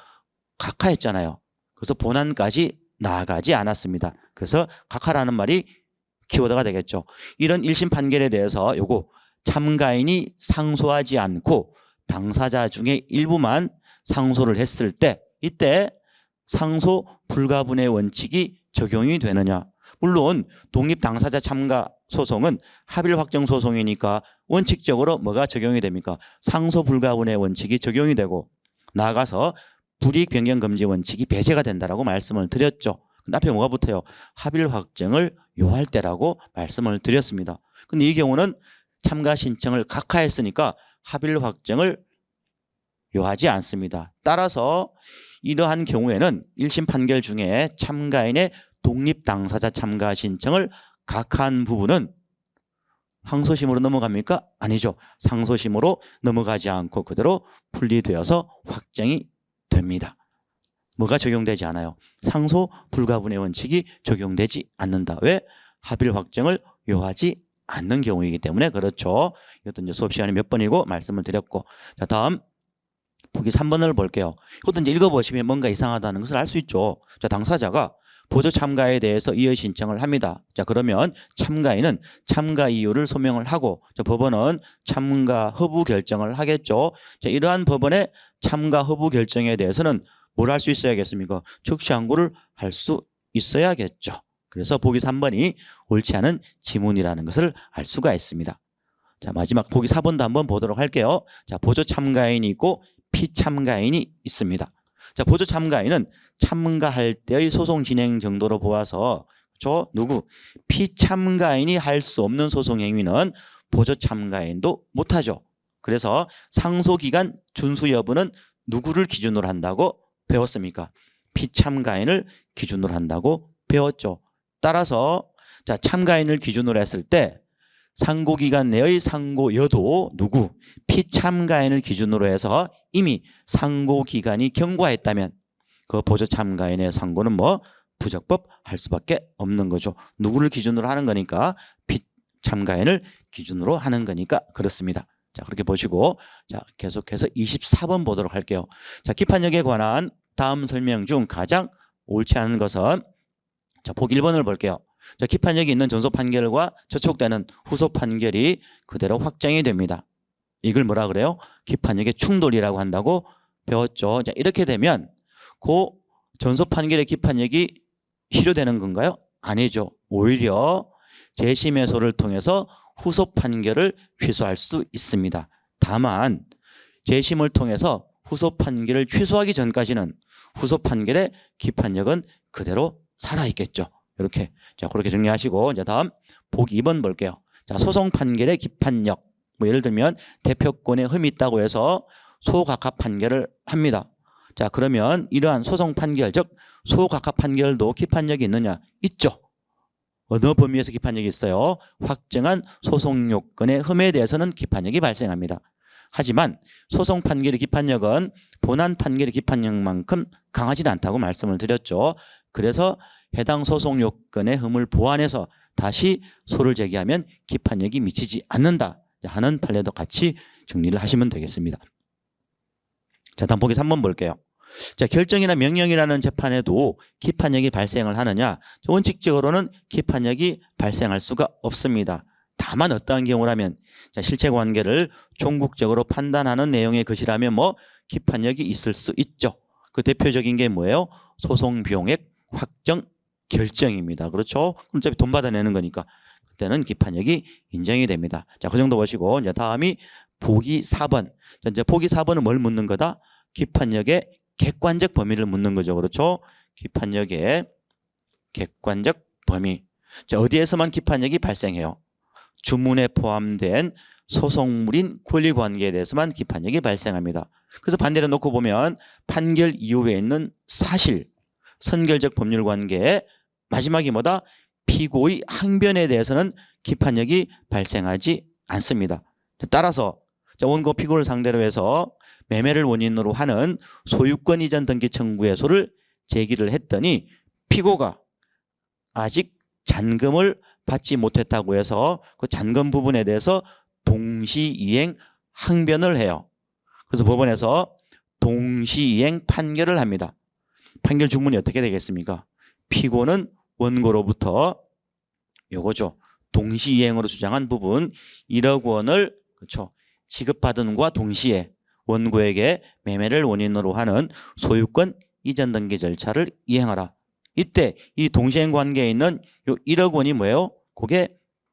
각하했잖아요. 그래서 본안까지 나아가지 않았습니다. 그래서 각하라는 말이 키워드가 되겠죠. 이런 1심 판결에 대해서 요거 참가인이 상소하지 않고 당사자 중에 일부만 상소를 했을 때, 이때 상소 불가분의 원칙이 적용이 되느냐. 물론 독립당사자 참가 소송은 합일 확정 소송이니까 원칙적으로 뭐가 적용이 됩니까? 상소 불가분의 원칙이 적용이 되고, 나아가서 불이익 변경 금지 원칙이 배제가 된다라고 말씀을 드렸죠. 근데 앞에 뭐가 붙어요? 합일 확정을 요할 때라고 말씀을 드렸습니다. 근데 이 경우는 참가 신청을 각하했으니까 합일 확정을 요하지 않습니다. 따라서 이러한 경우에는 1심 판결 중에 참가인의 독립당사자 참가 신청을 각하한 부분은 항소심으로 넘어갑니까? 아니죠. 상소심으로 넘어가지 않고 그대로 분리되어서 확정이 됩니다. 뭐가 적용되지 않아요? 상소 불가분의 원칙이 적용되지 않는다. 왜? 합일 확정을 요하지 않는 경우이기 때문에 그렇죠. 이것도 이제 수업 시간에 몇 번이고 말씀을 드렸고, 자, 다음 보기 3번을 볼게요. 이것도 이제 읽어보시면 뭔가 이상하다는 것을 알 수 있죠. 자, 당사자가 보조 참가에 대해서 이의 신청을 합니다. 자, 그러면 참가인은 참가 이유를 소명을 하고, 자, 법원은 참가 허부 결정을 하겠죠. 자, 이러한 법원의 참가 허부 결정에 대해서는 뭘 할 수 있어야겠습니까? 즉시 항고를 할 수 있어야겠죠. 그래서 보기 3번이 옳지 않은 지문이라는 것을 알 수가 있습니다. 자, 마지막 보기 4번도 한번 보도록 할게요. 자, 보조 참가인이 있고 피참가인이 있습니다. 자, 보조 참가인은 참가할 때의 소송 진행 정도로 보아서 누구? 피참가인이 할 수 없는 소송 행위는 보조 참가인도 못하죠. 그래서 상소기간 준수 여부는 누구를 기준으로 한다고 배웠습니까? 피참가인을 기준으로 한다고 배웠죠. 따라서 자, 참가인을 기준으로 했을 때 상고기간 내의 상고여도 누구? 피참가인을 기준으로 해서 이미 상고기간이 경과했다면 그 보조 참가인의 상고는 뭐 부적법 할 수밖에 없는 거죠. 누구를 기준으로 하는 거니까 피참가인을 기준으로 하는 거니까 그렇습니다. 자, 그렇게 보시고, 자, 계속해서 24번 보도록 할게요. 자, 기판력에 관한 다음 설명 중 가장 옳지 않은 것은, 자, 보기 1번을 볼게요. 자, 기판력이 있는 전소 판결과 저촉되는 후소 판결이 그대로 확정이 됩니다. 이걸 뭐라 그래요? 기판력의 충돌이라고 한다고 배웠죠. 자, 이렇게 되면 그 전소 판결의 기판력이 실효되는 건가요? 아니죠. 오히려 재심해소를 통해서 후소 판결을 취소할 수 있습니다. 다만 재심을 통해서 후소 판결을 취소하기 전까지는 후소 판결의 기판력은 그대로 살아있겠죠. 이렇게, 자, 그렇게 정리하시고, 이제 다음 보기 2번 볼게요. 자, 소송 판결의 기판력. 뭐 예를 들면 대표권에 흠이 있다고 해서 소각하 판결을 합니다. 자, 그러면 이러한 소송 판결, 즉 소각하 판결도 기판력이 있느냐? 있죠. 어느 범위에서 기판력이 있어요? 확정한 소송 요건의 흠에 대해서는 기판력이 발생합니다. 하지만 소송 판결의 기판력은 본안 판결의 기판력만큼 강하지는 않다고 말씀을 드렸죠. 그래서 해당 소송 요건의 흠을 보완해서 다시 소를 제기하면 기판력이 미치지 않는다 하는 판례도 같이 정리를 하시면 되겠습니다. 자, 다음 보기 3번 볼게요. 자, 결정이나 명령이라는 재판에도 기판력이 발생을 하느냐? 원칙적으로는 기판력이 발생할 수가 없습니다. 다만 어떠한 경우라면, 자, 실체 관계를 종국적으로 판단하는 내용의 것이라면 뭐 기판력이 있을 수 있죠. 그 대표적인 게 뭐예요? 소송 비용액 확정 결정입니다. 그렇죠? 어차피 돈 받아내는 거니까 그때는 기판력이 인정이 됩니다. 자, 그 정도 보시고, 이제 다음이 보기 4번. 자, 이제 보기 4번은 뭘 묻는 거다? 기판력의 객관적 범위를 묻는 거죠. 그렇죠? 기판력의 객관적 범위. 자, 어디에서만 기판력이 발생해요? 주문에 포함된 소송물인 권리관계에 대해서만 기판력이 발생합니다. 그래서 반대로 놓고 보면 판결 이후에 있는 사실, 선결적 법률 관계에 마지막이 뭐다? 피고의 항변에 대해서는 기판력이 발생하지 않습니다. 따라서 원고 피고를 상대로 해서 매매를 원인으로 하는 소유권 이전 등기 청구해소를 제기를 했더니 피고가 아직 잔금을 받지 못했다고 해서 그 잔금 부분에 대해서 동시이행 항변을 해요. 그래서 법원에서 동시이행 판결을 합니다. 판결 주문이 어떻게 되겠습니까? 피고는 원고로부터 요거죠. 동시이행으로 주장한 부분 1억 원을 그렇죠. 지급받은과 동시에 원고에게 매매를 원인으로 하는 소유권 이전 등기 절차를 이행하라. 이때 이 동시행 관계에 있는 요 1억 원이 뭐예요? 그게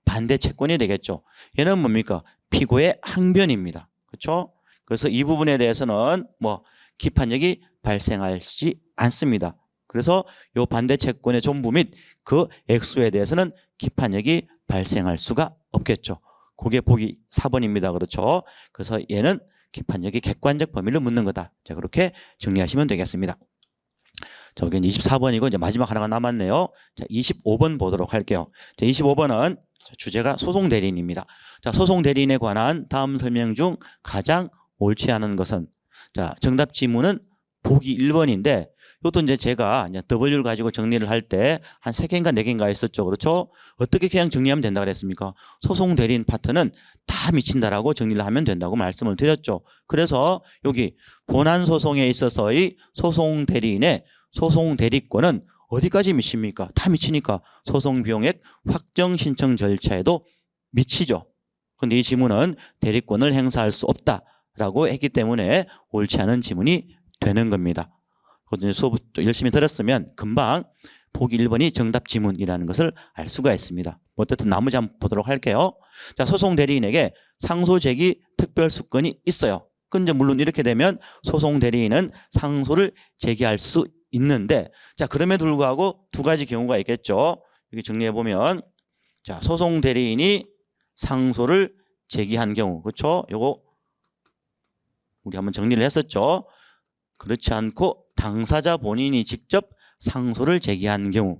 반대 채권이 되겠죠. 얘는 뭡니까? 피고의 항변입니다. 그렇죠? 그래서 이 부분에 대해서는 뭐 기판력이 발생하지 않습니다. 그래서 요 반대 채권의 존부 및 그 액수에 대해서는 기판력이 발생할 수가 없겠죠. 그게 보기 4번입니다. 그렇죠? 그래서 얘는 기판력이 객관적 범위를 묻는 거다. 자, 그렇게 정리하시면 되겠습니다. 자, 여기는 24번이고 이제 마지막 하나가 남았네요. 자, 25번 보도록 할게요. 자, 25번은 주제가 소송 대리인입니다. 자, 소송 대리인에 관한 다음 설명 중 가장 옳지 않은 것은 자, 정답 지문은 보기 1번인데 이것도 이제 제가 이제 W를 가지고 정리를 할 때 한 3개인가 4개인가 했었죠. 그렇죠? 어떻게 그냥 정리하면 된다 그랬습니까? 소송 대리인 파트는 다 미친다라고 정리를 하면 된다고 말씀을 드렸죠. 그래서 여기 본안 소송에 있어서의 소송 대리인의 소송 대리권은 어디까지 미칩니까? 다 미치니까 소송 비용액 확정 신청 절차에도 미치죠. 그런데 이 지문은 대리권을 행사할 수 없다라고 했기 때문에 옳지 않은 지문이 되는 겁니다. 수업 열심히 들었으면 금방 보기 1번이 정답 지문이라는 것을 알 수가 있습니다. 어쨌든 나머지 한번 보도록 할게요. 자, 소송 대리인에게 상소 제기 특별 수권이 있어요. 근데 물론 이렇게 되면 소송 대리인은 상소를 제기할 수 있는데 자, 그럼에도 불구하고 두 가지 경우가 있겠죠. 여기 정리해 보면 자, 소송 대리인이 상소를 제기한 경우 그렇죠? 요거 우리 한번 정리를 했었죠. 그렇지 않고 당사자 본인이 직접 상소를 제기한 경우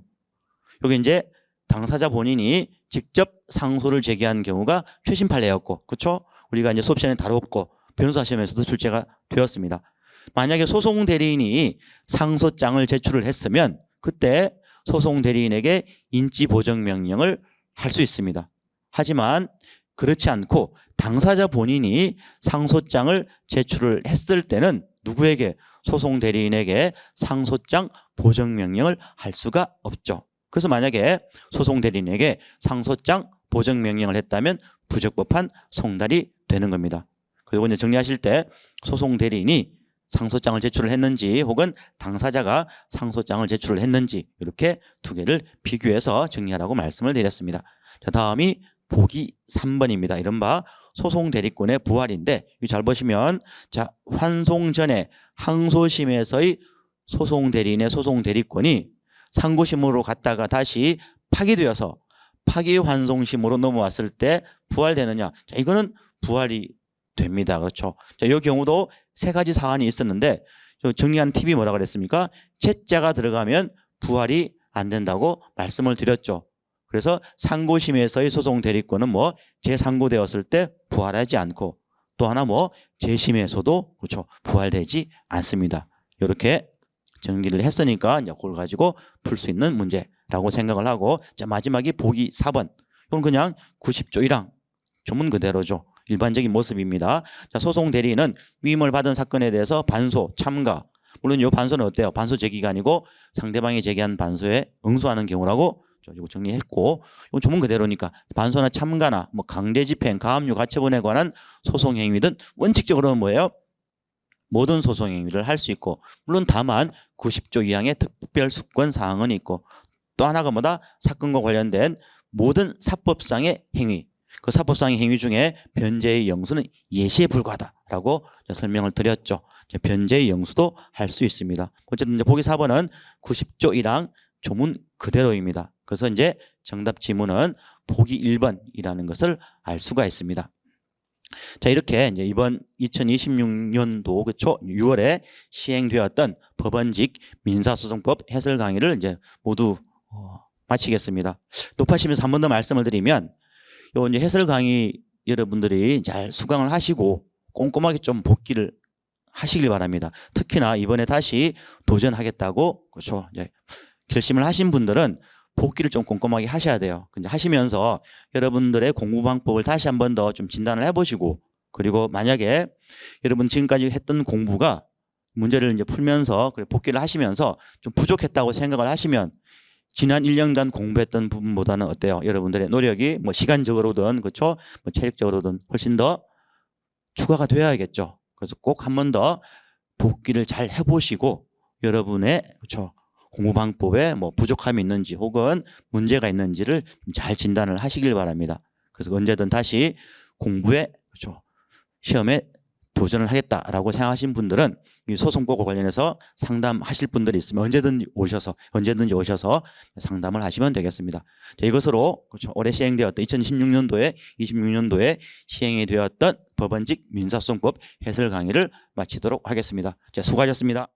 여기 이제 당사자 본인이 직접 상소를 제기한 경우가 최신 판례였고 그렇죠? 우리가 이제 수업 시간에 다뤘고 변호사 시험에서도 출제가 되었습니다. 만약에 소송 대리인이 상소장을 제출을 했으면 그때 소송 대리인에게 인지 보정 명령을 할 수 있습니다. 하지만 그렇지 않고 당사자 본인이 상소장을 제출을 했을 때는 누구에게? 소송 대리인에게 상소장 보정 명령을 할 수가 없죠. 그래서 만약에 소송 대리인에게 상소장 보정 명령을 했다면 부적법한 송달이 되는 겁니다. 그리고 이제 정리하실 때 소송 대리인이 상소장을 제출을 했는지 혹은 당사자가 상소장을 제출을 했는지 이렇게 두 개를 비교해서 정리하라고 말씀을 드렸습니다. 자, 다음이 보기 3번입니다. 이른바 소송 대리권의 부활인데 잘 보시면 자, 환송 전에 항소심에서의 소송 대리인의 소송 대리권이 상고심으로 갔다가 다시 파기되어서 파기환송심으로 넘어왔을 때 부활되느냐? 자, 이거는 부활이 됩니다. 그렇죠? 자, 이 경우도 세 가지 사안이 있었는데 정리한 팁이 뭐라 그랬습니까? 채자가 들어가면 부활이 안 된다고 말씀을 드렸죠. 그래서 상고심에서의 소송 대리권은 뭐 재상고되었을 때 부활하지 않고 또 하나 뭐 재심에서도 그렇죠 부활되지 않습니다. 이렇게 정리를 했으니까 이제 그걸 가지고 풀 수 있는 문제라고 생각을 하고 자 마지막이 보기 4번. 이건 그냥 90조 1항 조문 그대로죠. 일반적인 모습입니다. 자 소송 대리인은 위임을 받은 사건에 대해서 반소, 참가 물론 이 반소는 어때요? 반소 제기가 아니고 상대방이 제기한 반소에 응소하는 경우라고 이거 정리했고 이건 조문 그대로니까 반소나 참가나 뭐 강제집행, 가압류, 가처분에 관한 소송 행위든 원칙적으로는 뭐예요? 모든 소송 행위를 할 수 있고 물론 다만 90조 2항의 특별 수권 사항은 있고 또 하나가 뭐다? 사건과 관련된 모든 사법상의 행위 그 사법상의 행위 중에 변제의 영수는 예시에 불과하다라고 설명을 드렸죠. 변제의 영수도 할 수 있습니다. 어쨌든 이제 보기 4번은 90조 1항 조문 그대로입니다. 그래서 이제 정답 지문은 보기 1번이라는 것을 알 수가 있습니다. 자, 이렇게 이제 이번 2026년도 그쵸 6월에 시행되었던 법원직 민사소송법 해설 강의를 이제 모두 마치겠습니다. 높아시면서 한 번 더 말씀을 드리면 요 이제 해설 강의 여러분들이 잘 수강을 하시고 꼼꼼하게 좀 복기를 하시길 바랍니다. 특히나 이번에 다시 도전하겠다고 그렇죠. 이제 결심을 하신 분들은 복기를 좀 꼼꼼하게 하셔야 돼요. 근데 하시면서 여러분들의 공부 방법을 다시 한 번 더 좀 진단을 해보시고 그리고 만약에 여러분 지금까지 했던 공부가 문제를 이제 풀면서 복기를 하시면서 좀 부족했다고 생각을 하시면 지난 1년간 공부했던 부분보다는 어때요? 여러분들의 노력이 뭐 시간적으로든 그렇죠? 뭐 체력적으로든 훨씬 더 추가가 되어야겠죠. 그래서 꼭 한 번 더 복기를 잘 해보시고 여러분의 그렇죠? 공부 방법에 뭐 부족함이 있는지 혹은 문제가 있는지를 잘 진단을 하시길 바랍니다. 그래서 언제든 다시 공부에 그렇죠? 시험에 도전을 하겠다라고 생각하신 분들은 이 소송법과 관련해서 상담하실 분들이 있으면 언제든지 오셔서 상담을 하시면 되겠습니다. 자, 이것으로 그렇죠. 올해 시행되었던 26년도에 시행이 되었던 법원직 민사소송법 해설 강의를 마치도록 하겠습니다. 자, 수고하셨습니다.